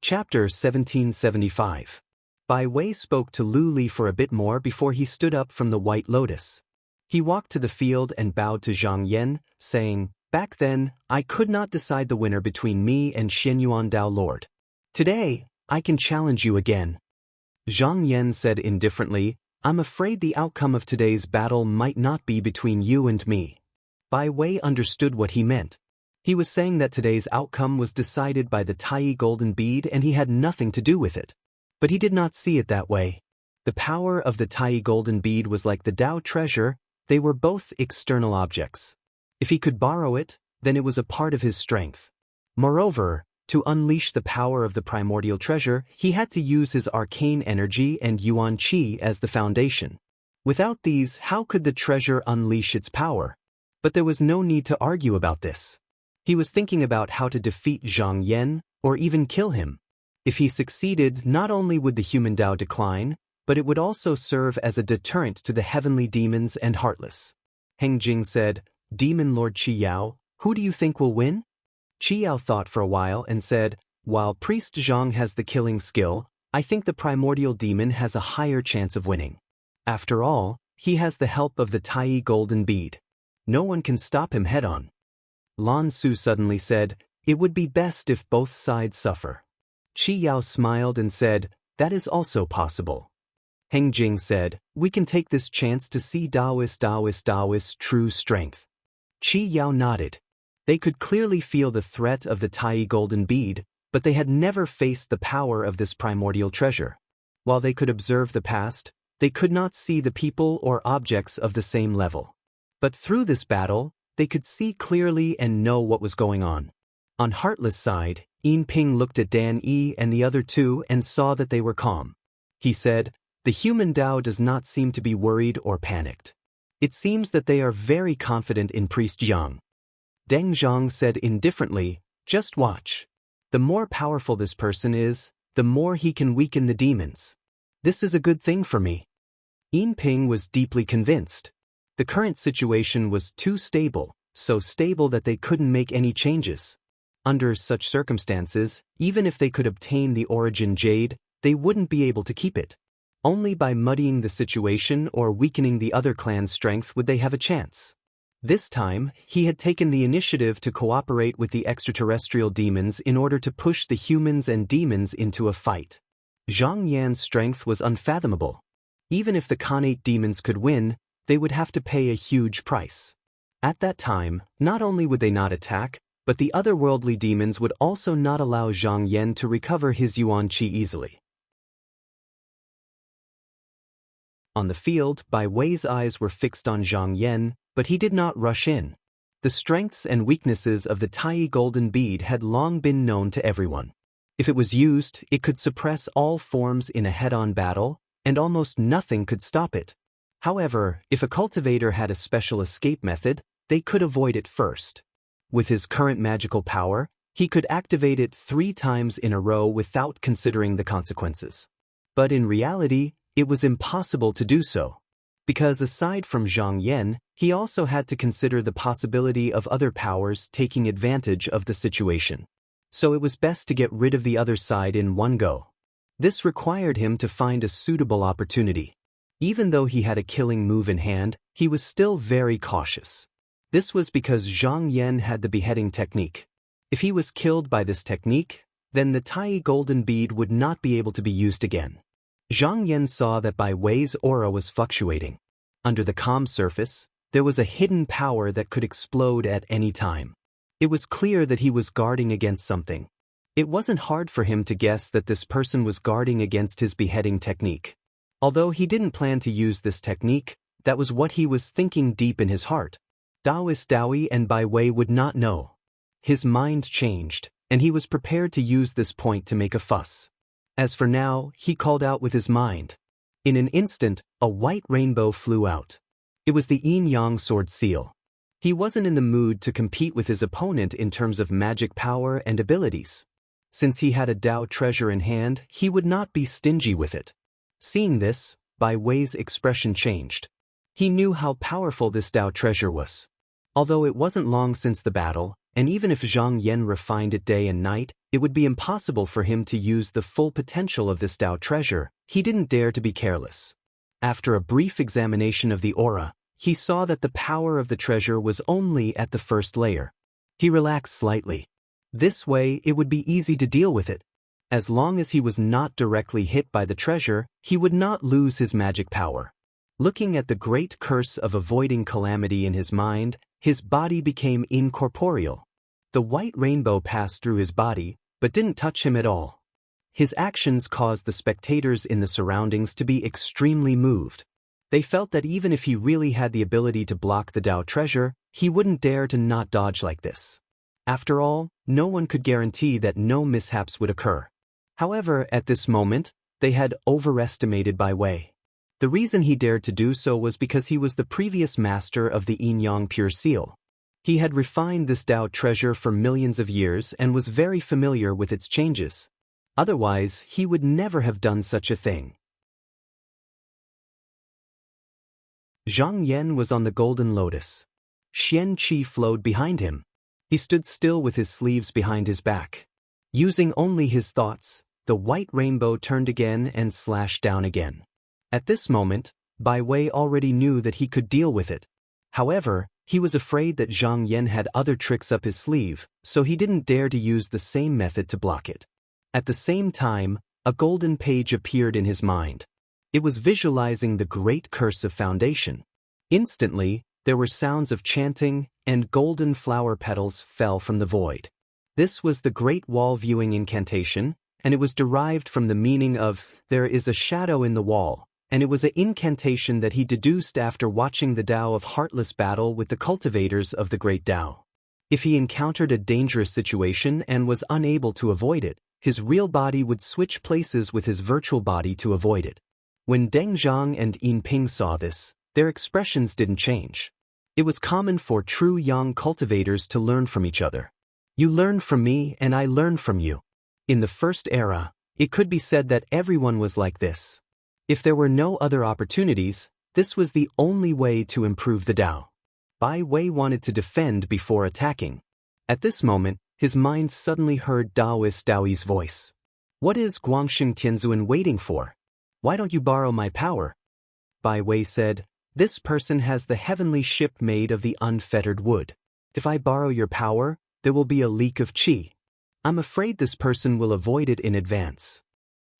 Chapter 1775. Bai Wei spoke to Lu Li for a bit more before he stood up from the White Lotus. He walked to the field and bowed to Zhang Yan, saying, "Back then, I could not decide the winner between me and Xianyuan Dao Lord. Today, I can challenge you again." Zhang Yan said indifferently, "I'm afraid the outcome of today's battle might not be between you and me." Bai Wei understood what he meant. He was saying that today's outcome was decided by the Tai golden bead and he had nothing to do with it. But he did not see it that way. The power of the Tai golden bead was like the Tao treasure, they were both external objects. If he could borrow it, then it was a part of his strength. Moreover, to unleash the power of the primordial treasure, he had to use his arcane energy and Yuan Qi as the foundation. Without these, how could the treasure unleash its power? But there was no need to argue about this. He was thinking about how to defeat Zhang Yan, or even kill him. If he succeeded, not only would the human Tao decline, but it would also serve as a deterrent to the heavenly demons and heartless. Heng Jing said, "Demon Lord Qi Yao, who do you think will win?" Qi Yao thought for a while and said, "While Priest Zhang has the killing skill, I think the primordial demon has a higher chance of winning. After all, he has the help of the Tai golden bead. No one can stop him head-on." Lan Su suddenly said, "It would be best if both sides suffer." Qi Yao smiled and said, "That is also possible." Heng Jing said, "We can take this chance to see Taoist's true strength." Qi Yao nodded. They could clearly feel the threat of the Tai golden bead, but they had never faced the power of this primordial treasure. While they could observe the past, they could not see the people or objects of the same level. But through this battle, they could see clearly and know what was going on. On Heartless' side, Yin Ping looked at Dan Yi and the other two and saw that they were calm. He said, "The human Tao does not seem to be worried or panicked. It seems that they are very confident in Priest Zhang." Deng Zhang said indifferently, "Just watch. The more powerful this person is, the more he can weaken the demons. This is a good thing for me." Yin Ping was deeply convinced. The current situation was too stable, so stable that they couldn't make any changes. Under such circumstances, even if they could obtain the origin jade, they wouldn't be able to keep it. Only by muddying the situation or weakening the other clan's strength would they have a chance. This time, he had taken the initiative to cooperate with the extraterrestrial demons in order to push the humans and demons into a fight. Zhang Yan's strength was unfathomable. Even if the Khanate demons could win, they would have to pay a huge price. At that time, not only would they not attack, but the otherworldly demons would also not allow Zhang Yan to recover his Yuan Qi easily. On the field, Bai Wei's eyes were fixed on Zhang Yan, but he did not rush in. The strengths and weaknesses of the Tai Golden Bead had long been known to everyone. If it was used, it could suppress all forms in a head-on battle, and almost nothing could stop it. However, if a cultivator had a special escape method, they could avoid it first. With his current magical power, he could activate it 3 times in a row without considering the consequences. But in reality, it was impossible to do so. Because aside from Zhang Yan, he also had to consider the possibility of other powers taking advantage of the situation. So it was best to get rid of the other side in one go. This required him to find a suitable opportunity. Even though he had a killing move in hand, he was still very cautious. This was because Zhang Yan had the beheading technique. If he was killed by this technique, then the Tai Golden Bead would not be able to be used again. Zhang Yan saw that Bai Wei's aura was fluctuating. Under the calm surface, there was a hidden power that could explode at any time. It was clear that he was guarding against something. It wasn't hard for him to guess that this person was guarding against his beheading technique. Although he didn't plan to use this technique, that was what he was thinking deep in his heart. Taoist Dowie and Bai Wei would not know. His mind changed, and he was prepared to use this point to make a fuss. As for now, he called out with his mind. In an instant, a white rainbow flew out. It was the yin-yang sword seal. He wasn't in the mood to compete with his opponent in terms of magic power and abilities. Since he had a Tao treasure in hand, he would not be stingy with it. Seeing this, Bai Wei's expression changed. He knew how powerful this Tao treasure was. Although it wasn't long since the battle, and even if Zhang Yan refined it day and night, it would be impossible for him to use the full potential of this Tao treasure. He didn't dare to be careless. After a brief examination of the aura, he saw that the power of the treasure was only at the first layer. He relaxed slightly. This way, it would be easy to deal with it. As long as he was not directly hit by the treasure, he would not lose his magic power. Looking at the great curse of avoiding calamity in his mind, his body became incorporeal. The white rainbow passed through his body, but didn't touch him at all. His actions caused the spectators in the surroundings to be extremely moved. They felt that even if he really had the ability to block the Tao treasure, he wouldn't dare to not dodge like this. After all, no one could guarantee that no mishaps would occur. However, at this moment, they had overestimated Bai Wei. The reason he dared to do so was because he was the previous master of the yin-yang pure seal. He had refined this Tao treasure for millions of years and was very familiar with its changes. Otherwise, he would never have done such a thing. Zhang Yan was on the golden lotus. Xian Qi flowed behind him. He stood still with his sleeves behind his back. Using only his thoughts, the white rainbow turned again and slashed down again. At this moment, Bai Wei already knew that he could deal with it. However, he was afraid that Zhang Yan had other tricks up his sleeve, so he didn't dare to use the same method to block it. At the same time, a golden page appeared in his mind. It was visualizing the great curse of foundation. Instantly, there were sounds of chanting, and golden flower petals fell from the void. This was the Great Wall Viewing incantation, and it was derived from the meaning of, "There is a shadow in the wall," and it was an incantation that he deduced after watching the Tao of Heartless battle with the cultivators of the Great Tao. If he encountered a dangerous situation and was unable to avoid it, his real body would switch places with his virtual body to avoid it. When Deng Zhang and Yin Ping saw this, their expressions didn't change. It was common for true Yang cultivators to learn from each other. You learn from me and I learn from you. In the first era, it could be said that everyone was like this. If there were no other opportunities, this was the only way to improve the Tao. Bai Wei wanted to defend before attacking. At this moment, his mind suddenly heard Taoist Dowie's voice. "What is Guangxing Tianzuan waiting for? Why don't you borrow my power?" Bai Wei said, This person has the heavenly ship made of the unfettered wood. If I borrow your power, there will be a leak of qi. I'm afraid this person will avoid it in advance.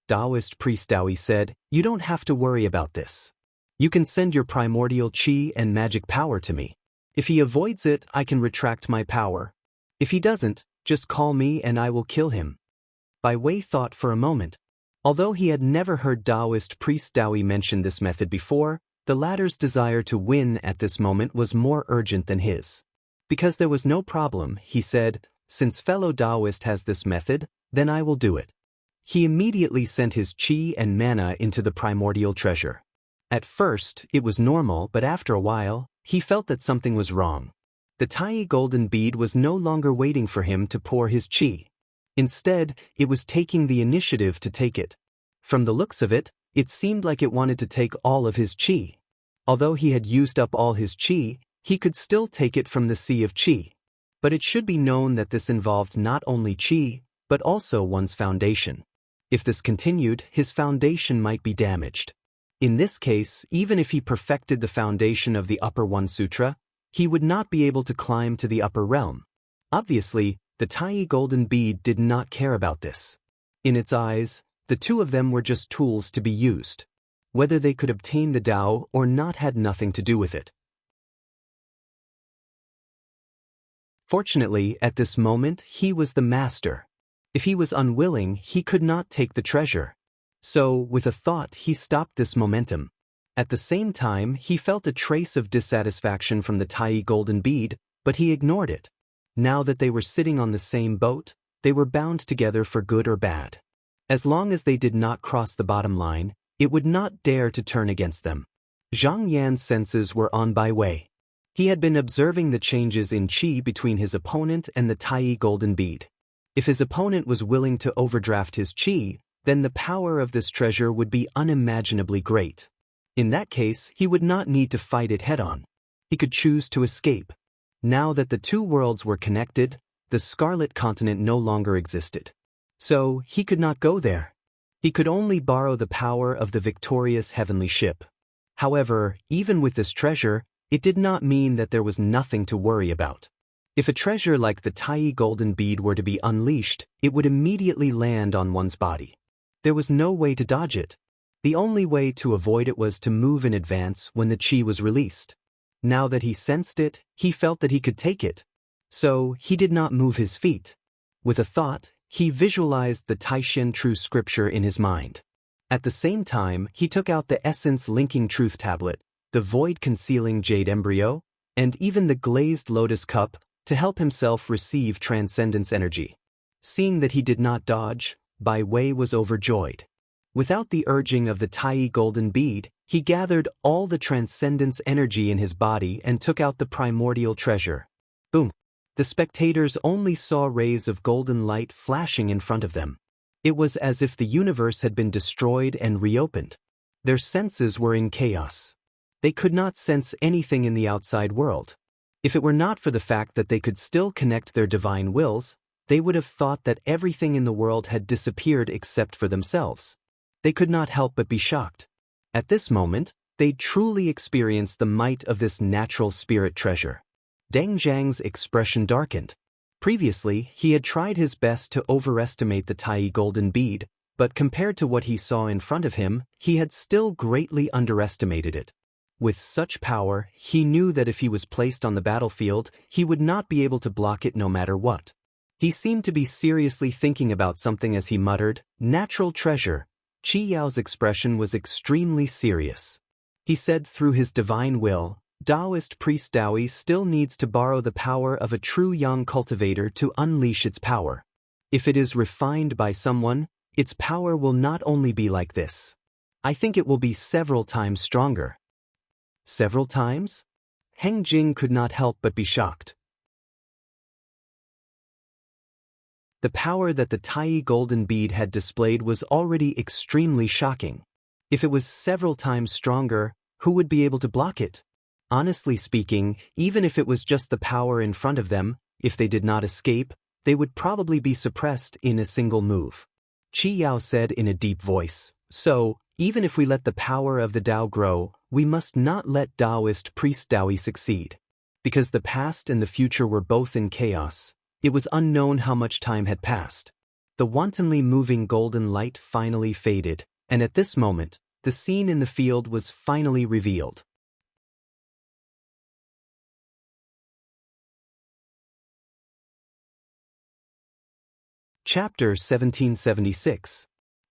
Taoist priest Dawi said, you don't have to worry about this. You can send your primordial qi and magic power to me. If he avoids it, I can retract my power. If he doesn't, just call me and I will kill him. Bai Wei thought for a moment. Although he had never heard Taoist priest Dawi mention this method before, the latter's desire to win at this moment was more urgent than his. Because there was no problem, he said, since fellow Taoist has this method, then I will do it. He immediately sent his qi and mana into the primordial treasure. At first, it was normal, but after a while, he felt that something was wrong. The tiny golden bead was no longer waiting for him to pour his qi. Instead, it was taking the initiative to take it. From the looks of it, it seemed like it wanted to take all of his qi. Although he had used up all his qi, he could still take it from the sea of qi. But it should be known that this involved not only qi, but also one's foundation. If this continued, his foundation might be damaged. In this case, even if he perfected the foundation of the Upper One Sutra, he would not be able to climb to the upper realm. Obviously, the tiny golden bead did not care about this. In its eyes, the two of them were just tools to be used. Whether they could obtain the Tao or not had nothing to do with it. Fortunately, at this moment, he was the master. If he was unwilling, he could not take the treasure. So, with a thought, he stopped this momentum. At the same time, he felt a trace of dissatisfaction from the tiny golden bead, but he ignored it. Now that they were sitting on the same boat, they were bound together for good or bad. As long as they did not cross the bottom line, it would not dare to turn against them. Zhang Yan's senses were on Bai Wei. He had been observing the changes in qi between his opponent and the tiny golden bead. If his opponent was willing to overdraft his qi, then the power of this treasure would be unimaginably great. In that case, he would not need to fight it head-on. He could choose to escape. Now that the two worlds were connected, the Scarlet Continent no longer existed. So, he could not go there. He could only borrow the power of the victorious heavenly ship. However, even with this treasure, it did not mean that there was nothing to worry about. If a treasure like the tiny golden bead were to be unleashed, it would immediately land on one's body. There was no way to dodge it. The only way to avoid it was to move in advance when the qi was released. Now that he sensed it, he felt that he could take it. So, he did not move his feet. With a thought, he visualized the Taishan True Scripture in his mind. At the same time, he took out the Essence Linking Truth Tablet, the Void Concealing Jade Embryo, and even the Glazed Lotus Cup to help himself receive Transcendence energy. Seeing that he did not dodge, Bai Wei was overjoyed. Without the urging of the tiny golden bead, he gathered all the Transcendence energy in his body and took out the primordial treasure. Boom! The spectators only saw rays of golden light flashing in front of them. It was as if the universe had been destroyed and reopened. Their senses were in chaos. They could not sense anything in the outside world. If it were not for the fact that they could still connect their divine wills, they would have thought that everything in the world had disappeared except for themselves. They could not help but be shocked. At this moment, they truly experienced the might of this natural spirit treasure. Deng Zhang's expression darkened. Previously, he had tried his best to overestimate the tiny golden bead, but compared to what he saw in front of him, he had still greatly underestimated it. With such power, he knew that if he was placed on the battlefield, he would not be able to block it no matter what. He seemed to be seriously thinking about something as he muttered, "Natural treasure." Qi Yao's expression was extremely serious. He said through his divine will, Taoist priest Dawi still needs to borrow the power of a true yang cultivator to unleash its power. If it is refined by someone, its power will not only be like this. I think it will be several times stronger. Several times? Heng Jing could not help but be shocked. The power that the tiny golden bead had displayed was already extremely shocking. If it was several times stronger, who would be able to block it? Honestly speaking, even if it was just the power in front of them, if they did not escape, they would probably be suppressed in a single move. Qi Yao said in a deep voice, "So, even if we let the power of the Tao grow, we must not let Taoist priest Daoi succeed. Because the past and the future were both in chaos, it was unknown how much time had passed. The wantonly moving golden light finally faded, and at this moment, the scene in the field was finally revealed. Chapter 1776.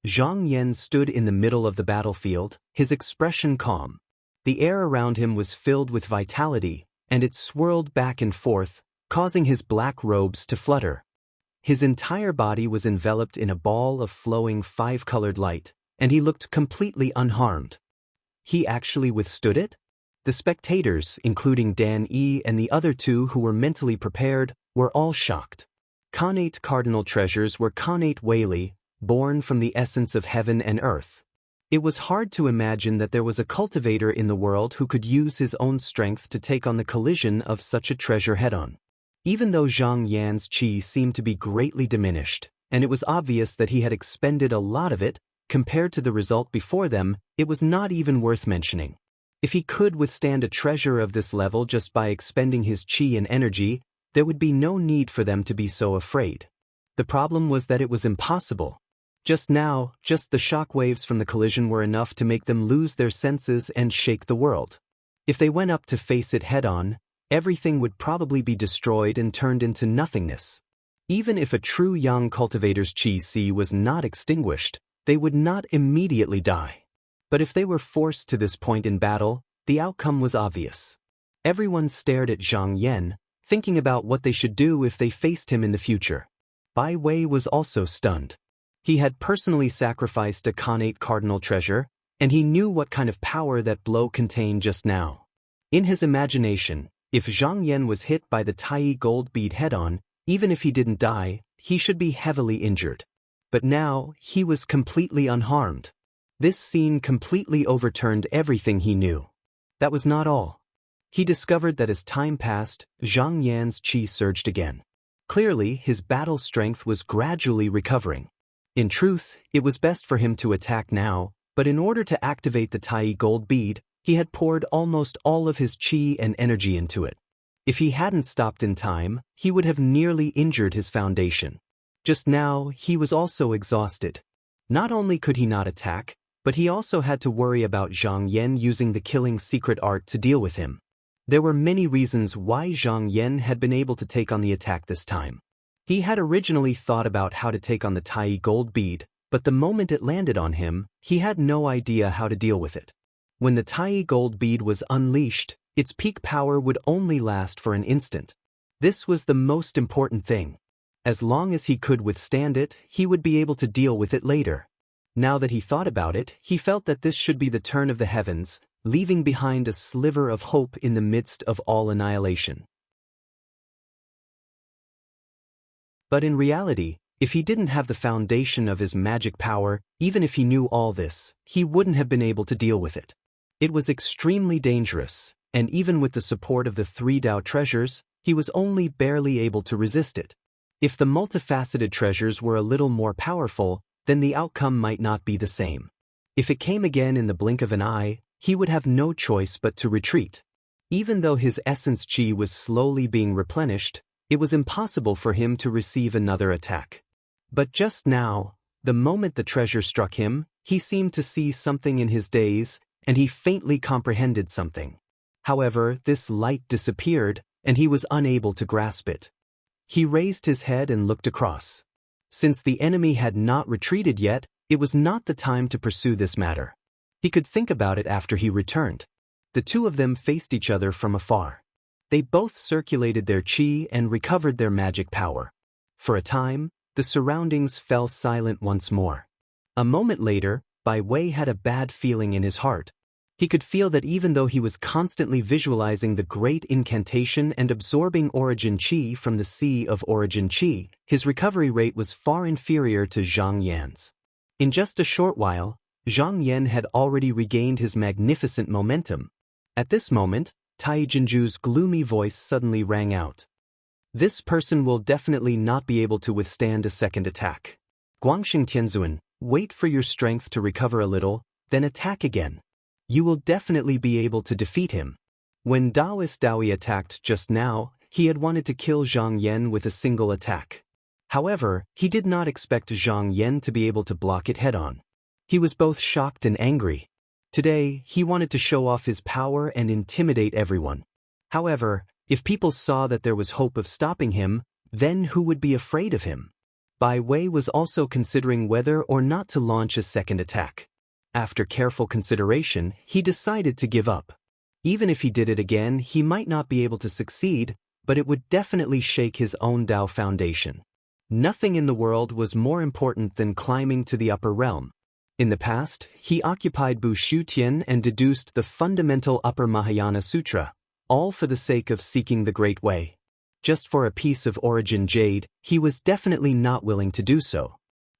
Zhang Yan stood in the middle of the battlefield, his expression calm. The air around him was filled with vitality, and it swirled back and forth, causing his black robes to flutter. His entire body was enveloped in a ball of flowing five-colored light, and he looked completely unharmed. He actually withstood it? The spectators, including Dan Yi and the other two who were mentally prepared, were all shocked. Connate cardinal treasures were connate Weili, born from the essence of heaven and earth. It was hard to imagine that there was a cultivator in the world who could use his own strength to take on the collision of such a treasure head-on. Even though Zhang Yan's qi seemed to be greatly diminished, and it was obvious that he had expended a lot of it, compared to the result before them, it was not even worth mentioning. If he could withstand a treasure of this level just by expending his qi and energy, there would be no need for them to be so afraid. The problem was that it was impossible. Just now, just the shock waves from the collision were enough to make them lose their senses and shake the world. If they went up to face it head-on, everything would probably be destroyed and turned into nothingness. Even if a true young cultivator's qi was not extinguished, they would not immediately die. But if they were forced to this point in battle, the outcome was obvious. Everyone stared at Zhang Yan, thinking about what they should do if they faced him in the future. Bai Wei was also stunned. He had personally sacrificed a connate cardinal treasure, and he knew what kind of power that blow contained just now. In his imagination, if Zhang Yan was hit by the Tai gold bead head-on, even if he didn't die, he should be heavily injured. But now, he was completely unharmed. This scene completely overturned everything he knew. That was not all. He discovered that as time passed, Zhang Yan's qi surged again. Clearly, his battle strength was gradually recovering. In truth, it was best for him to attack now, but in order to activate the Tai gold bead, he had poured almost all of his qi and energy into it. If he hadn't stopped in time, he would have nearly injured his foundation. Just now, he was also exhausted. Not only could he not attack, but he also had to worry about Zhang Yan using the killing secret art to deal with him. There were many reasons why Zhang Yan had been able to take on the attack this time. He had originally thought about how to take on the Tai gold bead, but the moment it landed on him, he had no idea how to deal with it. When the Tai gold bead was unleashed, its peak power would only last for an instant. This was the most important thing. As long as he could withstand it, he would be able to deal with it later. Now that he thought about it, he felt that this should be the turn of the heavens, leaving behind a sliver of hope in the midst of all annihilation. But in reality, if he didn't have the foundation of his magic power, even if he knew all this, he wouldn't have been able to deal with it. It was extremely dangerous, and even with the support of the 3 Dao treasures, he was only barely able to resist it. If the multifaceted treasures were a little more powerful, then the outcome might not be the same. If it came again in the blink of an eye, he would have no choice but to retreat. Even though his essence qi was slowly being replenished, it was impossible for him to receive another attack. But just now, the moment the treasure struck him, he seemed to see something in his daze, and he faintly comprehended something. However, this light disappeared, and he was unable to grasp it. He raised his head and looked across. Since the enemy had not retreated yet, it was not the time to pursue this matter. He could think about it after he returned. The two of them faced each other from afar. They both circulated their qi and recovered their magic power. For a time, the surroundings fell silent once more. A moment later, Bai Wei had a bad feeling in his heart. He could feel that even though he was constantly visualizing the great incantation and absorbing origin qi from the sea of origin qi, his recovery rate was far inferior to Zhang Yan's. In just a short while, Zhang Yan had already regained his magnificent momentum. At this moment, Tai Jinju's gloomy voice suddenly rang out. This person will definitely not be able to withstand a second attack. Guangxing Tianzuan, wait for your strength to recover a little, then attack again. You will definitely be able to defeat him. When Daoist Daoi attacked just now, he had wanted to kill Zhang Yan with a single attack. However, he did not expect Zhang Yan to be able to block it head-on. He was both shocked and angry. Today, he wanted to show off his power and intimidate everyone. However, if people saw that there was hope of stopping him, then who would be afraid of him? Bai Wei was also considering whether or not to launch a second attack. After careful consideration, he decided to give up. Even if he did it again, he might not be able to succeed, but it would definitely shake his own Dao foundation. Nothing in the world was more important than climbing to the upper realm. In the past, he occupied Bu Shu Tian and deduced the fundamental Upper Mahayana Sutra, all for the sake of seeking the Great Way. Just for a piece of origin jade, he was definitely not willing to do so.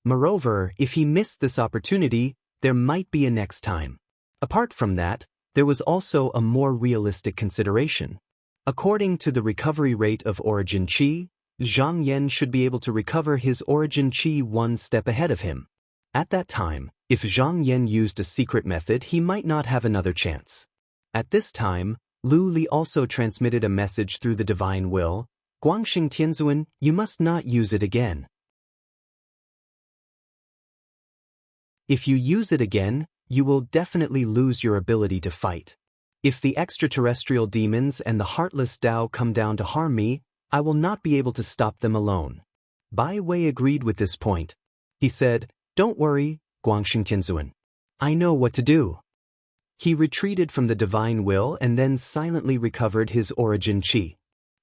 Moreover, if he missed this opportunity, there might be a next time. Apart from that, there was also a more realistic consideration. According to the recovery rate of origin qi, Zhang Yan should be able to recover his origin qi one step ahead of him. At that time, if Zhang Yan used a secret method, he might not have another chance. At this time, Lu Li also transmitted a message through the divine will, Guangxing Tianzuan, you must not use it again. If you use it again, you will definitely lose your ability to fight. If the extraterrestrial demons and the heartless Dao come down to harm me, I will not be able to stop them alone. Bai Wei agreed with this point. He said, don't worry, Guangxing Tianzuan. I know what to do. He retreated from the divine will and then silently recovered his origin qi.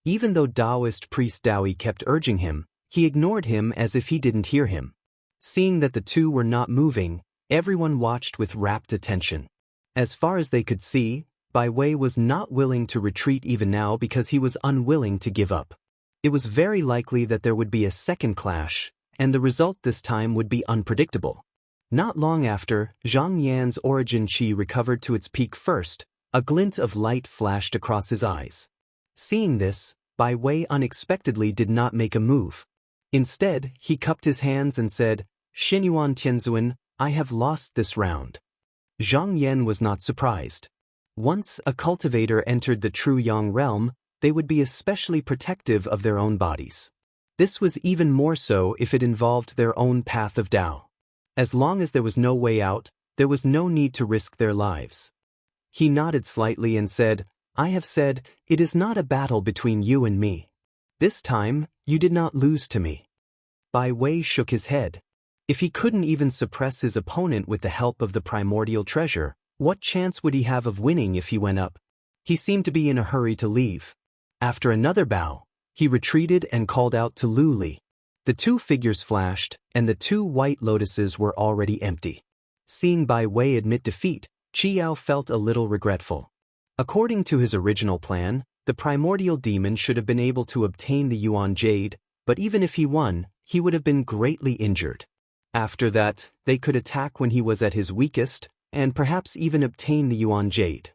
Even though Taoist priest Daoi kept urging him, he ignored him as if he didn't hear him. Seeing that the two were not moving, everyone watched with rapt attention. As far as they could see, Bai Wei was not willing to retreat even now because he was unwilling to give up. It was very likely that there would be a second clash, and the result this time would be unpredictable. Not long after, Zhang Yan's origin qi recovered to its peak first, a glint of light flashed across his eyes. Seeing this, Bai Wei unexpectedly did not make a move. Instead, he cupped his hands and said, Xinyuan Tianzuan, I have lost this round. Zhang Yan was not surprised. Once a cultivator entered the true Yang realm, they would be especially protective of their own bodies. This was even more so if it involved their own path of Dao. As long as there was no way out, there was no need to risk their lives. He nodded slightly and said, I have said, it is not a battle between you and me. This time, you did not lose to me. Bai Wei shook his head. If he couldn't even suppress his opponent with the help of the primordial treasure, what chance would he have of winning if he went up? He seemed to be in a hurry to leave. After another bow, he retreated and called out to Lu Li. The two figures flashed, and the two white lotuses were already empty. Seeing Bai Wei admit defeat, Qiao felt a little regretful. According to his original plan, the primordial demon should have been able to obtain the Yuan Jade, but even if he won, he would have been greatly injured. After that, they could attack when he was at his weakest, and perhaps even obtain the Yuan Jade.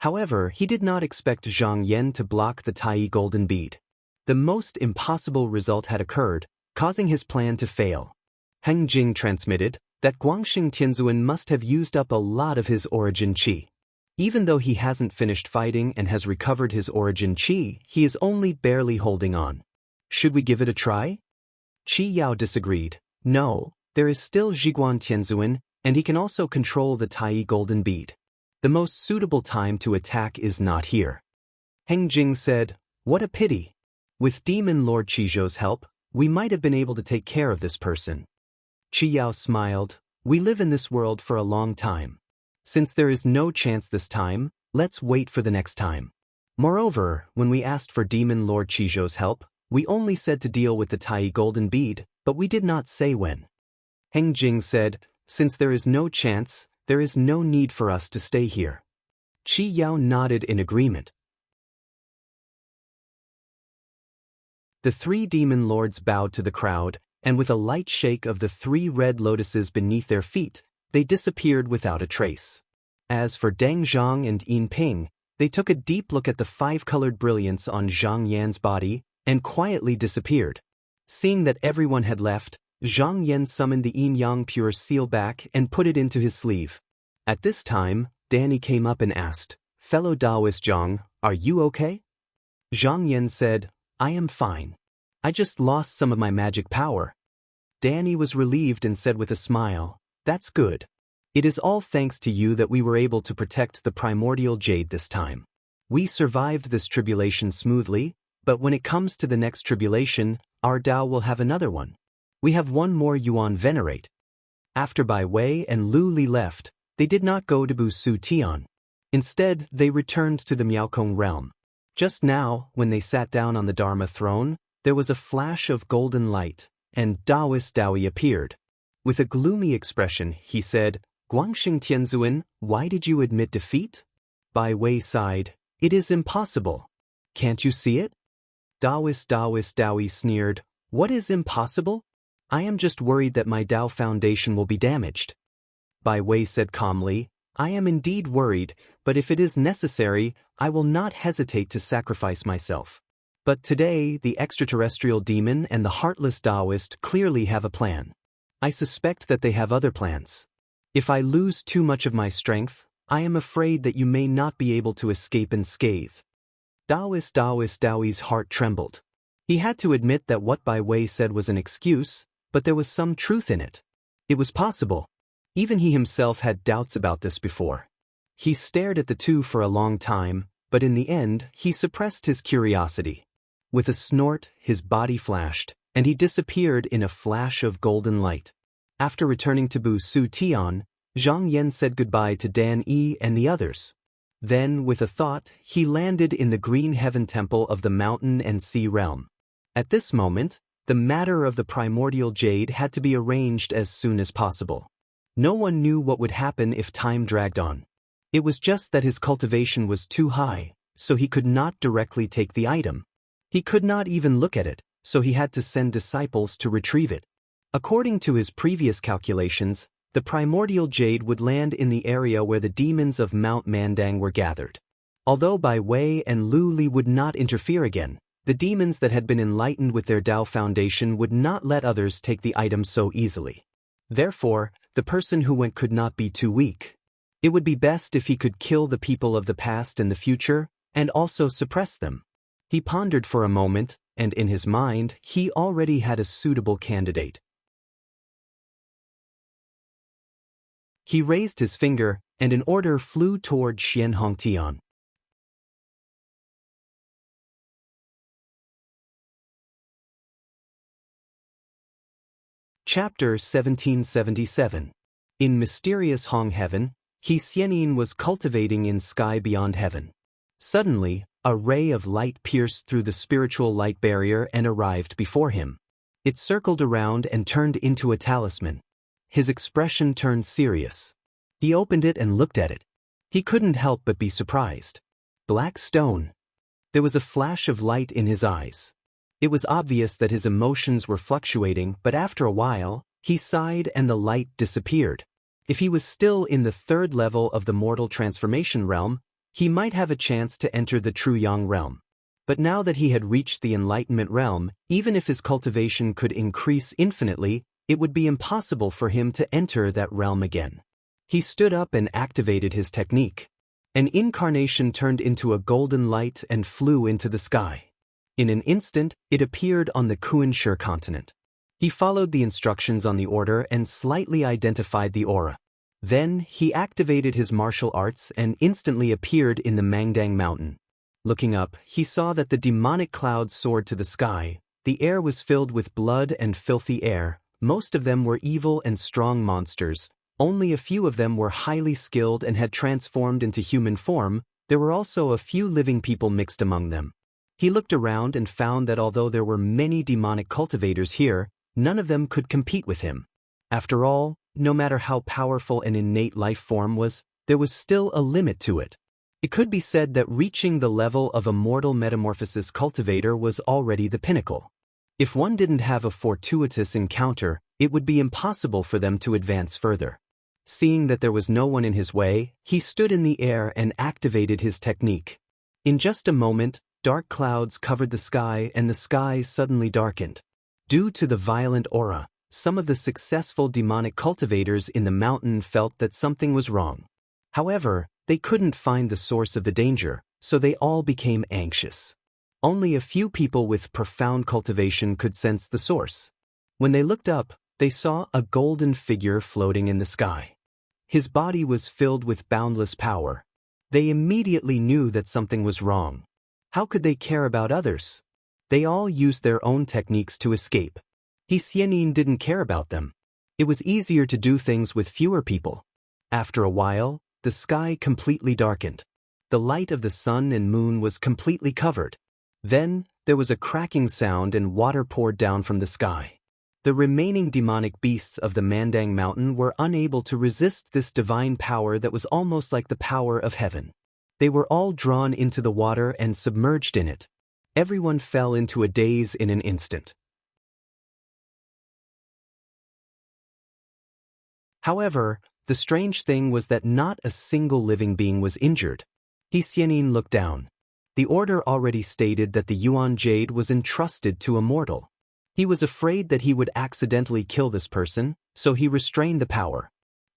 However, he did not expect Zhang Yan to block the Tai Golden Bead. The most impossible result had occurred, causing his plan to fail. Heng Jing transmitted that Guangxing Tianzuan must have used up a lot of his origin qi. Even though he hasn't finished fighting and has recovered his origin qi, he is only barely holding on. Should we give it a try? Qi Yao disagreed. No, there is still Zhiguan Tianzuan, and he can also control the Tai Golden Bead. The most suitable time to attack is not here. Heng Jing said, what a pity. With Demon Lord Qizhou's help, we might have been able to take care of this person. Qi Yao smiled, we live in this world for a long time. Since there is no chance this time, let's wait for the next time. Moreover, when we asked for Demon Lord Qizhou's help, we only said to deal with the Tai Golden Bead, but we did not say when. Heng Jing said, since there is no chance, there is no need for us to stay here. Qi Yao nodded in agreement. The three demon lords bowed to the crowd, and with a light shake of the three red lotuses beneath their feet, they disappeared without a trace. As for Deng Zhang and Yin Ping, they took a deep look at the five-colored brilliance on Zhang Yan's body, and quietly disappeared. Seeing that everyone had left, Zhang Yan summoned the Yin Yang Pure seal back and put it into his sleeve. At this time, Danny came up and asked, "Fellow Taoist Zhang, are you okay?" Zhang Yan said, "I am fine. I just lost some of my magic power." Danny was relieved and said with a smile, "That's good. It is all thanks to you that we were able to protect the primordial jade this time. We survived this tribulation smoothly, but when it comes to the next tribulation, our Tao will have another one. We have one more Yuan venerate." After Bai Wei and Lu Li left, they did not go to Bu Su Tian. Instead, they returned to the Miaokong realm. Just now, when they sat down on the Dharma throne, there was a flash of golden light, and Taoist Daoi appeared. With a gloomy expression, he said, "Guangxing Tianzuan, why did you admit defeat?" Bai Wei sighed, "It is impossible. Can't you see it?" Taoist Daoi sneered, "What is impossible? I am just worried that my Tao foundation will be damaged." Bai Wei said calmly, "I am indeed worried, but if it is necessary, I will not hesitate to sacrifice myself. But today, the extraterrestrial demon and the heartless Taoist clearly have a plan. I suspect that they have other plans. If I lose too much of my strength, I am afraid that you may not be able to escape unscathed." Taoist Daoi's heart trembled. He had to admit that what Bai Wei said was an excuse, but there was some truth in it. It was possible. Even he himself had doubts about this before. He stared at the two for a long time, but in the end, he suppressed his curiosity. With a snort, his body flashed, and he disappeared in a flash of golden light. After returning to Bu Su Tian, Zhang Yan said goodbye to Dan Yi and the others. Then, with a thought, he landed in the Green Heaven Temple of the Mountain and Sea Realm. At this moment, the matter of the primordial jade had to be arranged as soon as possible. No one knew what would happen if time dragged on. It was just that his cultivation was too high, so he could not directly take the item. He could not even look at it, so he had to send disciples to retrieve it. According to his previous calculations, the primordial jade would land in the area where the demons of Mount Mandang were gathered. Although Bai Wei and Lu Li would not interfere again, the demons that had been enlightened with their Tao foundation would not let others take the item so easily. Therefore, the person who went could not be too weak. It would be best if he could kill the people of the past and the future, and also suppress them. He pondered for a moment, and in his mind, he already had a suitable candidate. He raised his finger, and an order flew toward Xian Hongtian. Chapter 1777. In mysterious Hong Heaven, He Xianin was cultivating in sky beyond heaven. Suddenly, a ray of light pierced through the spiritual light barrier and arrived before him. It circled around and turned into a talisman. His expression turned serious. He opened it and looked at it. He couldn't help but be surprised. Black stone. There was a flash of light in his eyes. It was obvious that his emotions were fluctuating, but after a while, he sighed and the light disappeared. If he was still in the third level of the mortal transformation realm, he might have a chance to enter the true Yang realm. But now that he had reached the enlightenment realm, even if his cultivation could increase infinitely, it would be impossible for him to enter that realm again. He stood up and activated his technique. An incarnation turned into a golden light and flew into the sky. In an instant, it appeared on the Kunshe continent. He followed the instructions on the order and slightly identified the aura. Then, he activated his martial arts and instantly appeared in the Mangdang Mountain. Looking up, he saw that the demonic clouds soared to the sky. The air was filled with blood and filthy air. Most of them were evil and strong monsters. Only a few of them were highly skilled and had transformed into human form. There were also a few living people mixed among them. He looked around and found that although there were many demonic cultivators here, none of them could compete with him. After all, no matter how powerful an innate life form was, there was still a limit to it. It could be said that reaching the level of a mortal metamorphosis cultivator was already the pinnacle. If one didn't have a fortuitous encounter, it would be impossible for them to advance further. Seeing that there was no one in his way, he stood in the air and activated his technique. In just a moment, dark clouds covered the sky and the sky suddenly darkened. Due to the violent aura, some of the successful demonic cultivators in the mountain felt that something was wrong. However, They couldn't find the source of the danger, so they all became anxious. Only a few people with profound cultivation could sense the source. When they looked up, they saw a golden figure floating in the sky. His body was filled with boundless power. They immediately knew that something was wrong. How could they care about others? They all used their own techniques to escape. Xianin didn't care about them. It was easier to do things with fewer people. After a while, the sky completely darkened. The light of the sun and moon was completely covered. Then, there was a cracking sound and water poured down from the sky. The remaining demonic beasts of the Mandang Mountain were unable to resist this divine power that was almost like the power of heaven. They were all drawn into the water and submerged in it. Everyone fell into a daze in an instant. However, the strange thing was that not a single living being was injured. Xianin looked down. The order already stated that the Yuan Jade was entrusted to a mortal. He was afraid that he would accidentally kill this person, so he restrained the power.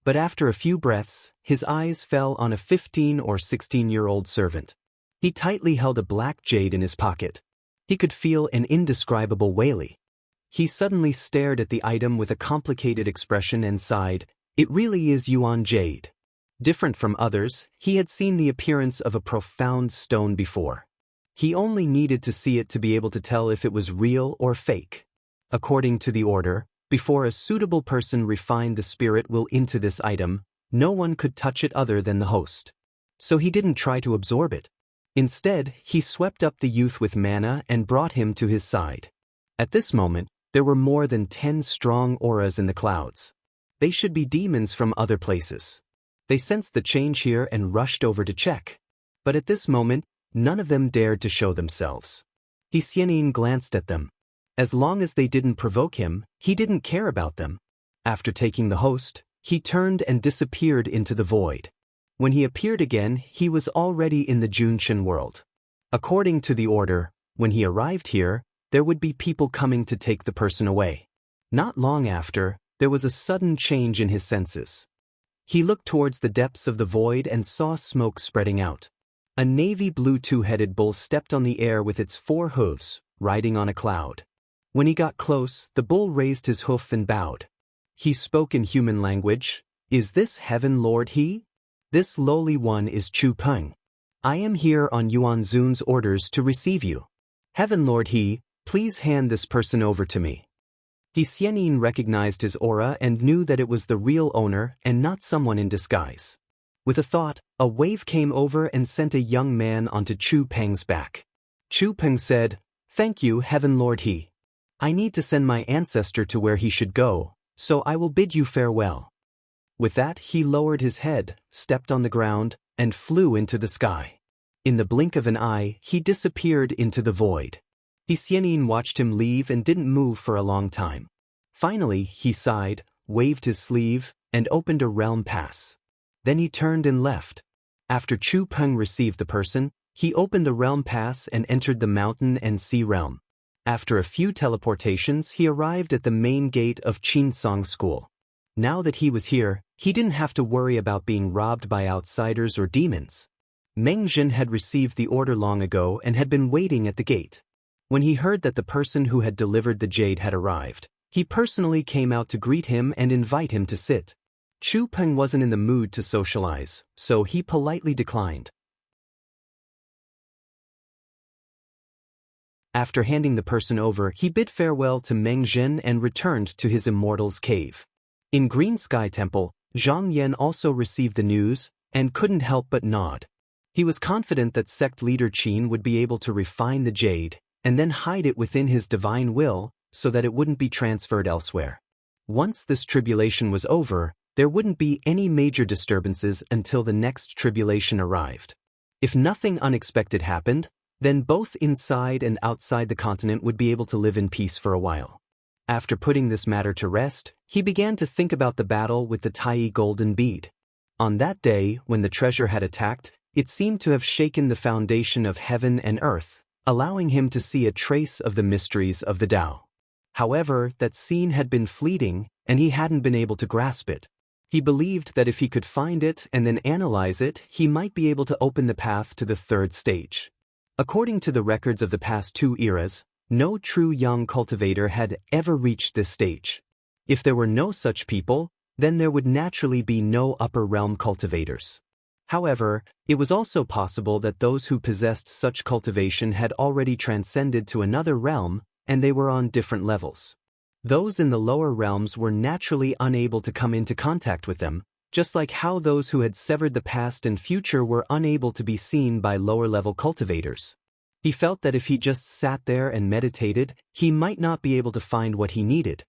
But after a few breaths, his eyes fell on a 15 or 16-year-old servant. He tightly held a black jade in his pocket. He could feel an indescribable wailing. He suddenly stared at the item with a complicated expression and sighed, "It really is Yuan Jade." Different from others, he had seen the appearance of a profound stone before. He only needed to see it to be able to tell if it was real or fake. According to the order, before a suitable person refined the spirit will into this item, no one could touch it other than the host. So he didn't try to absorb it. Instead, he swept up the youth with mana and brought him to his side. At this moment, there were more than 10 strong auras in the clouds. They should be demons from other places. They sensed the change here and rushed over to check. But at this moment, none of them dared to show themselves. Xianin glanced at them. As long as they didn't provoke him, he didn't care about them. After taking the host, he turned and disappeared into the void. When he appeared again, he was already in the Junshin world. According to the order, when he arrived here, there would be people coming to take the person away. Not long after, there was a sudden change in his senses. He looked towards the depths of the void and saw smoke spreading out. A navy blue two-headed bull stepped on the air with its 4 hooves, riding on a cloud. When he got close, the bull raised his hoof and bowed. He spoke in human language. "Is this Heaven Lord He? This lowly one is Chu Peng. I am here on Yuan Zun's orders to receive you. Heaven Lord He, please hand this person over to me." Xianin recognized his aura and knew that it was the real owner and not someone in disguise. With a thought, a wave came over and sent a young man onto Chu Peng's back. Chu Peng said, "Thank you, Heaven Lord He. I need to send my ancestor to where he should go, so I will bid you farewell." With that, he lowered his head, stepped on the ground, and flew into the sky. In the blink of an eye, he disappeared into the void. Xianin watched him leave and didn't move for a long time. Finally, he sighed, waved his sleeve, and opened a realm pass. Then he turned and left. After Chu Peng received the person, he opened the realm pass and entered the mountain and sea realm. After a few teleportations, he arrived at the main gate of Qinsong School. Now that he was here, he didn't have to worry about being robbed by outsiders or demons. Meng Zhen had received the order long ago and had been waiting at the gate. When he heard that the person who had delivered the jade had arrived, he personally came out to greet him and invite him to sit. Chu Peng wasn't in the mood to socialize, so he politely declined. After handing the person over, he bid farewell to Meng Zhen and returned to his immortal's cave. In Green Sky Temple, Zhang Yan also received the news and couldn't help but nod. He was confident that sect leader Qin would be able to refine the jade and then hide it within his divine will so that it wouldn't be transferred elsewhere. Once this tribulation was over, there wouldn't be any major disturbances until the next tribulation arrived. If nothing unexpected happened, then both inside and outside the continent would be able to live in peace for a while. After putting this matter to rest, he began to think about the battle with the Tai golden bead. On that day, when the treasure had attacked, it seemed to have shaken the foundation of heaven and earth, allowing him to see a trace of the mysteries of the Tao. However, that scene had been fleeting, and he hadn't been able to grasp it. He believed that if he could find it and then analyze it, he might be able to open the path to the third stage. According to the records of the past 2 eras, no true young cultivator had ever reached this stage. If there were no such people, then there would naturally be no upper realm cultivators. However, it was also possible that those who possessed such cultivation had already transcended to another realm, and they were on different levels. Those in the lower realms were naturally unable to come into contact with them, just like how those who had severed the past and future were unable to be seen by lower-level cultivators. He felt that if he just sat there and meditated, he might not be able to find what he needed.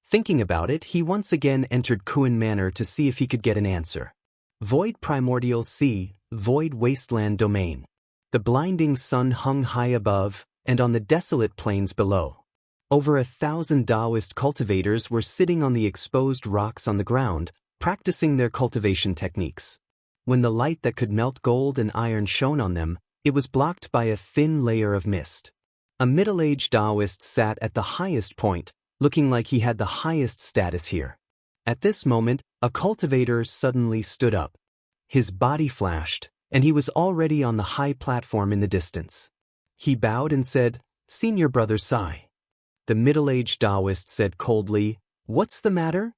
Thinking about it, he once again entered Kuan Manor to see if he could get an answer. Void Primordial Sea, Void Wasteland Domain. The blinding sun hung high above, and on the desolate plains below. Over 1,000 Taoist cultivators were sitting on the exposed rocks on the ground, practicing their cultivation techniques. When the light that could melt gold and iron shone on them, it was blocked by a thin layer of mist. A middle-aged Taoist sat at the highest point, looking like he had the highest status here. At this moment, a cultivator suddenly stood up. His body flashed, and he was already on the high platform in the distance. He bowed and said, "Senior Brother Sai." The middle-aged Taoist said coldly, "What's the matter?"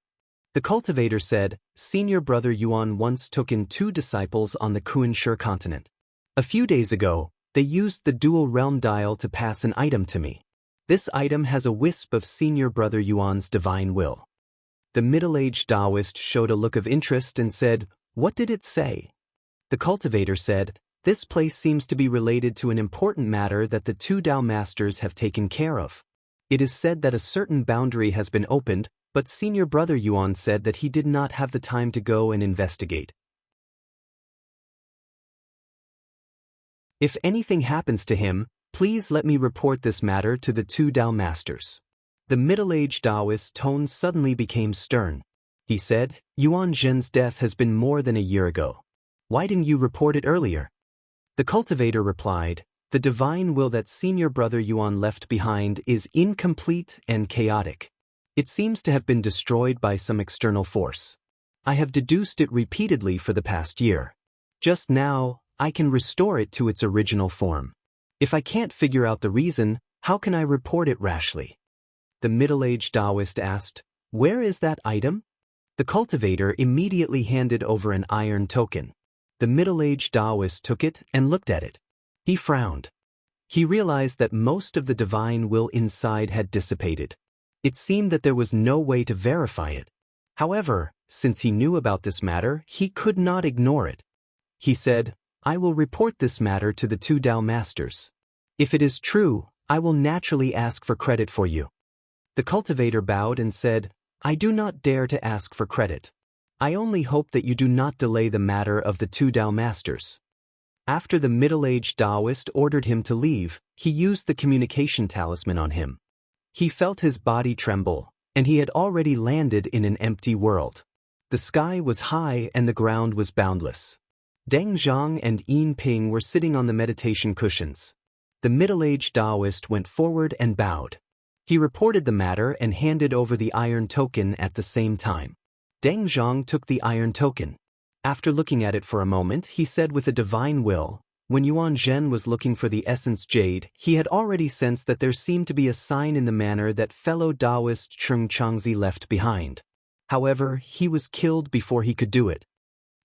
The cultivator said, "Senior Brother Yuan once took in 2 disciples on the Kuan-Shur continent. A few days ago, they used the dual realm dial to pass an item to me. This item has a wisp of Senior Brother Yuan's divine will." The middle-aged Taoist showed a look of interest and said, "What did it say?" The cultivator said, "This place seems to be related to an important matter that the 2 Tao masters have taken care of. It is said that a certain boundary has been opened, but Senior Brother Yuan said that he did not have the time to go and investigate. If anything happens to him, please let me report this matter to the 2 Tao masters." The middle-aged Taoist's tone suddenly became stern. He said, "Yuan Zhen's death has been more than a year ago. Why didn't you report it earlier?" The cultivator replied, "The divine will that Senior Brother Yuan left behind is incomplete and chaotic. It seems to have been destroyed by some external force. I have deduced it repeatedly for the past year. Just now, I can restore it to its original form. If I can't figure out the reason, how can I report it rashly?" The middle-aged Taoist asked, "Where is that item?" The cultivator immediately handed over an iron token. The middle-aged Taoist took it and looked at it. He frowned. He realized that most of the divine will inside had dissipated. It seemed that there was no way to verify it. However, since he knew about this matter, he could not ignore it. He said, "I will report this matter to the 2 Tao masters. If it is true, I will naturally ask for credit for you." The cultivator bowed and said, "I do not dare to ask for credit. I only hope that you do not delay the matter of the 2 Tao masters." After the middle-aged Taoist ordered him to leave, he used the communication talisman on him. He felt his body tremble, and he had already landed in an empty world. The sky was high and the ground was boundless. Deng Zhang and Yin Ping were sitting on the meditation cushions. The middle-aged Taoist went forward and bowed. He reported the matter and handed over the iron token at the same time. Deng Zhang took the iron token. After looking at it for a moment, he said with a divine will, when Yuan Zhen was looking for the essence jade, he had already sensed that there seemed to be a sign in the manner that fellow Taoist Cheng Changzi left behind. However, he was killed before he could do it.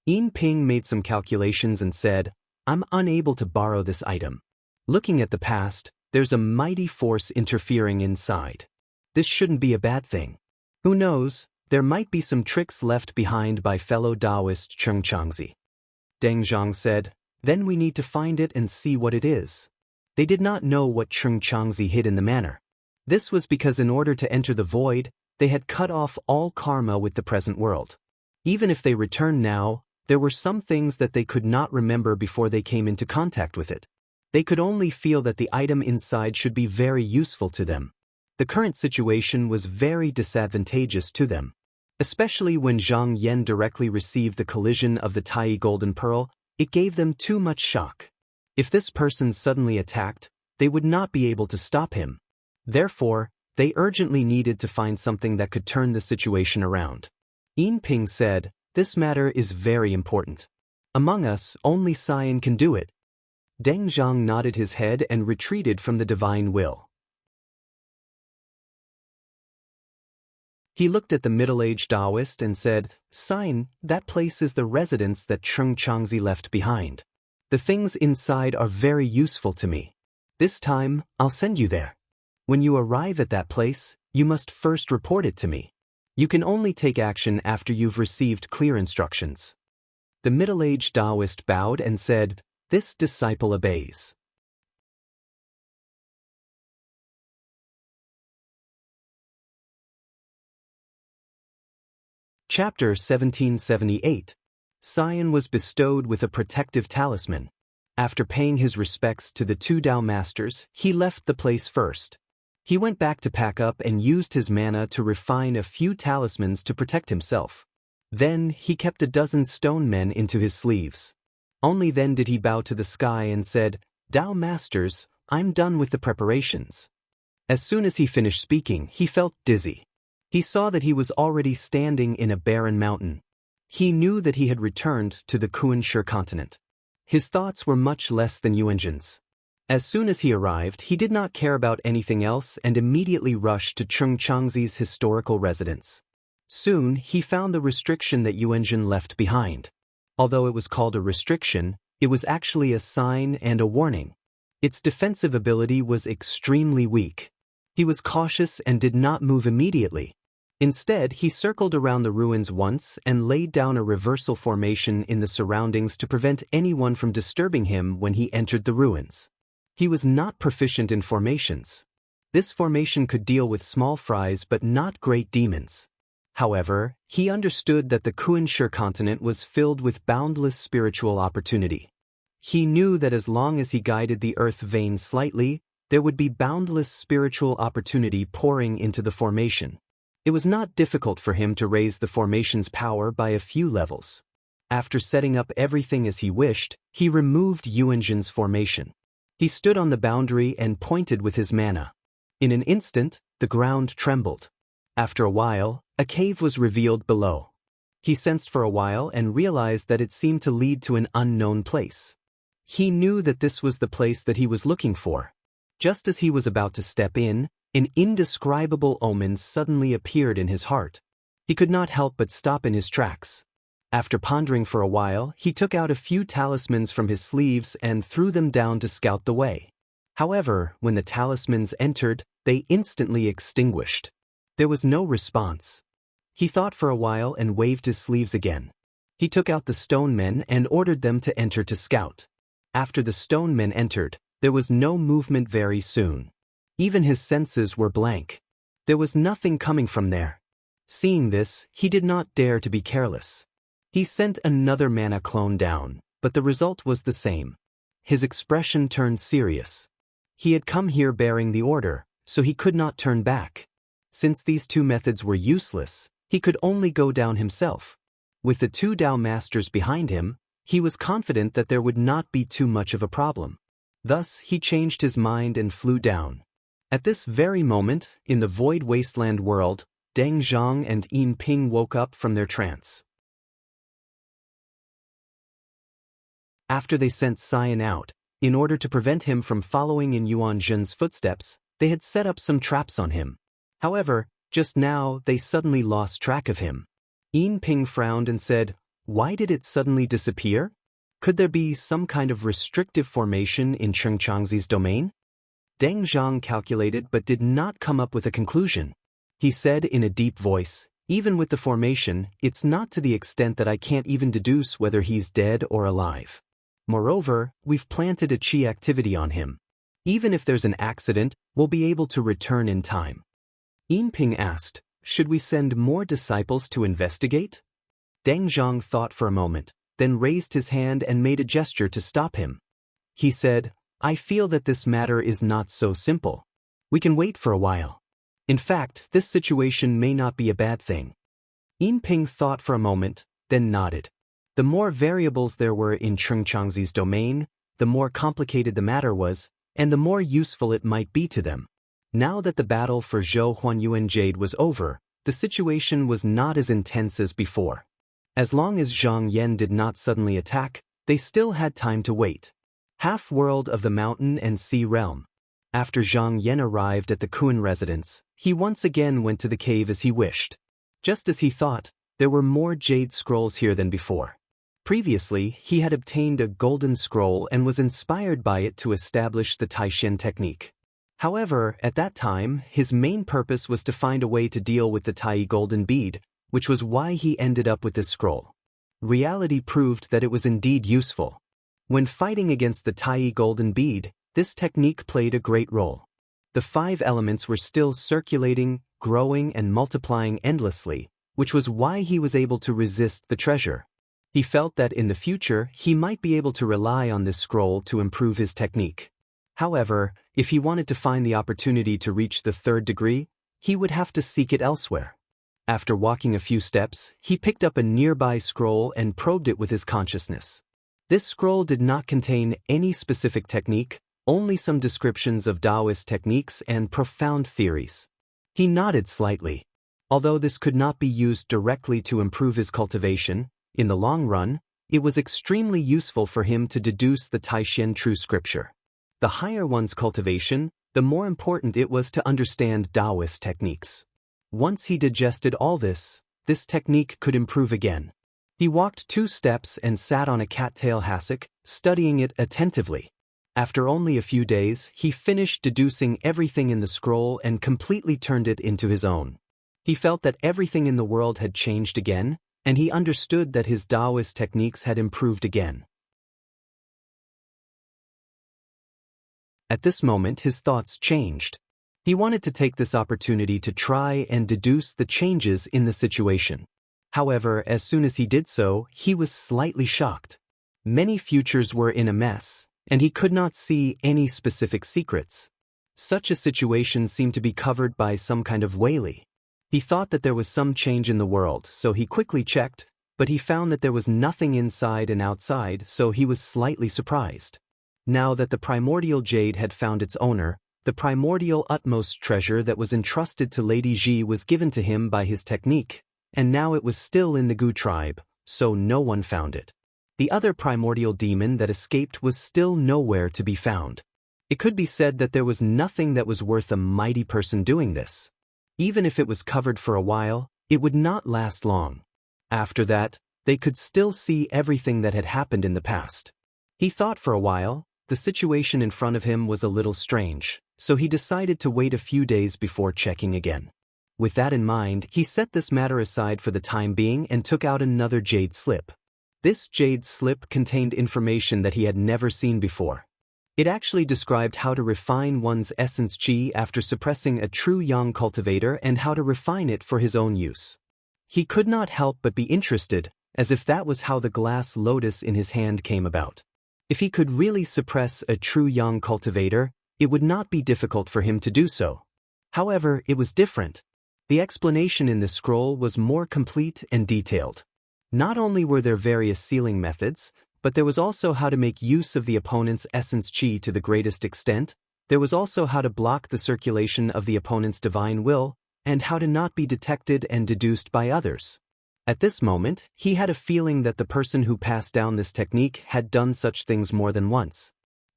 Yin Ping made some calculations and said, "I'm unable to borrow this item. Looking at the past, there's a mighty force interfering inside. This shouldn't be a bad thing. Who knows, there might be some tricks left behind by fellow Taoist Cheng Changzi." Deng Zhang said, "Then we need to find it and see what it is." They did not know what Cheng Changzi hid in the manor. This was because in order to enter the void, they had cut off all karma with the present world. Even if they returned now, there were some things that they could not remember before they came into contact with it. They could only feel that the item inside should be very useful to them. The current situation was very disadvantageous to them. Especially when Zhang Yan directly received the collision of the Tai Golden Pearl, it gave them too much shock. If this person suddenly attacked, they would not be able to stop him. Therefore, they urgently needed to find something that could turn the situation around. Yin Ping said, this matter is very important. Among us, only Cyan can do it. Deng Zhang nodded his head and retreated from the divine will. He looked at the middle-aged Taoist and said, "Cyan, that place is the residence that Cheng Changzi left behind. The things inside are very useful to me. This time, I'll send you there. When you arrive at that place, you must first report it to me. You can only take action after you've received clear instructions." The middle-aged Taoist bowed and said, "This disciple obeys." Chapter 1778. Cyan was bestowed with a protective talisman. After paying his respects to the two Tao masters, he left the place first. He went back to pack up and used his mana to refine a few talismans to protect himself. Then he kept a dozen stone men into his sleeves. Only then did he bow to the sky and said, "Tao masters, I'm done with the preparations." As soon as he finished speaking, he felt dizzy. He saw that he was already standing in a barren mountain. He knew that he had returned to the Kuan-Shi continent. His thoughts were much less than Yuanjin's. As soon as he arrived, he did not care about anything else and immediately rushed to Cheng Changzi's historical residence. Soon, he found the restriction that Yuanjin left behind. Although it was called a restriction, it was actually a sign and a warning. Its defensive ability was extremely weak. He was cautious and did not move immediately. Instead, he circled around the ruins once and laid down a reversal formation in the surroundings to prevent anyone from disturbing him when he entered the ruins. He was not proficient in formations. This formation could deal with small fries but not great demons. However, he understood that the Kuan-Shi continent was filled with boundless spiritual opportunity. He knew that as long as he guided the earth vein slightly, there would be boundless spiritual opportunity pouring into the formation. It was not difficult for him to raise the formation's power by a few levels. After setting up everything as he wished, he removed Yuanjin's formation. He stood on the boundary and pointed with his mana. In an instant, the ground trembled. After a while, a cave was revealed below. He sensed for a while and realized that it seemed to lead to an unknown place. He knew that this was the place that he was looking for. Just as he was about to step in, an indescribable omen suddenly appeared in his heart. He could not help but stop in his tracks. After pondering for a while, he took out a few talismans from his sleeves and threw them down to scout the way. However, when the talismans entered, they instantly extinguished. There was no response. He thought for a while and waved his sleeves again. He took out the stone men and ordered them to enter to scout. After the stone men entered, there was no movement very soon. Even his senses were blank. There was nothing coming from there. Seeing this, he did not dare to be careless. He sent another mana clone down, but the result was the same. His expression turned serious. He had come here bearing the order, so he could not turn back. Since these two methods were useless, he could only go down himself. With the two Tao masters behind him, he was confident that there would not be too much of a problem. Thus, he changed his mind and flew down. At this very moment, in the void wasteland world, Deng Zhang and Yin Ping woke up from their trance. After they sent Cyan out, in order to prevent him from following in Yuan Zhen's footsteps, they had set up some traps on him. However, just now they suddenly lost track of him. Yin Ping frowned and said, "Why did it suddenly disappear? Could there be some kind of restrictive formation in Cheng Changzi's domain?" Deng Zhang calculated but did not come up with a conclusion. He said in a deep voice, "Even with the formation, it's not to the extent that I can't even deduce whether he's dead or alive. Moreover, we've planted a chi activity on him. Even if there's an accident, we'll be able to return in time." Yin Ping asked, "Should we send more disciples to investigate?" Deng Zhang thought for a moment, then raised his hand and made a gesture to stop him. He said, "I feel that this matter is not so simple. We can wait for a while. In fact, this situation may not be a bad thing." Yin Ping thought for a moment, then nodded. The more variables there were in Cheng Changzi's domain, the more complicated the matter was, and the more useful it might be to them. Now that the battle for Zhou Huanyuan Jade was over, the situation was not as intense as before. As long as Zhang Yan did not suddenly attack, they still had time to wait. Half-world of the mountain and sea realm. After Zhang Yan arrived at the Kun residence, he once again went to the cave as he wished. Just as he thought, there were more jade scrolls here than before. Previously, he had obtained a golden scroll and was inspired by it to establish the Taishan technique. However, at that time, his main purpose was to find a way to deal with the Tai golden bead, which was why he ended up with this scroll. Reality proved that it was indeed useful. When fighting against the Tai golden bead, this technique played a great role. The 5 elements were still circulating, growing and multiplying endlessly, which was why he was able to resist the treasure. He felt that in the future he might be able to rely on this scroll to improve his technique. However, if he wanted to find the opportunity to reach the 3rd degree, he would have to seek it elsewhere. After walking a few steps, he picked up a nearby scroll and probed it with his consciousness. This scroll did not contain any specific technique, only some descriptions of Taoist techniques and profound theories. He nodded slightly. Although this could not be used directly to improve his cultivation, in the long run, it was extremely useful for him to deduce the Taishan true scripture. The higher one's cultivation, the more important it was to understand Taoist techniques. Once he digested all this technique could improve again. He walked 2 steps and sat on a cattail hassock, studying it attentively. After only a few days, he finished deducing everything in the scroll and completely turned it into his own. He felt that everything in the world had changed again, and he understood that his Taoist techniques had improved again. At this moment, his thoughts changed. He wanted to take this opportunity to try and deduce the changes in the situation. However, as soon as he did so, he was slightly shocked. Many futures were in a mess, and he could not see any specific secrets. Such a situation seemed to be covered by some kind of whaley. He thought that there was some change in the world, so he quickly checked, but he found that there was nothing inside and outside, so he was slightly surprised. Now that the primordial jade had found its owner, the primordial utmost treasure that was entrusted to Lady Ji was given to him by his technique, and now it was still in the Gu tribe, so no one found it. The other primordial demon that escaped was still nowhere to be found. It could be said that there was nothing that was worth a mighty person doing this. Even if it was covered for a while, it would not last long. After that, they could still see everything that had happened in the past. He thought for a while. The situation in front of him was a little strange, so he decided to wait a few days before checking again. With that in mind, he set this matter aside for the time being and took out another jade slip. This jade slip contained information that he had never seen before. It actually described how to refine one's essence qi after suppressing a true yang cultivator and how to refine it for his own use. He could not help but be interested, as if that was how the glass lotus in his hand came about. If he could really suppress a true yang cultivator, it would not be difficult for him to do so. However, it was different. The explanation in the scroll was more complete and detailed. Not only were there various sealing methods, but there was also how to make use of the opponent's essence qi to the greatest extent. There was also how to block the circulation of the opponent's divine will, and how to not be detected and deduced by others. At this moment, he had a feeling that the person who passed down this technique had done such things more than once.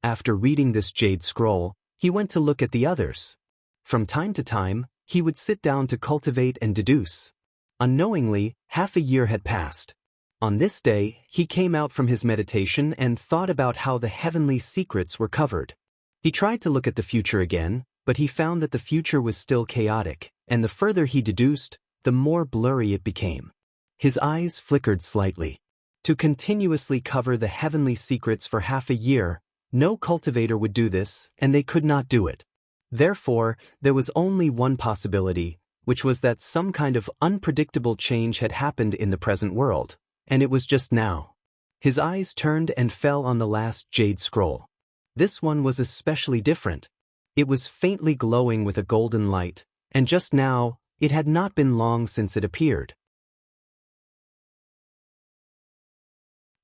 After reading this jade scroll, he went to look at the others. From time to time, he would sit down to cultivate and deduce. Unknowingly, half a year had passed. On this day, he came out from his meditation and thought about how the heavenly secrets were covered. He tried to look at the future again, but he found that the future was still chaotic, and the further he deduced, the more blurry it became. His eyes flickered slightly. To continuously cover the heavenly secrets for half a year, no cultivator would do this, and they could not do it. Therefore, there was only one possibility, which was that some kind of unpredictable change had happened in the present world, and it was just now. His eyes turned and fell on the last jade scroll. This one was especially different. It was faintly glowing with a golden light, and just now, it had not been long since it appeared.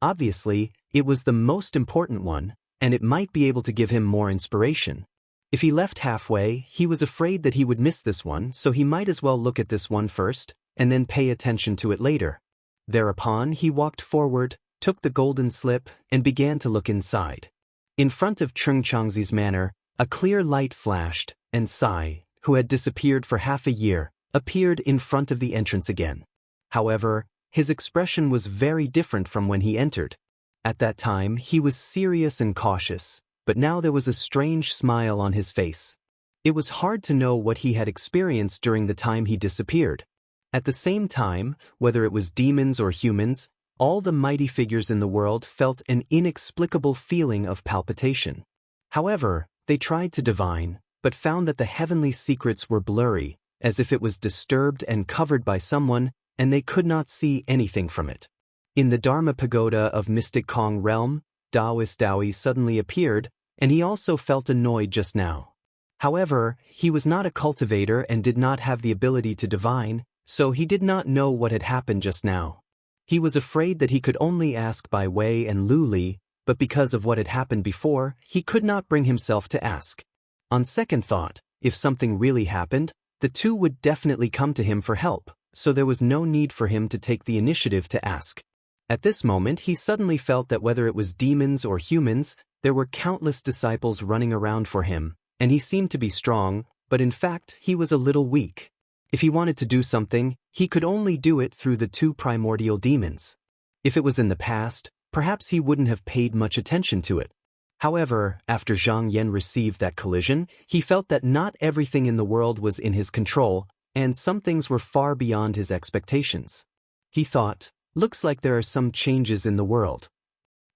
Obviously, it was the most important one, and it might be able to give him more inspiration. If he left halfway, he was afraid that he would miss this one, so he might as well look at this one first, and then pay attention to it later. Thereupon he walked forward, took the golden slip, and began to look inside. In front of Changzi's manor, a clear light flashed, and Sai, who had disappeared for half a year, appeared in front of the entrance again. However, his expression was very different from when he entered. At that time, he was serious and cautious, but now there was a strange smile on his face. It was hard to know what he had experienced during the time he disappeared. At the same time, whether it was demons or humans, all the mighty figures in the world felt an inexplicable feeling of palpitation. However, they tried to divine, but found that the heavenly secrets were blurry, as if it was disturbed and covered by someone, and they could not see anything from it. In the Dharma Pagoda of Mystic Kong realm, Taoist Dowie suddenly appeared, and he also felt annoyed just now. However, he was not a cultivator and did not have the ability to divine, so he did not know what had happened just now. He was afraid that he could only ask Bai Wei and Lu Li, but because of what had happened before, he could not bring himself to ask. On second thought, if something really happened, the two would definitely come to him for help, so there was no need for him to take the initiative to ask. At this moment he suddenly felt that whether it was demons or humans, there were countless disciples running around for him, and he seemed to be strong, but in fact he was a little weak. If he wanted to do something, he could only do it through the two primordial demons. If it was in the past, perhaps he wouldn't have paid much attention to it. However, after Zhang Yan received that collision, he felt that not everything in the world was in his control, and some things were far beyond his expectations. He thought, looks like there are some changes in the world.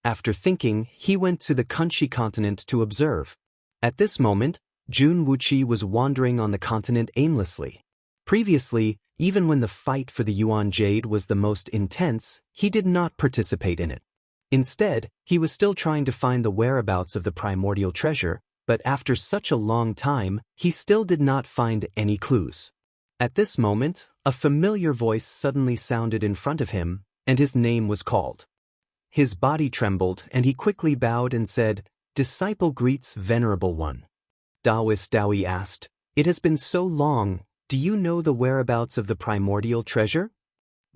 After thinking, he went to the Kunshi continent to observe. At this moment, Jun Wuqi was wandering on the continent aimlessly. Previously, even when the fight for the Yuan Jade was the most intense, he did not participate in it. Instead, he was still trying to find the whereabouts of the primordial treasure, but after such a long time, he still did not find any clues. At this moment, a familiar voice suddenly sounded in front of him, and his name was called. His body trembled, and he quickly bowed and said, "Disciple greets Venerable One." Taoist Dowie asked, "It has been so long, do you know the whereabouts of the primordial treasure?"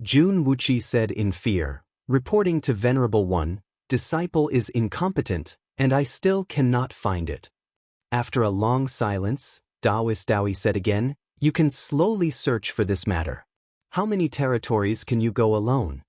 Jun Wuqi said in fear, reporting to Venerable One, "Disciple is incompetent, and I still cannot find it." After a long silence, Taoist Dowie said again, "You can slowly search for this matter. How many territories can you go alone?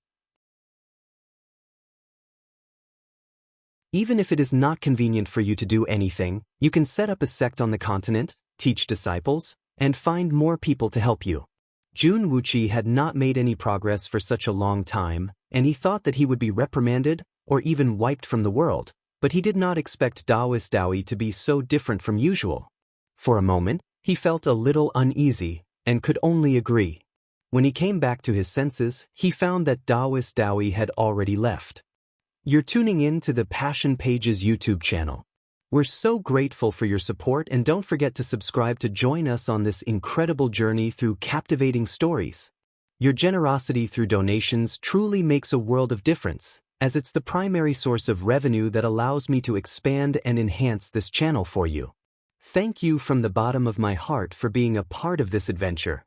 Even if it is not convenient for you to do anything, you can set up a sect on the continent, teach disciples, and find more people to help you." Jun Wuqi had not made any progress for such a long time, and he thought that he would be reprimanded or even wiped from the world, but he did not expect Taoist Dowie to be so different from usual. For a moment, he felt a little uneasy and could only agree. When he came back to his senses, he found that Taoist Dowie had already left. You're tuning in to the Passion Pages YouTube channel. We're so grateful for your support, and don't forget to subscribe to join us on this incredible journey through captivating stories. Your generosity through donations truly makes a world of difference, as it's the primary source of revenue that allows me to expand and enhance this channel for you. Thank you from the bottom of my heart for being a part of this adventure.